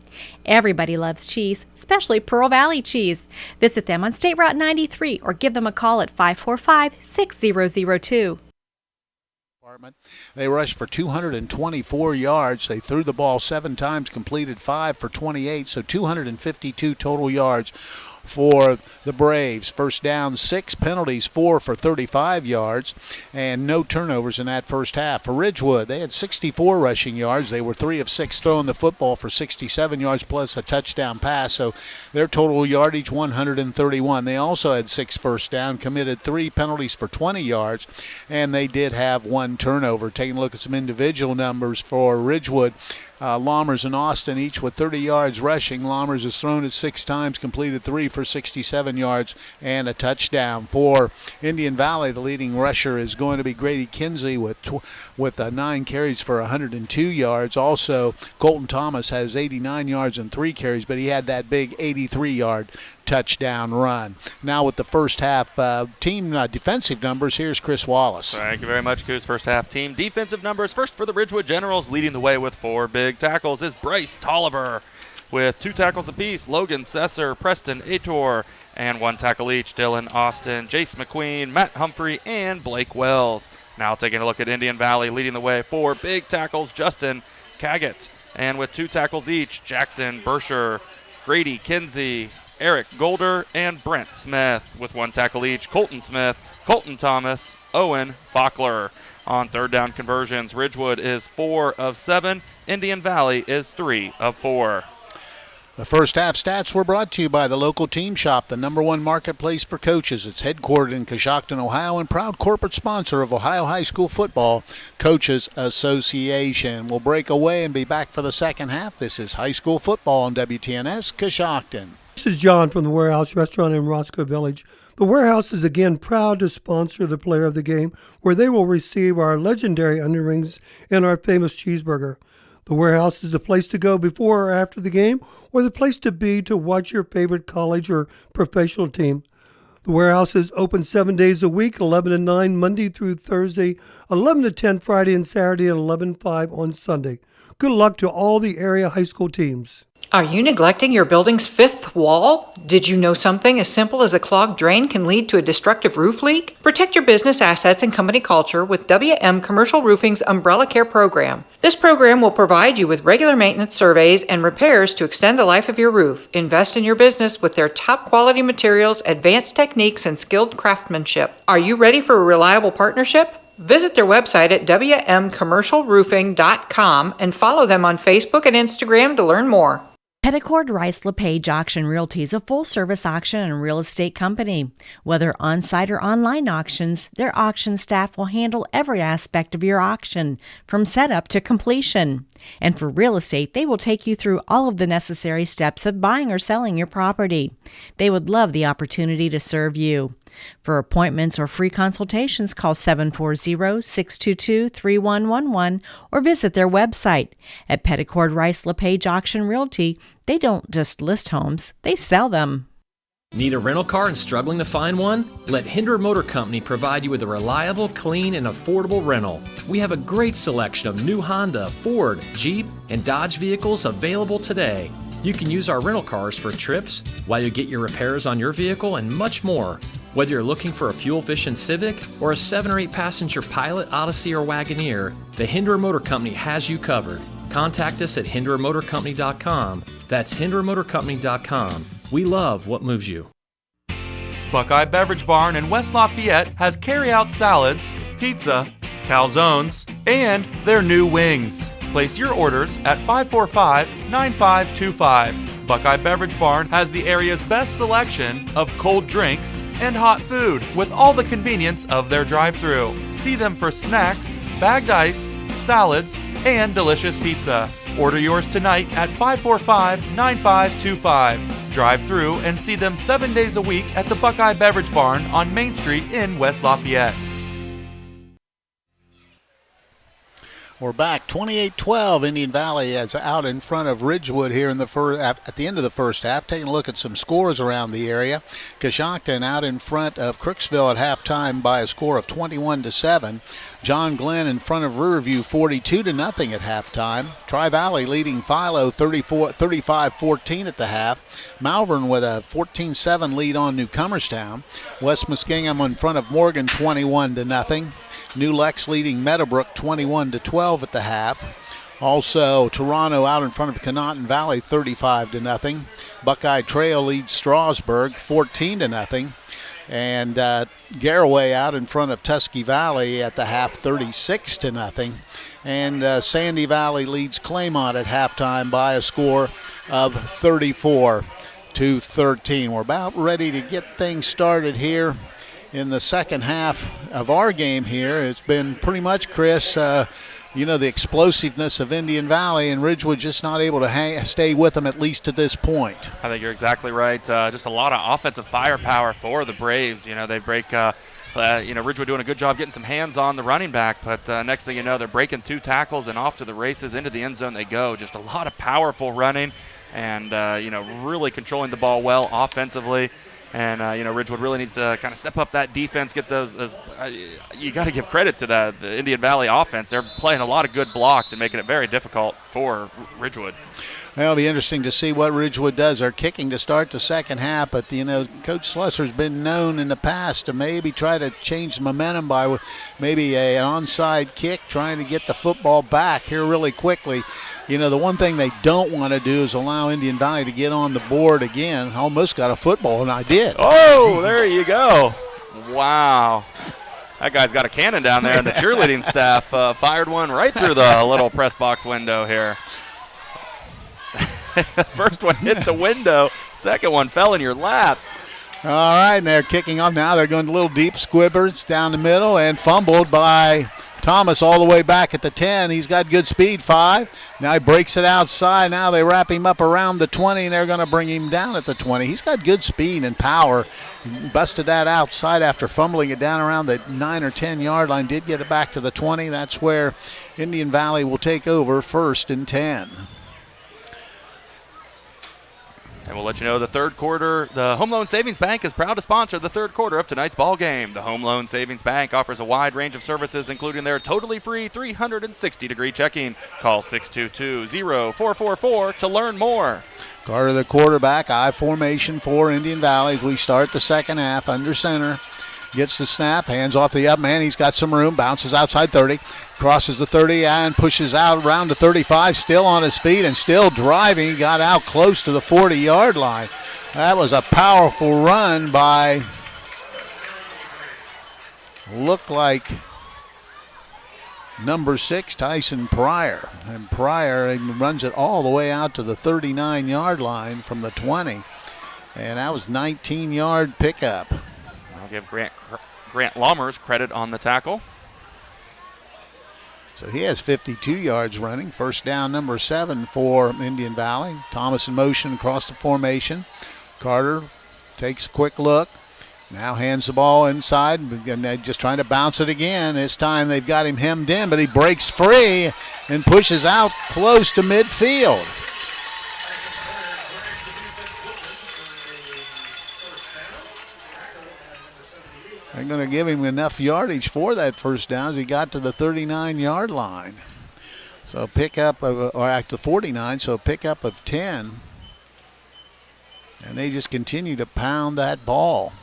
Everybody loves cheese, especially Pearl Valley cheese. Visit them on State Route 93 or give them a call at 545-6002. They rushed for 224 yards. They threw the ball 7 times, completed 5 for 28, so 252 total yards for the Braves. First down 6, penalties 4 for 35 yards, and no turnovers in that first half. For Ridgewood, they had 64 rushing yards. They were 3 of 6 throwing the football for 67 yards plus a touchdown pass, so their total yardage 131. They also had 6 first down, committed 3 penalties for 20 yards, and they did have 1 turnover. Taking a look at some individual numbers for Ridgewood, Lammers and Austin each with 30 yards rushing. Lammers has thrown it 6 times, completed 3 for 67 yards and a touchdown. For Indian Valley, the leading rusher is going to be Grady Kinsey with 9 carries for 102 yards. Also, Colton Thomas has 89 yards and 3 carries, but he had that big 83-yard touchdown run. Now with the first half team defensive numbers, here's Chris Wallace. Thank you very much, Coos. First half team defensive numbers. First for the Ridgewood Generals, leading the way with 4 big tackles is Brice Tolliver with 2 tackles apiece. Logan Sesser, Preston Ator, and 1 tackle each. Dylan Austin, Jace McQueen, Matt Humphrey, and Blake Wells. Now taking a look at Indian Valley, leading the way 4 big tackles, Justin Caggett, and with 2 tackles each, Jackson Bersher, Grady Kinsey, Eric Golder, and Brent Smith with 1 tackle each. Colton Smith, Colton Thomas, Owen Faulkner. On third down conversions, Ridgewood is 4 of 7. Indian Valley is 3 of 4. The first half stats were brought to you by the local Team Shop, the #1 marketplace for coaches. It's headquartered in Coshocton, Ohio, and proud corporate sponsor of Ohio High School Football Coaches Association. We'll break away and be back for the second half. This is high school football on WTNS Coshocton. This is John from the Warehouse Restaurant in Roscoe Village. The Warehouse is again proud to sponsor the player of the game, where they will receive our legendary onion rings and our famous cheeseburger. The Warehouse is the place to go before or after the game, or the place to be to watch your favorite college or professional team. The Warehouse is open 7 days a week, 11 to 9 Monday through Thursday, 11 to 10 Friday and Saturday, and 11 to 5 on Sunday. Good luck to all the area high school teams. Are you neglecting your building's 5th wall? Did you know something as simple as a clogged drain can lead to a destructive roof leak? Protect your business assets and company culture with WM Commercial Roofing's Umbrella Care program. This program will provide you with regular maintenance surveys and repairs to extend the life of your roof. Invest in your business with their top quality materials, advanced techniques, and skilled craftsmanship. Are you ready for a reliable partnership? Visit their website at wmcommercialroofing.com and follow them on Facebook and Instagram to learn more. Petticord Rice LePage Auction Realty is a full-service auction and real estate company. Whether on-site or online auctions, their auction staff will handle every aspect of your auction, from setup to completion. And for real estate, they will take you through all of the necessary steps of buying or selling your property. They would love the opportunity to serve you. For appointments or free consultations, call 740-622-3111 or visit their website. At Petticord Rice LePage Auction Realty, they don't just list homes, they sell them. Need a rental car and struggling to find one? Let Hinder Motor Company provide you with a reliable, clean, and affordable rental. We have a great selection of new Honda, Ford, Jeep, and Dodge vehicles available today. You can use our rental cars for trips, while you get your repairs on your vehicle, and much more. Whether you're looking for a fuel-efficient Civic or a 7 or 8 passenger Pilot, Odyssey, or Wagoneer, the Hinder Motor Company has you covered. Contact us at hindermotorcompany.com. That's hindermotorcompany.com. We love what moves you. Buckeye Beverage Barn in West Lafayette has carry-out salads, pizza, calzones, and their new wings. Place your orders at 545-9525. Buckeye Beverage Barn has the area's best selection of cold drinks and hot food with all the convenience of their drive-thru. See them for snacks, bagged ice, salads, and delicious pizza. Order yours tonight at 545-9525. Drive through and see them 7 days a week at the Buckeye Beverage Barn on Main Street in West Lafayette. We're back 28-12. Indian Valley is out in front of Ridgewood here in the at the end of the first half. Taking a look at some scores around the area. Coshocton out in front of Crooksville at halftime by a score of 21-7. John Glenn in front of Riverview 42-0 at halftime. Tri-Valley leading Philo 35-14 at the half. Malvern with a 14-7 lead on Newcomerstown. West Muskingum in front of Morgan 21-0. New Lex leading Meadowbrook 21-12 at the half. Also, Toronto out in front of Conotton Valley 35-0. Buckeye Trail leads Strasburg 14-0. And Garaway out in front of Tusky Valley at the half 36-0. And Sandy Valley leads Claymont at halftime by a score of 34-13. We're about ready to get things started here in the second half of our game here. It's been pretty much, Chris, the explosiveness of Indian Valley, and Ridgewood just not able to stay with them at least to this point. I think you're exactly right. Just a lot of offensive firepower for the Braves. They break, Ridgewood doing a good job getting some hands on the running back, but next thing you know, they're breaking 2 tackles and off to the races. Into the end zone they go. Just a lot of powerful running and, really controlling the ball well offensively. And, Ridgewood really needs to kind of step up that defense, get those you got to give credit to the Indian Valley offense. They're playing a lot of good blocks and making it very difficult for Ridgewood. Well, it'll be interesting to see what Ridgewood does. They're kicking to start the second half, but, Coach Slusser's been known in the past to maybe try to change the momentum by maybe an onside kick, trying to get the football back here really quickly. The one thing they don't want to do is allow Indian Valley to get on the board again. Almost got a football, and I did. Oh, there you go. Wow. That guy's got a cannon down there, and the cheerleading staff fired one right through the little press box window here. First one hit the window. Second one fell in your lap. All right, and they're kicking off now. They're going a little deep. Squibbers down the middle and fumbled by Thomas all the way back at the 10. He's got good speed, 5. Now he breaks it outside. Now they wrap him up around the 20, and they're going to bring him down at the 20. He's got good speed and power. Busted that outside after fumbling it down around the 9 or 10-yard line. Did get it back to the 20. That's where Indian Valley will take over 1st and 10. And we'll let you know the third quarter, the Home Loan Savings Bank is proud to sponsor the third quarter of tonight's ball game. The Home Loan Savings Bank offers a wide range of services, including their totally free 360-degree checking. Call 622-0444 to learn more. Carter, the quarterback, I formation for Indian Valley as we start the second half under center. Gets the snap, hands off the up man. He's got some room, bounces outside 30, crosses the 30 and pushes out around the 35, still on his feet and still driving. He got out close to the 40-yard line. That was a powerful run by, looked like number 6, Tyson Pryor. And Pryor runs it all the way out to the 39-yard line from the 20. And that was 19-yard pickup. I'll give Grant Lammers credit on the tackle. So he has 52 yards running. First down, number 7 for Indian Valley. Thomas in motion across the formation. Carter takes a quick look. Now hands the ball inside, and they're just trying to bounce it again. This time they've got him hemmed in, but he breaks free and pushes out close to midfield. They're going to give him enough yardage for that first down as he got to the 39-yard line. So pick up, or at the 49, so pick up of 10. And they just continue to pound that ball.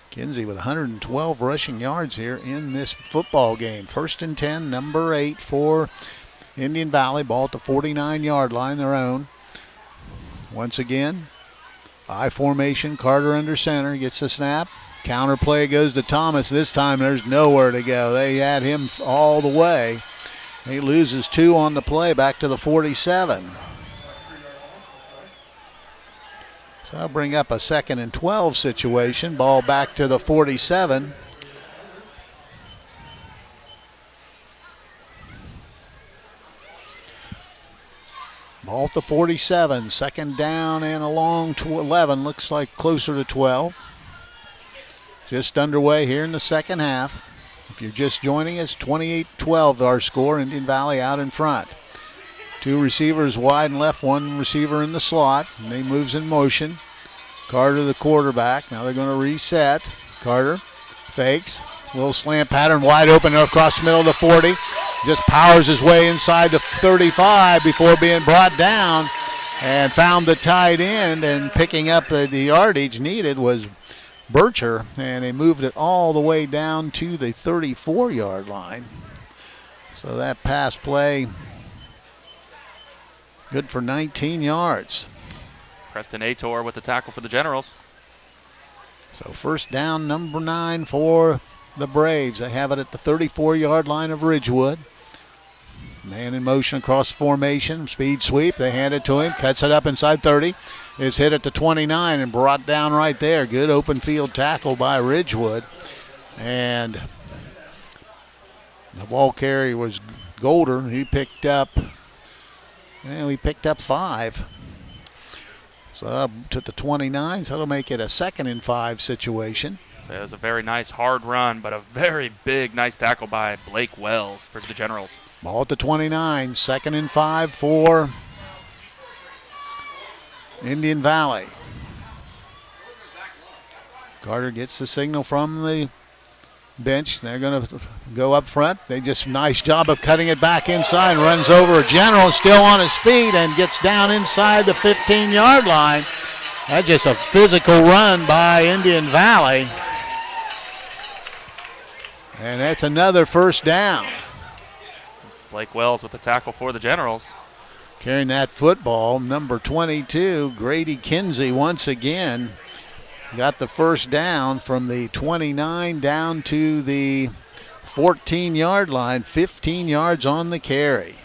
Kinsey with 112 rushing yards here in this football game. 1st and 10, number 8 for Indian Valley. Ball at the 49-yard line, their own. Once again, I formation, Carter under center, gets the snap. Counter play goes to Thomas. This time there's nowhere to go. They had him all the way. He loses 2 on the play, back to the 47. So I'll bring up a 2nd and 12 situation. Ball back to the 47. Ball at the 47. 2nd down and along to 11. Looks like closer to 12. Just underway here in the second half. If you're just joining us, 28-12 our score. Indian Valley out in front. 2 receivers wide and left, 1 receiver in the slot. And he moves in motion. Carter the quarterback. Now they're going to reset. Carter fakes. Little slant pattern wide open across the middle of the 40. Just powers his way inside the 35 before being brought down and found the tight end, and picking up the yardage needed was Bircher, and he moved it all the way down to the 34-yard line. So that pass play good for 19 yards. Preston Ator with the tackle for the Generals. So first down, number 9 for the Braves. They have it at the 34-yard line of Ridgewood. Man in motion across formation, speed sweep. They hand it to him, cuts it up inside 30. It's hit at the 29 and brought down right there. Good open field tackle by Ridgewood. And the ball carrier was Golder. He picked up 5. So up to the 29, so that'll make it a 2nd and 5 situation. So it was a very nice hard run, but a very big, nice tackle by Blake Wells for the Generals. Ball at the 29, 2nd and 5 for Indian Valley. Carter gets the signal from the bench. They're going to go up front. They just nice job of cutting it back inside. Runs over a General, still on his feet, and gets down inside the 15-yard line. That's just a physical run by Indian Valley. And that's another first down. Blake Wells with the tackle for the Generals. Carrying that football, number 22, Grady Kinsey once again got the first down from the 29 down to the 14-yard line, 15 yards on the carry.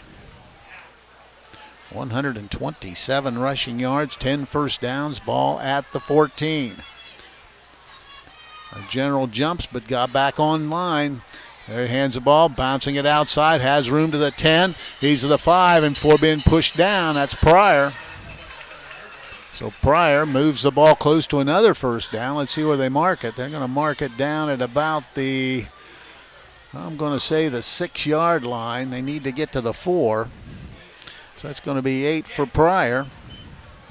127 rushing yards, 10 first downs, ball at the 14. General jumps but got back on line. There he hands the ball, bouncing it outside, has room to the 10. He's to the 5, and before being pushed down, that's Pryor. So Pryor moves the ball close to another first down. Let's see where they mark it. They're going to mark it down at about the, I'm going to say the 6-yard line. They need to get to the 4. So that's going to be 8 for Pryor.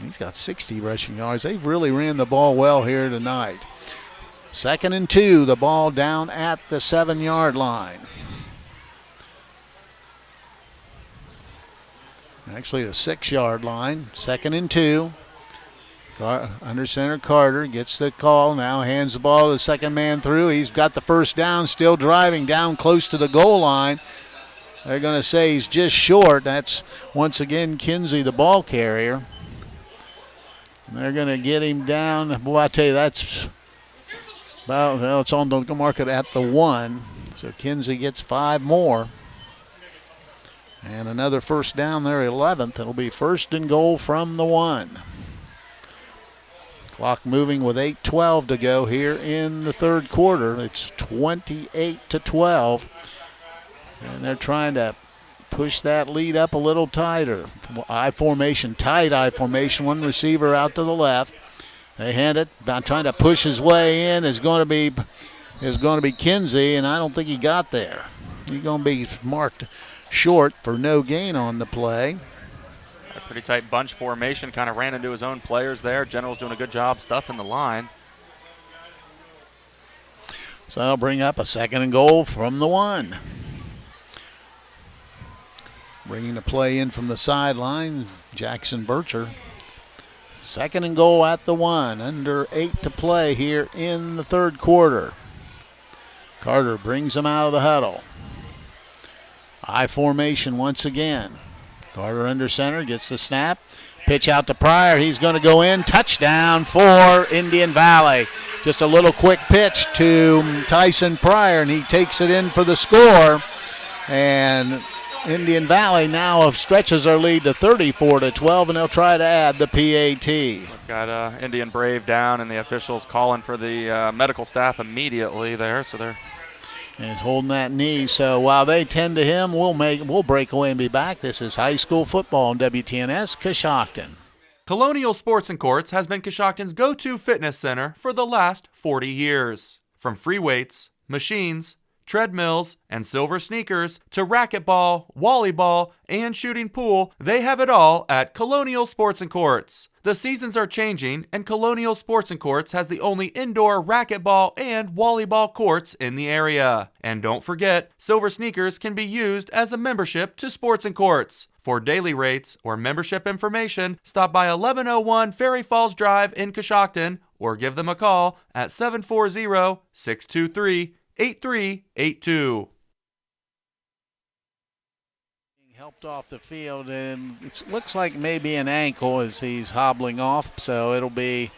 He's got 60 rushing yards. They've really ran the ball well here tonight. 2nd and 2, the ball down at the 7-yard line. Actually, the 6-yard line. 2nd and 2. Under center, Carter gets the call. Now hands the ball to the second man through. He's got the first down, still driving down close to the goal line. They're going to say he's just short. That's, once again, Kinsey, the ball carrier. And they're going to get him down. Boy, I tell you, that's about, well, it's on the market at the 1. So Kinsey gets 5 more. And another first down there, 11th. It'll be 1st and goal from the 1. Clock moving with 8:12 to go here in the third quarter. It's 28-12. And they're trying to push that lead up a little tighter. I formation, tight I formation. One receiver out to the left. They hand it, about trying to push his way in is going to be Kinsey, and I don't think he got there. He's going to be marked short for no gain on the play. A pretty tight bunch formation, kind of ran into his own players there. General's doing a good job stuffing the line. So that'll bring up a 2nd and goal from the 1. Bringing the play in from the sideline, Jackson Bircher. 2nd and goal at the 1. Under 8 to play here in the 3rd quarter. Carter brings him out of the huddle. I formation once again. Carter under center, gets the snap. Pitch out to Pryor. He's going to go in. Touchdown for Indian Valley. Just a little quick pitch to Tyson Pryor, and he takes it in for the score. And Indian Valley now stretches their lead to 34-12, and they'll try to add the PAT. We've got Indian Brave down, and the officials calling for the medical staff immediately there. So they're he's holding that knee. So while they tend to him, we'll break away and be back. This is high school football on WTNS Coshocton. Colonial Sports and Courts has been Coshocton's go-to fitness center for the last 40 years. From free weights, machines, treadmills, and silver sneakers to racquetball, volleyball, and shooting pool, they have it all at Colonial Sports and Courts. The seasons are changing, and Colonial Sports and Courts has the only indoor racquetball and volleyball courts in the area. And don't forget, silver sneakers can be used as a membership to Sports and Courts. For daily rates or membership information, stop by 1101 Ferry Falls Drive in Coshocton or give them a call at 740-623-8382. Helped off the field, and it looks like maybe an ankle as he's hobbling off, so it'll be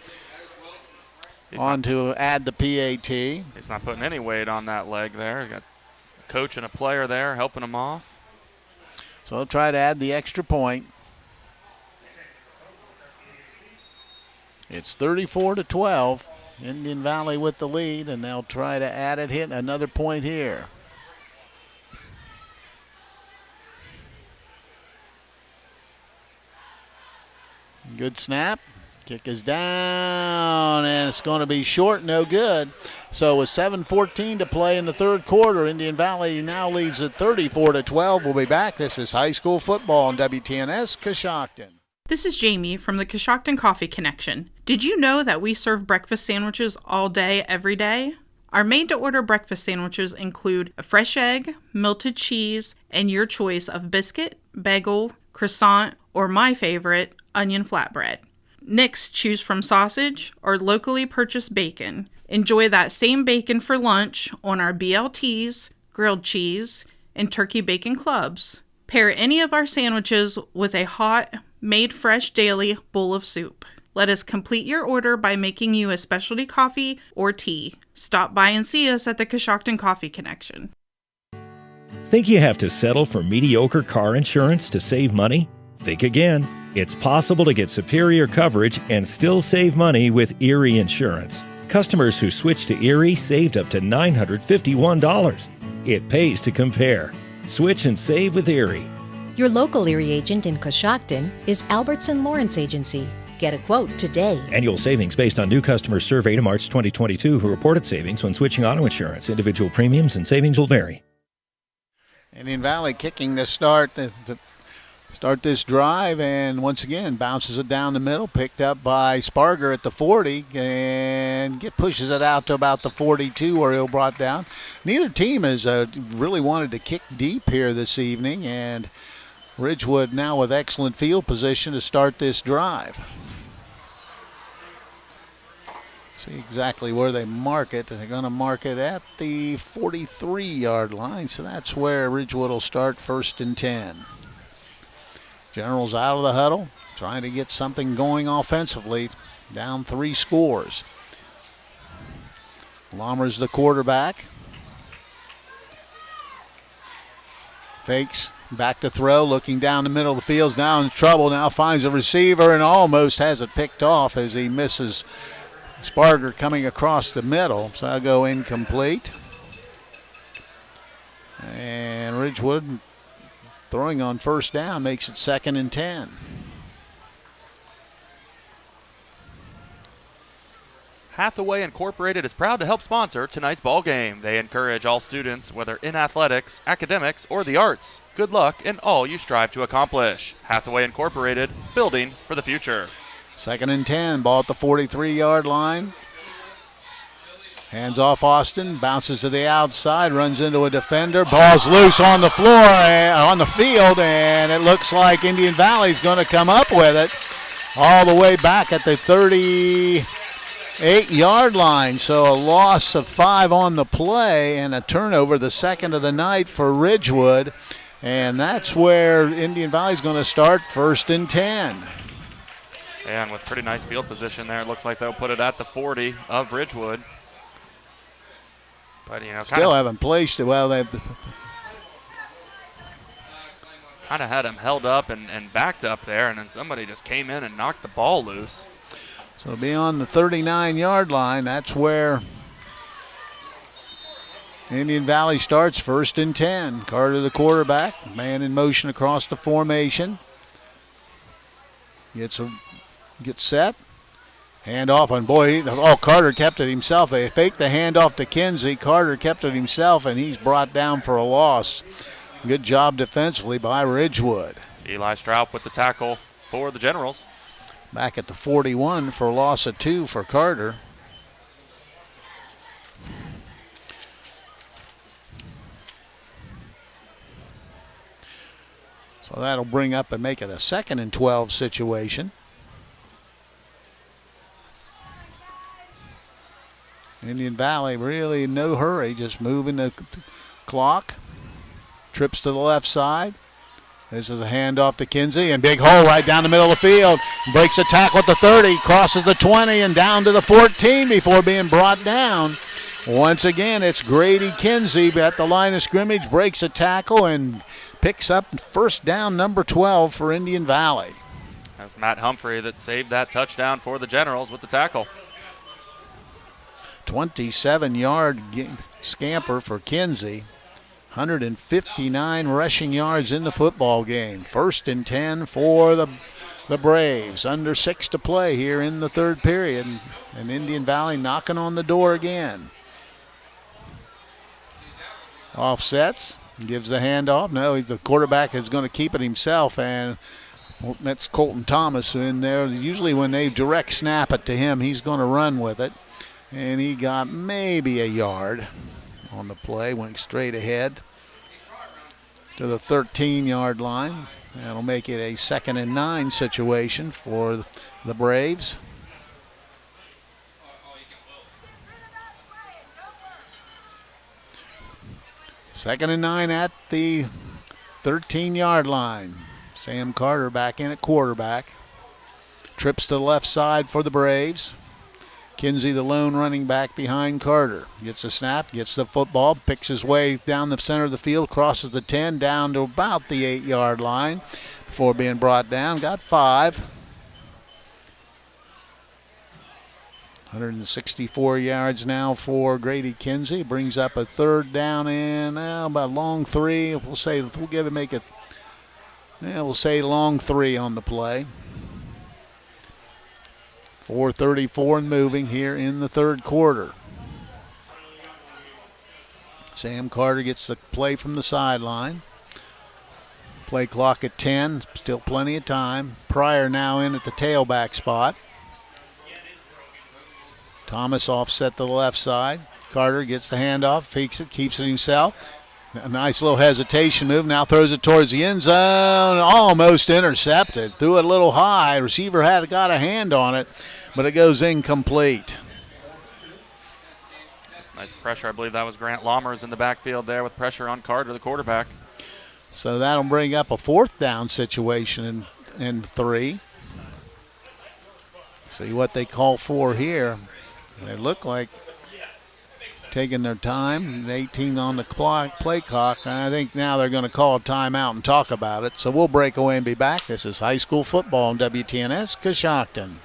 on to add the PAT. He's not putting any weight on that leg there. Got a coach and a player there helping him off. So they'll try to add the extra point. It's 34-12. Indian Valley with the lead, and they'll try to add it, hit another point here. Good snap. Kick is down, and it's going to be short, no good. So with 7:14 to play in the 3rd quarter, Indian Valley now leads at 34-12. We'll be back. This is high school football on WTNS Coshocton. This is Jamie from the Coshocton Coffee Connection. Did you know that we serve breakfast sandwiches all day, every day? Our made-to-order breakfast sandwiches include a fresh egg, melted cheese, and your choice of biscuit, bagel, croissant, or my favorite, onion flatbread. Next, choose from sausage or locally purchased bacon. Enjoy that same bacon for lunch on our BLTs, grilled cheese, and turkey bacon clubs. Pair any of our sandwiches with a hot, made fresh daily bowl of soup. Let us complete your order by making you a specialty coffee or tea. Stop by and see us at the Coshocton Coffee Connection. Think you have to settle for mediocre car insurance to save money? Think again. It's possible to get superior coverage and still save money with Erie Insurance. Customers who switched to Erie saved up to $951. It pays to compare. Switch and save with Erie. Your local Erie agent in Coshocton is Albertson Lawrence Agency. Get a quote today. Annual savings based on new customers surveyed in March 2022 who reported savings when switching auto insurance. Individual premiums and savings will vary. Indian Valley kicking to start this drive, and once again bounces it down the middle, picked up by Sparger at the 40, and pushes it out to about the 42 where he'll brought down. Neither team has really wanted to kick deep here this evening, and Ridgewood now with excellent field position to start this drive. See exactly where they mark it. They're going to mark it at the 43-yard line, so that's where Ridgewood will start 1st and 10. General's out of the huddle, trying to get something going offensively, down 3 scores. Lommer's the quarterback. Fakes, back to throw, looking down the middle of the field, now in trouble, now finds a receiver and almost has it picked off as he misses Sparger coming across the middle. So I'll go incomplete. And Ridgewood throwing on 1st down makes it 2nd and 10. Hathaway Incorporated is proud to help sponsor tonight's ball game. They encourage all students, whether in athletics, academics, or the arts. Good luck in all you strive to accomplish. Hathaway Incorporated, building for the future. 2nd and 10, ball at the 43-yard line. Hands off Austin, bounces to the outside, runs into a defender. Ball's loose on the floor, on the field, and it looks like Indian Valley's going to come up with it all the way back at the 38-yard line. So a loss of 5 on the play and a turnover, the second of the night for Ridgewood. And that's where Indian Valley's going to start 1st and 10. And with pretty nice field position there, it looks like they'll put it at the 40 of Ridgewood. But, still haven't placed it. Well, they've kind of had him held up and backed up there, and then somebody just came in and knocked the ball loose. So it'll be on the 39-yard line. That's where Indian Valley starts 1st and 10. Carter, the quarterback, man in motion across the formation. Gets set. Hand off, and boy, Carter kept it himself. They faked the handoff to Kinsey. Carter kept it himself, and he's brought down for a loss. Good job defensively by Ridgewood. Eli Straub with the tackle for the Generals. Back at the 41 for a loss of 2 for Carter. So that'll bring up and make it a 2nd and 12 situation. Indian Valley really in no hurry, just moving the clock. Trips to the left side. This is a handoff to Kinsey, and big hole right down the middle of the field. Breaks a tackle at the 30, crosses the 20, and down to the 14 before being brought down. Once again, it's Grady Kinsey at the line of scrimmage, breaks a tackle, and picks up first down number 12 for Indian Valley. That's Matt Humphrey that saved that touchdown for the Generals with the tackle. 27-yard scamper for Kinsey. 159 rushing yards in the football game. 1st and 10 for the Braves. Under 6 to play here in the 3rd period. And Indian Valley knocking on the door again. Offsets. Gives the handoff. No, the quarterback is going to keep it himself, and that's Colton Thomas in there. Usually when they direct snap it to him, he's going to run with it. And he got maybe a yard on the play, went straight ahead to the 13-yard line. That'll make it a 2nd and 9 situation for the Braves. Second and 9 at the 13-yard line. Sam Carter back in at quarterback. Trips to the left side for the Braves. Kinsey, the lone running back behind Carter. Gets a snap, gets the football, picks his way down the center of the field, crosses the 10, down to about the 8-yard line before being brought down. Got 5. 164 yards now for Grady Kinsey. Brings up a 3rd down and about long 3. We'll say long 3 on the play. 4:34 and moving here in the 3rd quarter. Sam Carter gets the play from the sideline. Play clock at 10, still plenty of time. Pryor now in at the tailback spot. Thomas offset to the left side. Carter gets the handoff, fakes it, keeps it himself. A nice little hesitation move. Now throws it towards the end zone. Almost intercepted. Threw it a little high. Receiver had got a hand on it, but it goes incomplete. Nice pressure. I believe that was Grant Lammers in the backfield there with pressure on Carter, the quarterback. So that'll bring up a 4th down situation in 3. See what they call for here. They look like taking their time. 18 on the clock, play clock, and I think now they're going to call a timeout and talk about it. So we'll break away and be back. This is high school football on WTNS Coshocton.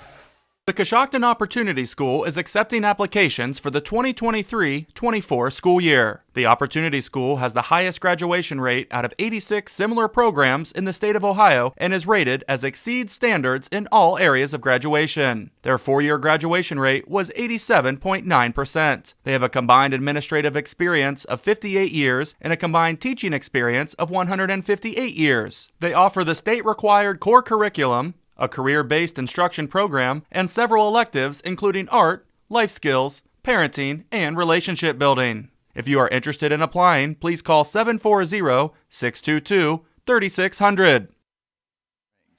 The Coshocton Opportunity School is accepting applications for the 2023-24 school year. The Opportunity School has the highest graduation rate out of 86 similar programs in the state of Ohio and is rated as exceeds standards in all areas of graduation. Their 4-year graduation rate was 87.9%. They have a combined administrative experience of 58 years and a combined teaching experience of 158 years. They offer the state-required core curriculum, a career-based instruction program, and several electives including art, life skills, parenting, and relationship building. If you are interested in applying, please call 740-622-3600.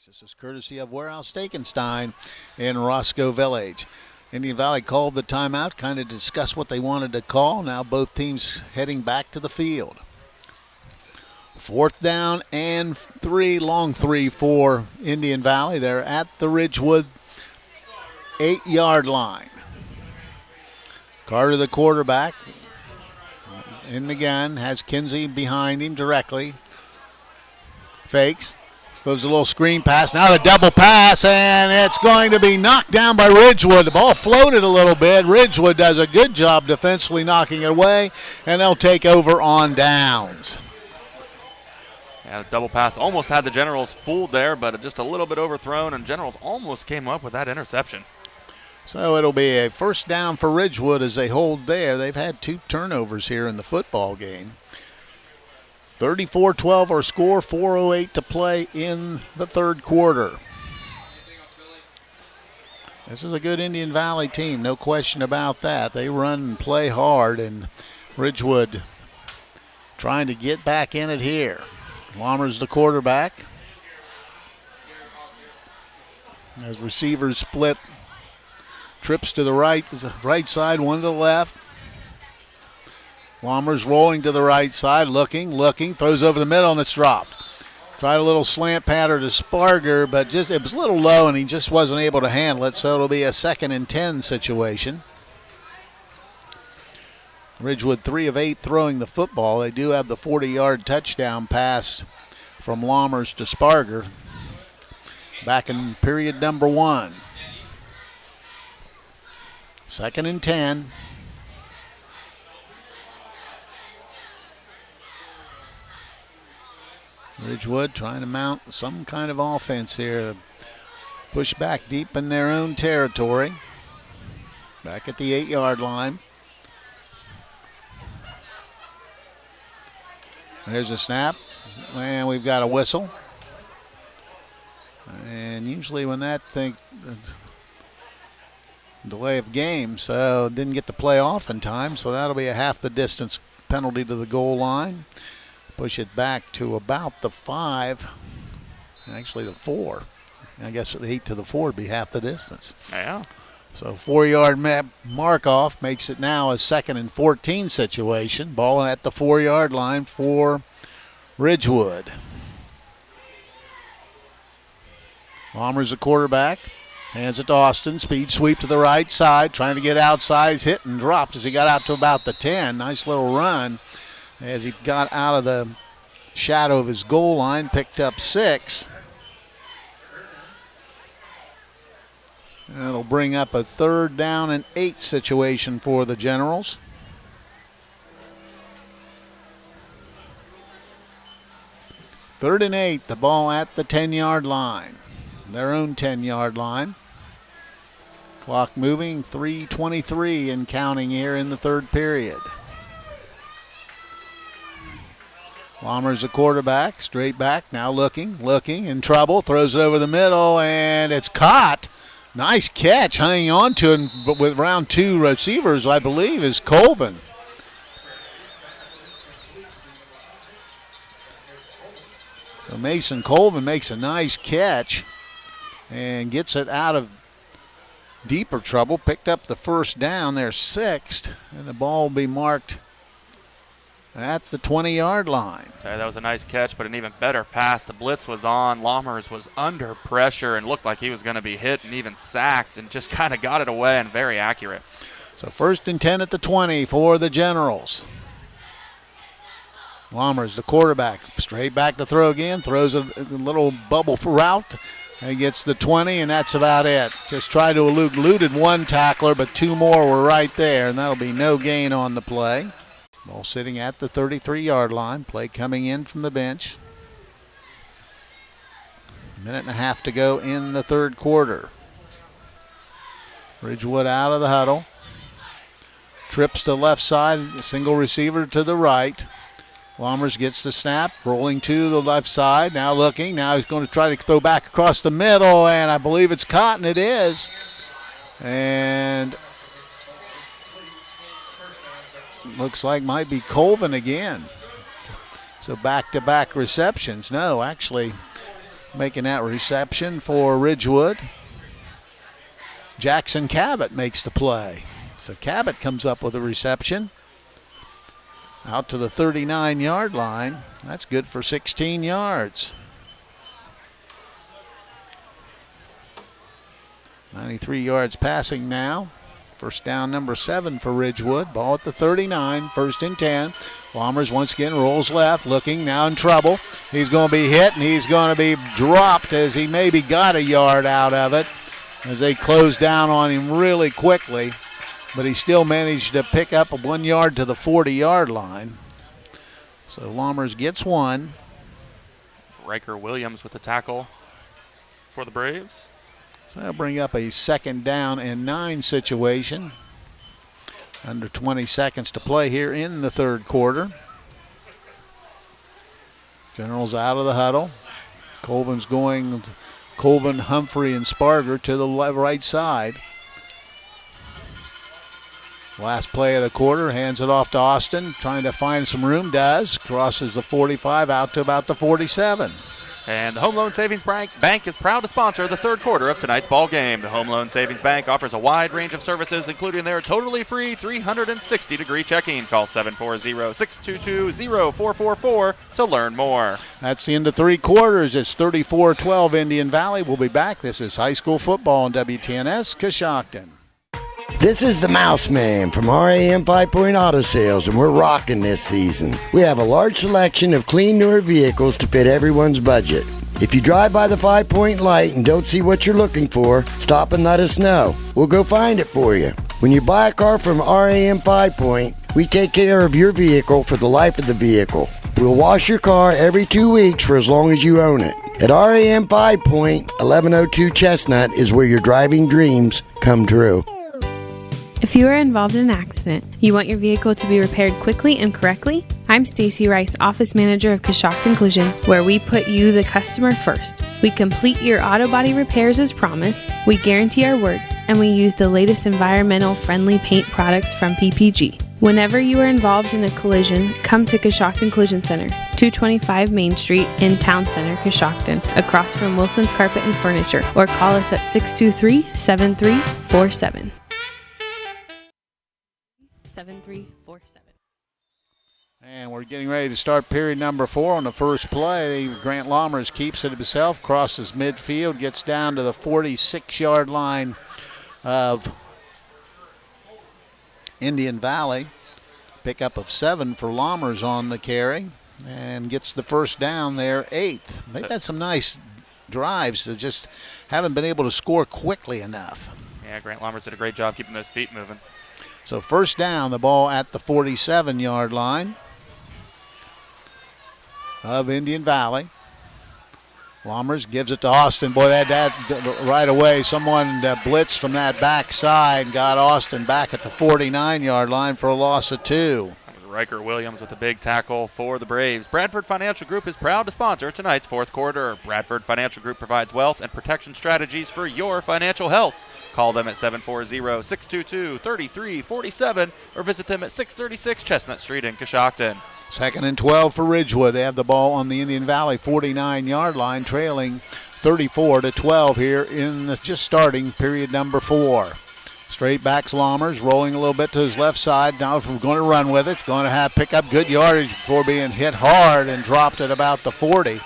This is courtesy of Warehouse Steakenstein in Roscoe Village. Indian Valley called the timeout, kind of discussed what they wanted to call. Now both teams heading back to the field. 4th down and 3, long 3 for Indian Valley. They're at the Ridgewood 8-yard line. Carter, the quarterback, in the gun, has Kinsey behind him directly. Fakes, goes a little screen pass. Now the double pass, and it's going to be knocked down by Ridgewood. The ball floated a little bit. Ridgewood does a good job defensively knocking it away, and they'll take over on downs. Yeah, the double pass almost had the Generals fooled there, but just a little bit overthrown, and Generals almost came up with that interception. So it'll be a 1st down for Ridgewood as they hold there. They've had 2 turnovers here in the football game. 34-12 our score, 4:08 to play in the 3rd quarter. This is a good Indian Valley team, no question about that. They run and play hard, and Ridgewood trying to get back in it here. Lammer's the quarterback. As receivers split, trips to the right side, one to the left. Lammer's rolling to the right side, looking, throws over the middle, and it's dropped. Tried a little slant pattern to Sparger, but it was a little low, and he just wasn't able to handle it, so it'll be a 2nd and 10 situation. Ridgewood 3 of 8 throwing the football. They do have the 40-yard touchdown pass from Lammers to Sparger back in period number 1. 2nd and 10. Ridgewood trying to mount some kind of offense here. Push back deep in their own territory. Back at the 8-yard line. There's a snap, and we've got a whistle. And usually when that thing, delay of game, so didn't get to play off in time, so that'll be a half the distance penalty to the goal line. Push it back to about the 5, actually the 4. I guess the 8 to the 4 would be half the distance. Yeah. So 4-yard mark off makes it now a 2nd and 14 situation. Ball at the 4-yard line for Ridgewood. Lammer's the quarterback. Hands it to Austin. Speed sweep to the right side. Trying to get outside. He's hit and dropped as he got out to about the 10. Nice little run as he got out of the shadow of his goal line. Picked up 6. That'll bring up a 3rd down and 8 situation for the Generals. Third and 8, the ball at the 10-yard line. Their own 10-yard line. Clock moving, 3:23 and counting here in the 3rd period. Lammer's the quarterback, straight back, now looking, in trouble, throws it over the middle, and it's caught. Nice catch, hanging on to it, but with round 2 receivers, I believe, is Colvin. So Mason Colvin makes a nice catch and gets it out of deeper trouble. Picked up the 1st down, their 6th, and the ball will be marked at the 20-yard line. Okay, that was a nice catch, but an even better pass. The blitz was on. Lammers was under pressure and looked like he was going to be hit and even sacked, and just kind of got it away and very accurate. So 1st and 10 at the 20 for the Generals. Lammers, the quarterback, straight back to throw again. Throws a little bubble route. He gets the 20, and that's about it. Just tried to eluded one tackler, but two more were right there, and that'll be no gain on the play. Ball sitting at the 33-yard line. Play coming in from the bench. A minute and a half to go in the third quarter. Ridgewood out of the huddle. Trips to left side, single receiver to the right. Lommers gets the snap, rolling to the left side, now looking. Now he's going to try to throw back across the middle, and I believe it's caught, and it is. And looks like might be Colvin again. So back-to-back receptions. No, actually making that reception for Ridgewood. Jackson Cabot makes the play. So Cabot comes up with a reception. Out to the 39-yard line. That's good for 16 yards. 93 yards passing now. First down number 7 for Ridgewood. Ball at the 39, 1st and 10. Lommers once again rolls left, looking, now in trouble. He's going to be hit, and he's going to be dropped as he maybe got a yard out of it as they close down on him really quickly. But he still managed to pick up 1 yard to the 40-yard line. So Lommers gets one. Riker Williams with the tackle for the Braves. So that'll bring up a 2nd down and 9 situation. Under 20 seconds to play here in the third quarter. Generals out of the huddle. Colvin's going, Colvin, Humphrey, and Sparger to the right side. Last play of the quarter, hands it off to Austin, trying to find some room, does. Crosses the 45 out to about the 47. And the Home Loan Savings Bank is proud to sponsor the third quarter of tonight's ball game. The Home Loan Savings Bank offers a wide range of services, including their totally free 360-degree checking. Call 740-622-0444 to learn more. That's the end of 3 quarters. It's 34-12 Indian Valley. We'll be back. This is high school football on WTNS Coshocton. This is the Mouse Man from RAM 5 Point Auto Sales, and we're rocking this season. We have a large selection of clean, newer vehicles to fit everyone's budget. If you drive by the 5 Point light and don't see what you're looking for, stop and let us know. We'll go find it for you. When you buy a car from RAM 5 Point, we take care of your vehicle for the life of the vehicle. We'll wash your car every 2 weeks for as long as you own it. At RAM 5 Point, 1102 Chestnut is where your driving dreams come true. If you are involved in an accident, you want your vehicle to be repaired quickly and correctly? I'm Stacy Rice, Office Manager of Coshocton Collision, where we put you, the customer, first. We complete your auto body repairs as promised, we guarantee our word, and we use the latest environmental friendly paint products from PPG. Whenever you are involved in a collision, come to Coshocton Collision Center, 225 Main Street in Town Center, Coshocton, across from Wilson's Carpet and Furniture, or call us at 623-7347. 7347. And we're getting ready to start period number 4 on the first play. Grant Lommers keeps it himself, crosses midfield, gets down to the 46-yard line of Indian Valley. Pickup of 7 for Lommers on the carry, and gets the first down there, 8th. They've had some nice drives that just haven't been able to score quickly enough. Yeah, Grant Lommers did a great job keeping those feet moving. So first down, the ball at the 47-yard line of Indian Valley. Lommers gives it to Austin. Boy, that right away, someone blitzed from that backside and got Austin back at the 49-yard line for a loss of 2. Riker Williams with a big tackle for the Braves. Bradford Financial Group is proud to sponsor tonight's fourth quarter. Bradford Financial Group provides wealth and protection strategies for your financial health. Call them at 740-622-3347 or visit them at 636 Chestnut Street in Coshocton. 2nd and 12 for Ridgewood. They have the ball on the Indian Valley 49-yard line, trailing 34-12 here in the just starting period number 4. Straight backs Lommers, rolling a little bit to his left side. Now if we're going to run with it, it's going to have pick up good yardage before being hit hard and dropped at about the 40.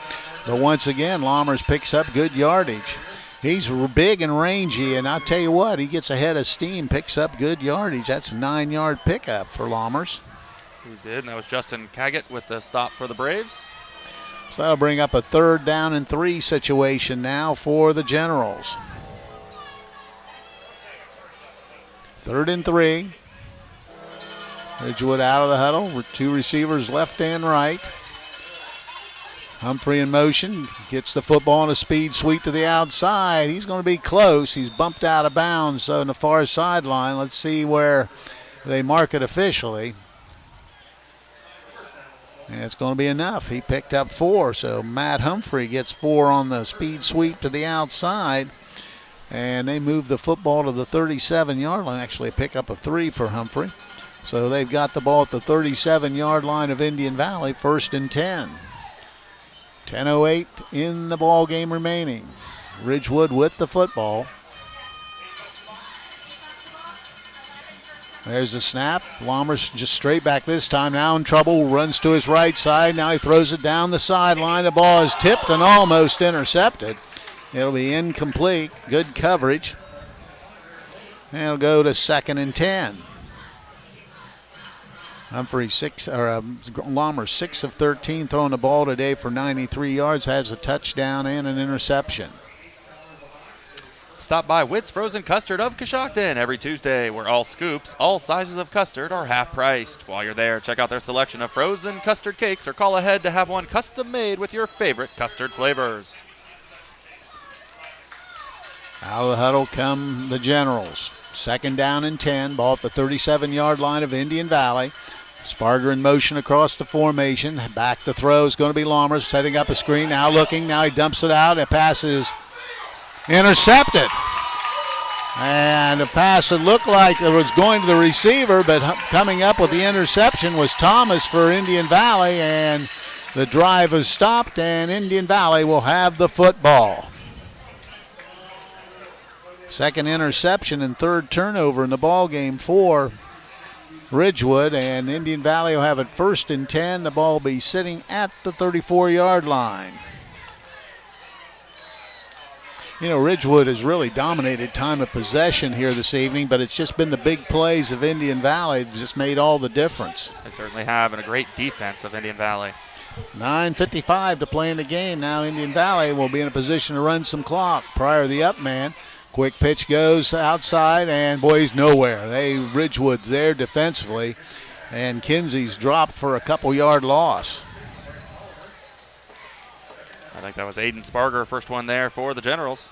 But once again, Lommers picks up good yardage. He's big and rangy, and I'll tell you what, he gets ahead of steam, picks up good yardage. That's a 9-yard pickup for Lommers. He did, and that was Justin Caggett with the stop for the Braves. So that'll bring up a 3rd down and 3 situation now for the Generals. 3rd and 3. Ridgewood out of the huddle with 2 receivers left and right. Humphrey in motion, gets the football on a speed sweep to the outside. He's going to be close. He's bumped out of bounds on the far sideline. Let's see where they mark it officially. And it's going to be enough. He picked up 4, so Matt Humphrey gets 4 on the speed sweep to the outside. And they move the football to the 37-yard line. Actually, a pickup of 3 for Humphrey. So they've got the ball at the 37-yard line of Indian Valley, 1st and 10. 10:08 in the ball game remaining. Ridgewood with the football. There's the snap. Lommers just straight back this time. Now in trouble. Runs to his right side. Now he throws it down the sideline. The ball is tipped and almost intercepted. It'll be incomplete. Good coverage. And it'll go to 2nd and 10. Humphrey Lommers 6 of 13 throwing the ball today for 93 yards. Has a touchdown and an interception. Stop by Witt's Frozen Custard of Coshocton every Tuesday, where all scoops, all sizes of custard are half priced. While you're there, check out their selection of frozen custard cakes or call ahead to have one custom made with your favorite custard flavors. Out of the huddle come the Generals. 2nd down and 10. Ball at the 37-yard line of Indian Valley. Sparger in motion across the formation. Back to throw is going to be Lommers, setting up a screen. Now looking. Now he dumps it out. It passes intercepted. And a pass that looked like it was going to the receiver, but coming up with the interception was Thomas for Indian Valley. And the drive is stopped, and Indian Valley will have the football. 2nd interception and 3rd turnover in the ball game for Ridgewood, and Indian Valley will have it 1st and 10. The ball will be sitting at the 34-yard line. You know, Ridgewood has really dominated time of possession here this evening, but it's just been the big plays of Indian Valley that just made all the difference. They certainly have, and a great defense of Indian Valley. 9:55 to play in the game. Now Indian Valley will be in a position to run some clock. Pryor, the up man. Quick pitch goes outside, and boy, he's nowhere. Ridgewood's there defensively, and Kinsey's dropped for a couple-yard loss. I think that was Aiden Sparger, first one there for the Generals.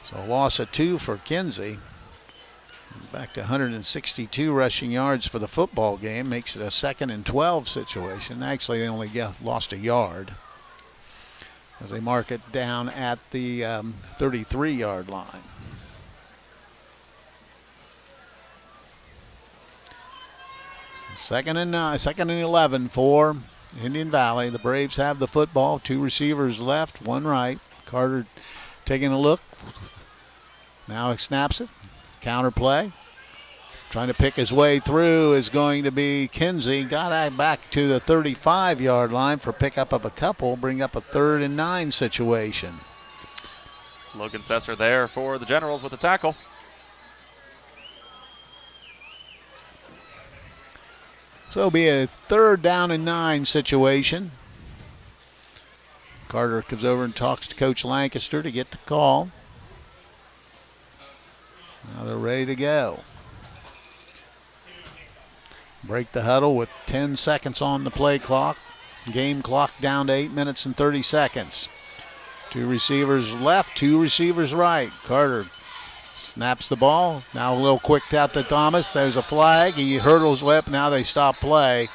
So a loss of 2 for Kinsey. Back to 162 rushing yards for the football game. Makes it a 2nd and 12 situation. Actually, they only lost a yard as they mark it down at the 33-yard line. Second and 11 for Indian Valley. The Braves have the football. 2 receivers left, 1 right. Carter taking a look. Now he snaps it. Counter play. Trying to pick his way through is going to be Kinsey. Got back to the 35-yard line for pickup of a couple. Bring up a 3rd and 9 situation. Logan Sesser there for the Generals with the tackle. So it'll be a 3rd down and 9 situation. Carter comes over and talks to Coach Lancaster to get the call. Now they're ready to go. Break the huddle with 10 seconds on the play clock. Game clock down to 8 minutes and 30 seconds. 2 receivers left, 2 receivers right. Carter snaps the ball. Now a little quick out to Thomas. There's a flag. He hurdles lip. Now they stop play.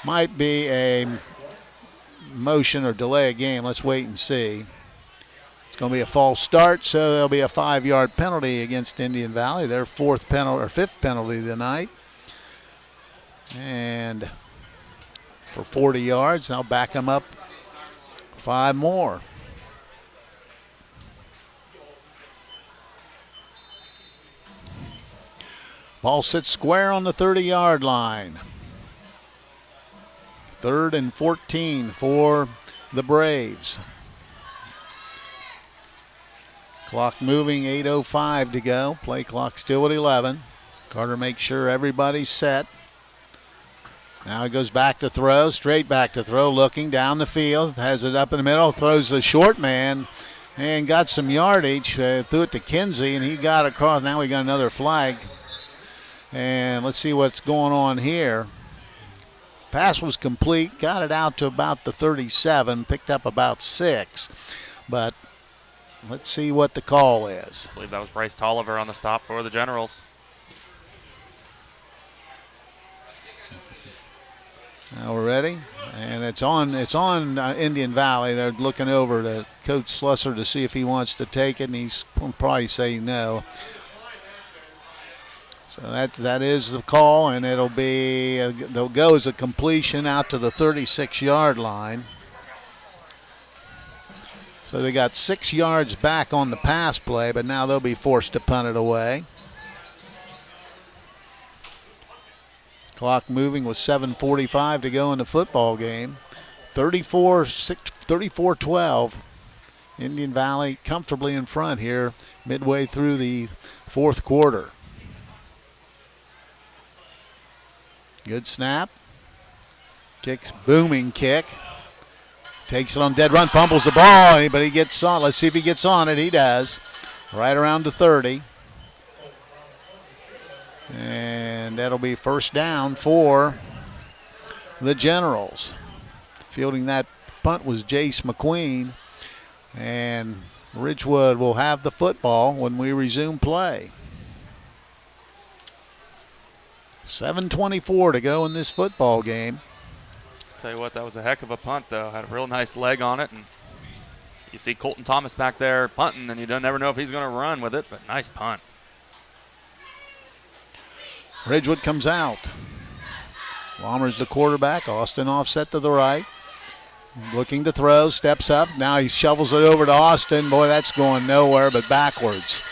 Might be a motion or delay of game. Let's wait and see. It's going to be a false start, so there'll be a 5-yard penalty against Indian Valley. Their 5th penalty of the night. And for 40 yards, now back them up 5 more. Ball sits square on the 30-yard line. 3rd and 14 for the Braves. Clock moving, 8:05 to go. Play clock still at 11. Carter makes sure everybody's set. Now he goes back to throw, straight back to throw, looking down the field, has it up in the middle, throws the short man, and got some yardage, threw it to Kinsey, and he got across. Now we got another flag. And let's see what's going on here. Pass was complete, got it out to about the 37, picked up about 6. But let's see what the call is. I believe that was Brice Tolliver on the stop for the Generals. Now we're ready, and it's on Indian Valley. They're looking over to Coach Slusser to see if he wants to take it, and he's probably say no. So that is the call, and it'll go as a completion out to the 36-yard line. So they got 6 yards back on the pass play, but now they'll be forced to punt it away. Clock moving with 7:45 to go in the football game. 34-12. Indian Valley comfortably in front here midway through the fourth quarter. Good snap. Kicks, booming kick. Takes it on dead run, fumbles the ball, but he gets on. Let's see if he gets on it. He does. Right around the 30. And that'll be first down for the Generals. Fielding that punt was Jace McQueen. And Ridgewood will have the football when we resume play. 7:24 to go in this football game. Tell you what, that was a heck of a punt, though. Had a real nice leg on it. And you see Colton Thomas back there punting, and you don't never know if he's going to run with it, but nice punt. Ridgewood comes out. Walmer's the quarterback. Austin offset to the right. Looking to throw, steps up. Now he shovels it over to Austin. Boy, that's going nowhere but backwards.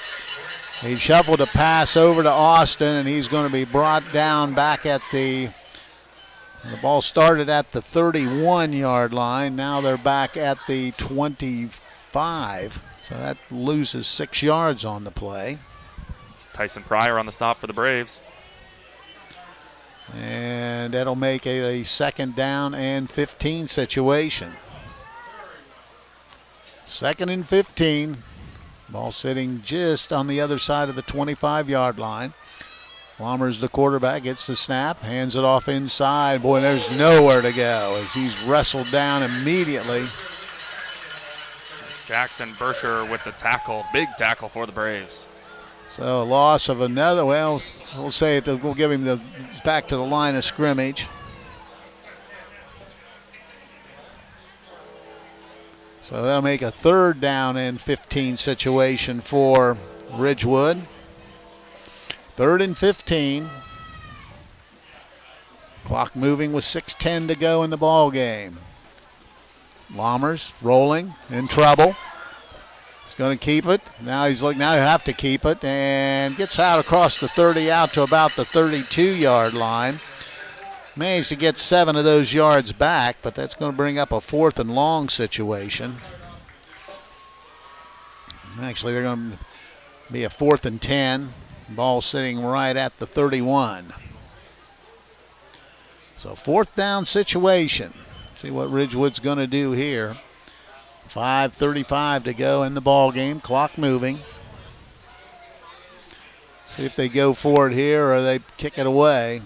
He shuffled a pass over to Austin, and he's going to be brought down back at the ball started at the 31-yard line. Now they're back at the 25. So that loses 6 yards on the play. Tyson Pryor on the stop for the Braves. And that'll make it a second down and 15 situation. 2nd and 15. Ball sitting just on the other side of the 25-yard line. Walmer's the quarterback, gets the snap, hands it off inside. Boy, there's nowhere to go as he's wrestled down immediately. Jackson Bersher with the tackle, big tackle for the Braves. So a loss of another, well, we'll say it, we'll give him back to the line of scrimmage. So that'll make a 3rd down and 15 situation for Ridgewood. 3rd and 15. Clock moving with 6:10 to go in the ball game. Lammers rolling, in trouble. He's going to keep it. Now he's looking. Now you have to keep it, and gets out across the 30, out to about the 32-yard line. Managed to get 7 of those yards back, but that's going to bring up a 4th and long situation. Actually, they're going to be a 4th and 10. Ball sitting right at the 31. So 4th down situation. See what Ridgewood's going to do here. 5:35 to go in the ball game. Clock moving. See if they go for it here or they kick it away.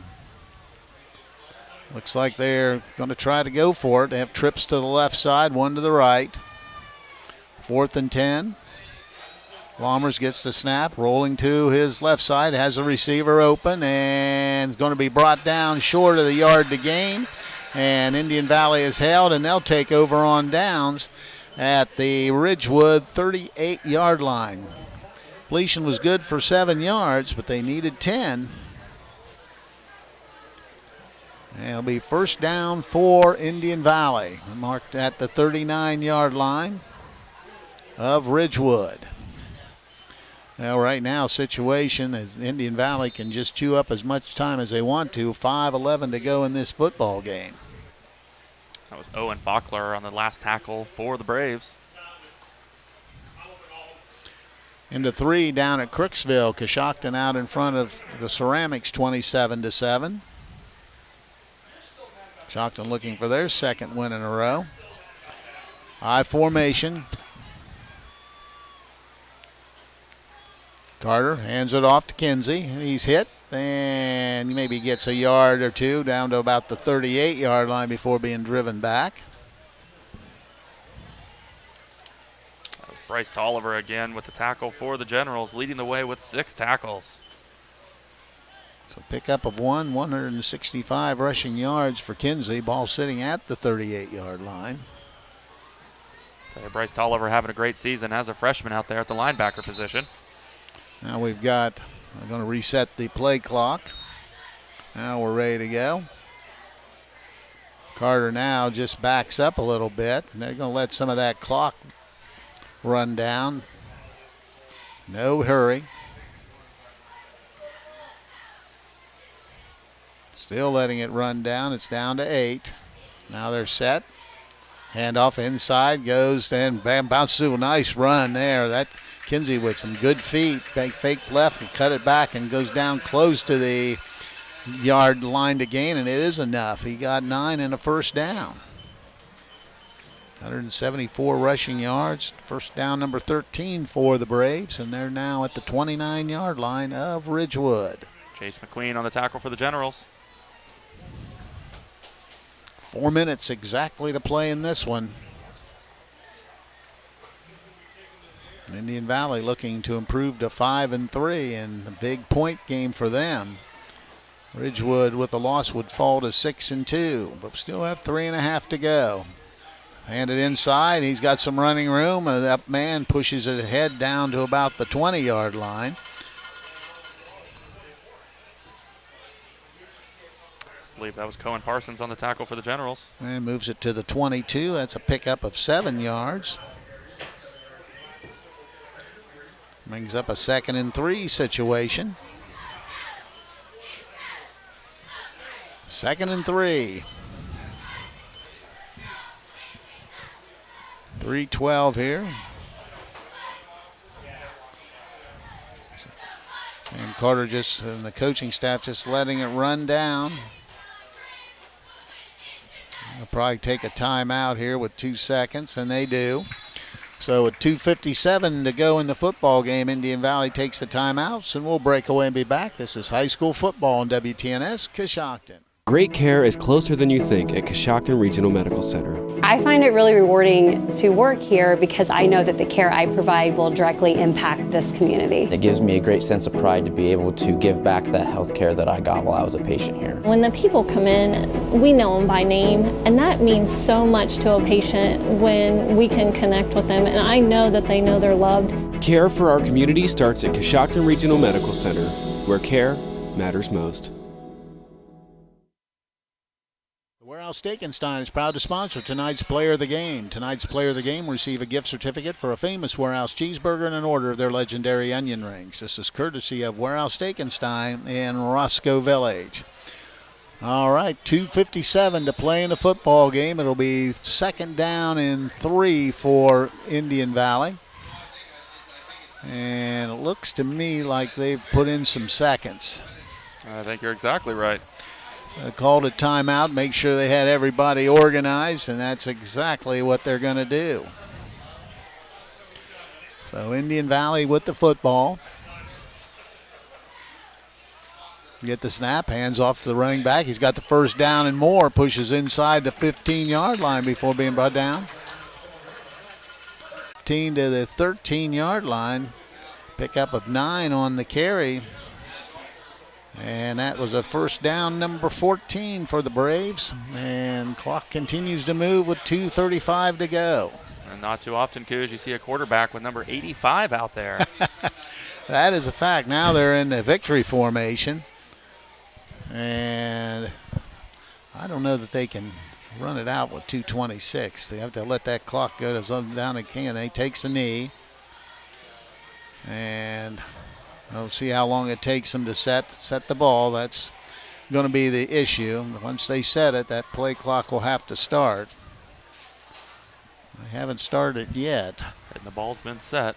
Looks like they're going to try to go for it. They have trips to the left side, one to the right. 4th and 10. Lammers gets the snap, rolling to his left side, has a receiver open, and is going to be brought down short of the yard to gain. And Indian Valley is held, and they'll take over on downs at the Ridgewood 38-yard line. Completion was good for 7 yards, but they needed 10. And it'll be first down for Indian Valley, marked at the 39-yard line of Ridgewood. Well, right now, situation is Indian Valley can just chew up as much time as they want to. 5:11 to go in this football game. That was Owen Bachler on the last tackle for the Braves. Into 3 down at Crooksville. Coshocton out in front of the Ceramics 27-7. Coshocton looking for their second win in a row. I formation. Carter hands it off to Kinsey. He's hit and maybe gets a yard or two down to about the 38-yard line before being driven back. Brice Tolliver again with the tackle for the Generals, leading the way with 6 tackles. So pickup of 165 rushing yards for Kinsey. Ball sitting at the 38-yard line. So Brice Tolliver having a great season as a freshman out there at the linebacker position. Now we're going to reset the play clock. Now we're ready to go. Carter now just backs up a little bit, and they're going to let some of that clock run down. No hurry. Still letting it run down. It's down to 8. Now they're set. Handoff inside, goes and bam, bounces to a nice run there. That Kinsey with some good feet. Fakes left and cut it back and goes down close to the yard line to gain, and it is enough. He got 9 and a first down. 174 rushing yards. First down number 13 for the Braves, and they're now at the 29-yard line of Ridgewood. Chase McQueen on the tackle for the Generals. 4 minutes exactly to play in this one. Indian Valley looking to improve to 5-3 and a big point game for them. Ridgewood with a loss would fall to 6-2, but still have 3.5 to go. Handed inside, he's got some running room, and that man pushes it ahead down to about the 20-yard line. I believe that was Cohen Parsons on the tackle for the Generals. And moves it to the 22. That's a pickup of 7 yards. Brings up a 2nd and 3 situation. 2nd and 3. 3:12 here. Sam Carter and the coaching staff just letting it run down. They'll probably take a timeout here with 2 seconds, and they do. So with 2:57 to go in the football game, Indian Valley takes the timeouts, and we'll break away and be back. This is high school football on WTNS Coshocton. Great care is closer than you think at Coshocton Regional Medical Center. I find it really rewarding to work here because I know that the care I provide will directly impact this community. It gives me a great sense of pride to be able to give back that health care that I got while I was a patient here. When the people come in, we know them by name, and that means so much to a patient when we can connect with them, and I know that they know they're loved. Care for our community starts at Coshocton Regional Medical Center, where care matters most. Warehouse Steakenstein is proud to sponsor tonight's Player of the Game. Tonight's Player of the Game will receive a gift certificate for a famous Warehouse cheeseburger and an order of their legendary onion rings. This is courtesy of Warehouse Steakenstein in Roscoe Village. All right, 2:57 to play in the football game. It'll be 2nd down and 3 for Indian Valley. And it looks to me like they've put in some seconds. I think you're exactly right. So called a timeout, make sure they had everybody organized, and that's exactly what they're going to do. So Indian Valley with the football. Get the snap, hands off to the running back. He's got the first down and more, pushes inside the 15-yard line before being brought down. 15 to the 13-yard line. Pickup of 9 on the carry. And that was a first down, number 14 for the Braves. And clock continues to move with 2:35 to go. And not too often, Coos, you see a quarterback with number 85 out there. That is a fact. Now they're in the victory formation. And I don't know that they can run it out with 2:26. They have to let that clock go as down they can. He takes a knee. And we'll see how long it takes them to set the ball. That's going to be the issue. Once they set it, that play clock will have to start. They haven't started yet. And the ball's been set.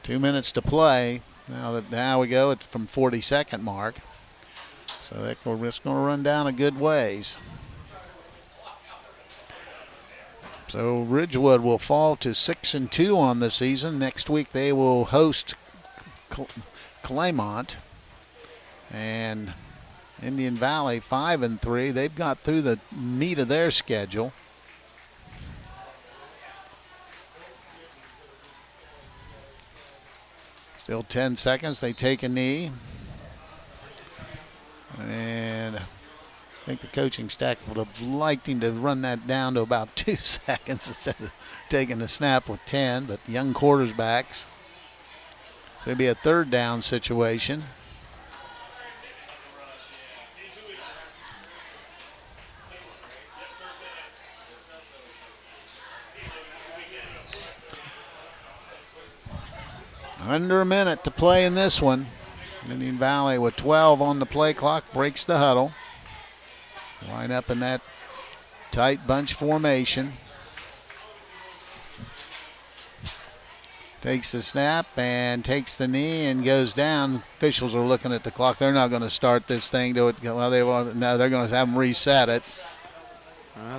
2 minutes to play. Now we go from 40-second mark. So that's going to run down a good ways. So Ridgewood will fall to 6-2 on the season. Next week they will host Claymont. And Indian Valley 5-3. They've got through the meat of their schedule. Still 10 seconds. They take a knee. And I think the coaching staff would have liked him to run that down to about 2 seconds instead of taking the snap with 10, but young quarterbacks. So it'll be a third down situation. Under a minute to play in this one. Indian Valley with 12 on the play clock breaks the huddle. Line up in that tight bunch formation. Takes the snap and takes the knee and goes down. Officials are looking at the clock. They're not going to start this thing. They're going to have them reset it.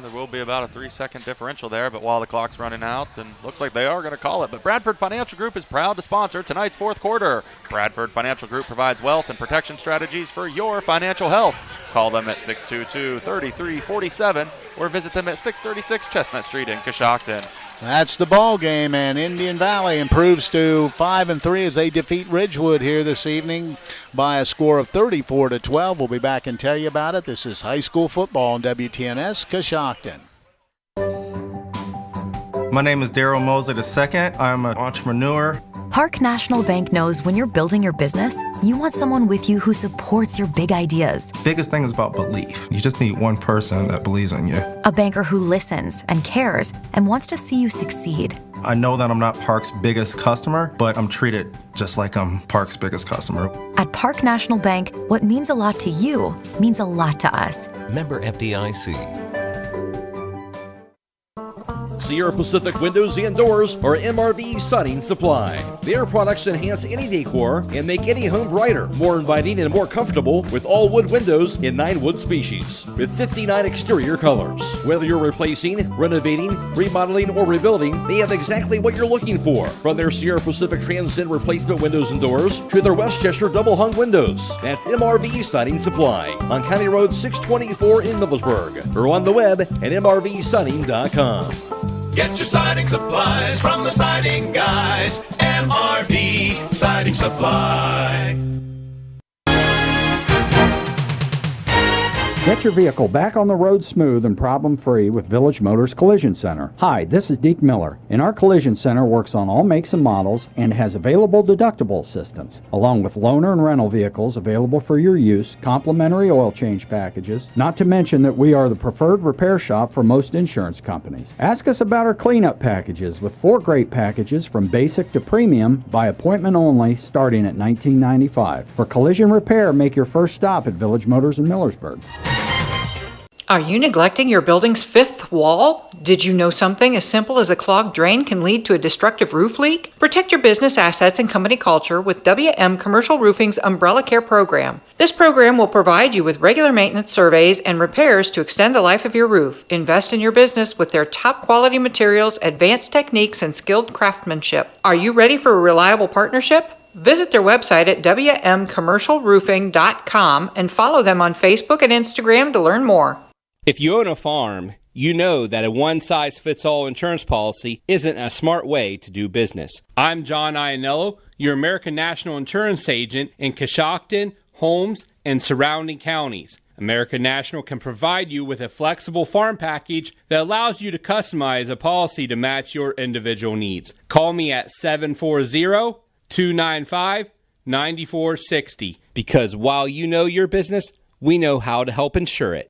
There will be about a 3-second differential there, but while the clock's running out, and looks like they are going to call it. But Bradford Financial Group is proud to sponsor tonight's fourth quarter. Bradford Financial Group provides wealth and protection strategies for your financial health. Call them at 622-3347 or visit them at 636 Chestnut Street in Coshocton. That's the ball game, and Indian Valley improves to 5-3 as they defeat Ridgewood here this evening by a score of 34-12. We'll be back and tell you about it. This is high school football on WTNS Coshocton. My name is Daryl Mosley II. I'm an entrepreneur. Park National Bank knows when you're building your business, you want someone with you who supports your big ideas. Biggest thing is about belief. You just need one person that believes in you. A banker who listens and cares and wants to see you succeed. I know that I'm not Park's biggest customer, but I'm treated just like I'm Park's biggest customer. At Park National Bank, what means a lot to you means a lot to us. Member FDIC. Sierra Pacific Windows and Doors are MRV Siding Supply. Their products enhance any decor and make any home brighter, more inviting, and more comfortable with all wood windows in 9 wood species with 59 exterior colors. Whether you're replacing, renovating, remodeling, or rebuilding, they have exactly what you're looking for. From their Sierra Pacific Transcend replacement windows and doors to their Westchester double hung windows. That's MRV Siding Supply on County Road 624 in Middlesburg or on the web at mrvsiding.com. Get your siding supplies from the siding guys. MRV Siding Supply. Get your vehicle back on the road smooth and problem-free with Village Motors Collision Center. Hi, this is Deke Miller, and our Collision Center works on all makes and models and has available deductible assistance, along with loaner and rental vehicles available for your use, complimentary oil change packages, not to mention that we are the preferred repair shop for most insurance companies. Ask us about our cleanup packages with 4 great packages from basic to premium by appointment only starting at $19.95. For collision repair, make your first stop at Village Motors in Millersburg. Are you neglecting your building's 5th wall? Did you know something as simple as a clogged drain can lead to a destructive roof leak? Protect your business assets and company culture with WM Commercial Roofing's Umbrella Care program. This program will provide you with regular maintenance surveys and repairs to extend the life of your roof. Invest in your business with their top quality materials, advanced techniques, and skilled craftsmanship. Are you ready for a reliable partnership? Visit their website at wmcommercialroofing.com and follow them on Facebook and Instagram to learn more. If you own a farm, you know that a one-size-fits-all insurance policy isn't a smart way to do business. I'm John Iannello, your American National Insurance Agent in Coshocton, Holmes, and surrounding counties. American National can provide you with a flexible farm package that allows you to customize a policy to match your individual needs. Call me at 740-295-9460 because while you know your business, we know how to help insure it.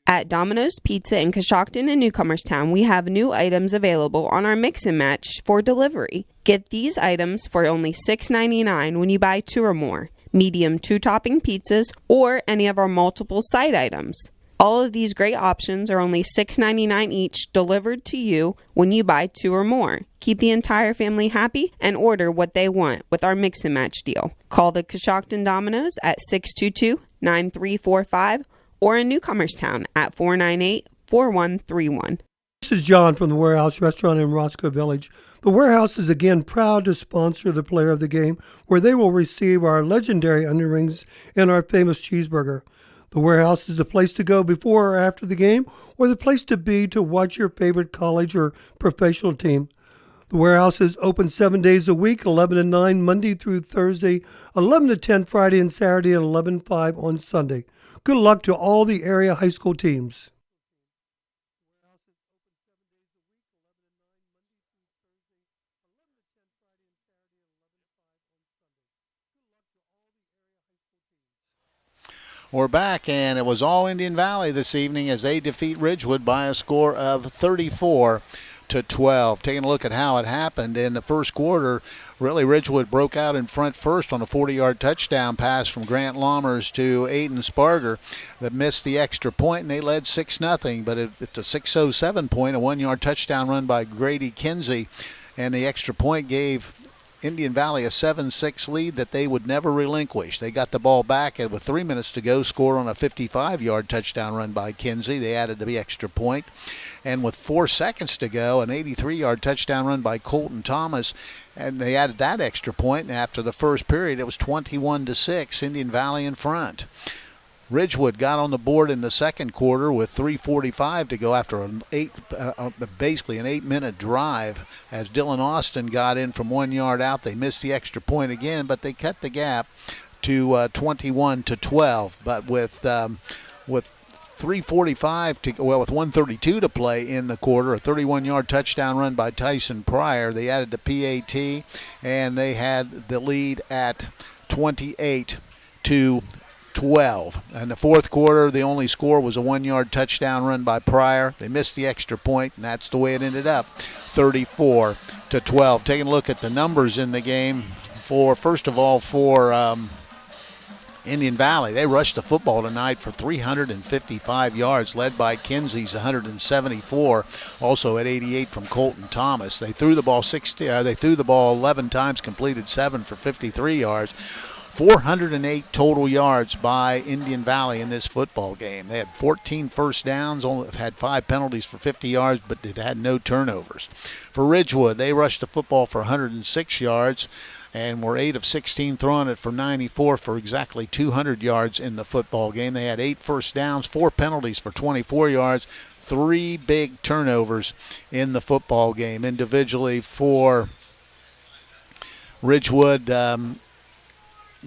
At Domino's Pizza in Coshocton and Newcomerstown, we have new items available on our mix and match for delivery. Get these items for only $6.99 when you buy 2 or more. Medium 2-topping pizzas or any of our multiple side items. All of these great options are only $6.99 each, delivered to you when you buy 2 or more. Keep the entire family happy and order what they want with our Mix and Match deal. Call the Coshocton Domino's at 622-9345 or in Newcomerstown at 498-4131. This is John from the Warehouse Restaurant in Roscoe Village. The Warehouse is again proud to sponsor the Player of the Game, where they will receive our legendary onion rings and our famous cheeseburger. The Warehouse is the place to go before or after the game, or the place to be to watch your favorite college or professional team. The Warehouse is open 7 days a week, 11 to 9 Monday through Thursday, 11 to 10 Friday and Saturday, and 11 to 5 on Sunday. Good luck to all the area high school teams. We're back, and it was all Indian Valley this evening as they defeat Ridgewood by a score of 34-12. Taking a look at how it happened in the first quarter, really Ridgewood broke out in front first on a 40-yard touchdown pass from Grant Lammers to Aiden Sparger that missed the extra point, and they led 6-0. But it's a 6:07 point, a 1-yard touchdown run by Grady Kinsey, and the extra point gave Indian Valley a 7-6 lead that they would never relinquish. They got the ball back and with 3 minutes to go scored on a 55-yard touchdown run by Kinsey. They added the extra point. And with 4 seconds to go, an 83-yard touchdown run by Colton Thomas, and they added that extra point. And after the first period, it was 21-6, Indian Valley in front. Ridgewood got on the board in the second quarter with 3:45 to go after basically an 8-minute drive as Dylan Austin got in from 1 yard out. They missed the extra point again, but they cut the gap to 21-12. But with 3:45 to with 1:32 to play in the quarter, a 31-yard touchdown run by Tyson Pryor. They added the PAT, and they had the lead at 28-12. In the fourth quarter, the only score was a 1-yard touchdown run by Pryor. They missed the extra point, and that's the way it ended up, 34-12. Taking a look at the numbers in the game, for Indian Valley, they rushed the football tonight for 355 yards, led by Kinsey's 174, also at 88 from Colton Thomas. They threw the ball 11 times, completed 7 for 53 yards. 408 total yards by Indian Valley in this football game. They had 14 first downs, only had 5 penalties for 50 yards, but it had no turnovers. For Ridgewood, they rushed the football for 106 yards and were 8 of 16, throwing it for 94 for exactly 200 yards in the football game. They had 8 first downs, 4 penalties for 24 yards, 3 big turnovers in the football game. Individually for Ridgewood,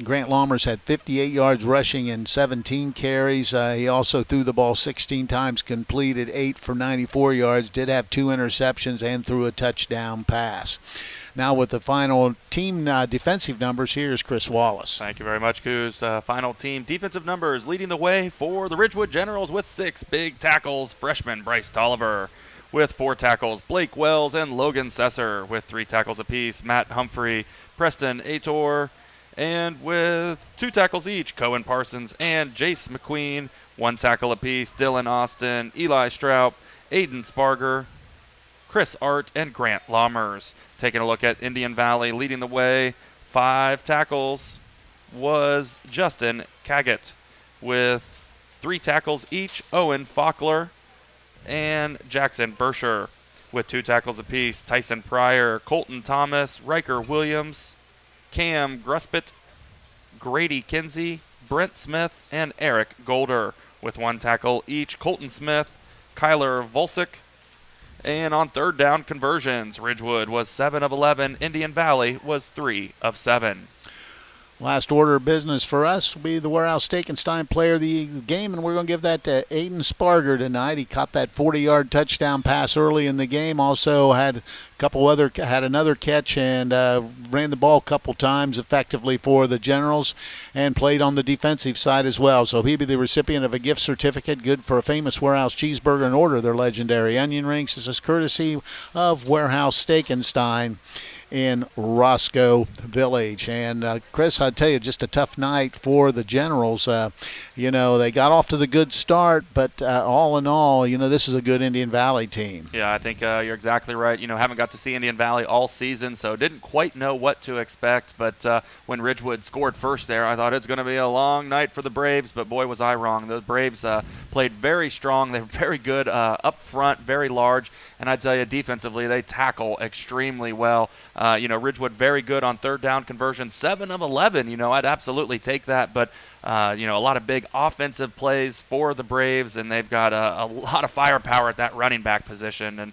Grant Lammers had 58 yards rushing and 17 carries. He also threw the ball 16 times, completed 8 for 94 yards, did have 2 interceptions, and threw a touchdown pass. Now with the final team defensive numbers, here's Chris Wallace. Thank you very much, Coos. Final team defensive numbers leading the way for the Ridgewood Generals with 6 big tackles. Freshman Brice Tolliver with 4 tackles. Blake Wells and Logan Sesser with 3 tackles apiece. Matt Humphrey, Preston Ator, and with 2 tackles each, Cohen Parsons and Jace McQueen, 1 tackle apiece. Dylan Austin, Eli Stroup, Aiden Sparger, Chris Art, and Grant Lammers. Taking a look at Indian Valley, leading the way, 5 tackles was Justin Caggett with 3 tackles each. Owen Faulkner and Jackson Bersher with 2 tackles apiece. Tyson Pryor, Colton Thomas, Riker Williams, Cam Gruspet, Grady Kinsey, Brent Smith, and Eric Golder with 1 tackle each. Colton Smith, Kyler Volsick. And on third down conversions, Ridgewood was 7 of 11. Indian Valley was 3 of 7. Last order of business for us will be the Warehouse Stekenstein player of the game, and we're going to give that to Aiden Sparger tonight. He caught that 40-yard touchdown pass early in the game. Also had another catch and ran the ball a couple times effectively for the Generals and played on the defensive side as well. So he'll be the recipient of a gift certificate, good for a famous Warehouse cheeseburger and order their legendary onion rings. This is courtesy of Warehouse Stekenstein in Roscoe Village. And Chris, I'd tell you, just a tough night for the Generals. They got off to the good start, but all in all, this is a good Indian Valley team. Yeah, I think you're exactly right. Haven't got to see Indian Valley all season, so didn't quite know what to expect. But when Ridgewood scored first there, I thought it's going to be a long night for the Braves, but boy, was I wrong. The Braves played very strong. They were very good up front, very large, and I'd tell you defensively, they tackle extremely well. Ridgewood very good on third down conversion, 7 of 11. I'd absolutely take that, but a lot of big offensive plays for the Braves, and they've got a lot of firepower at that running back position, and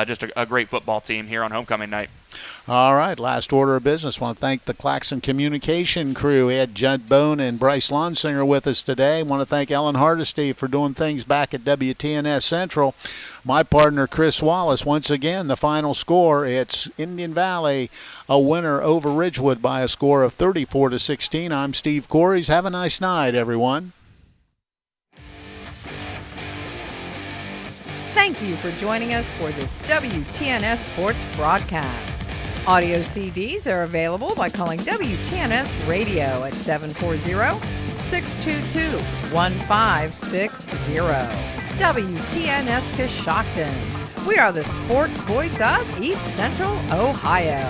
just a great football team here on homecoming night. All right, last order of business. I want to thank the Claxon communication crew. We had Judd and Brice Lonsinger with us today. I want to thank Ellen Hardesty for doing things back at WTNS Central. My partner, Chris Wallace. Once again, the final score, it's Indian Valley, a winner over Ridgewood by a score of 34-16. I'm Steve Corries. Have a nice night, everyone. Thank you for joining us for this WTNS Sports broadcast. Audio CDs are available by calling WTNS Radio at 740-622-1560. WTNS Coshocton. We are the sports voice of East Central Ohio.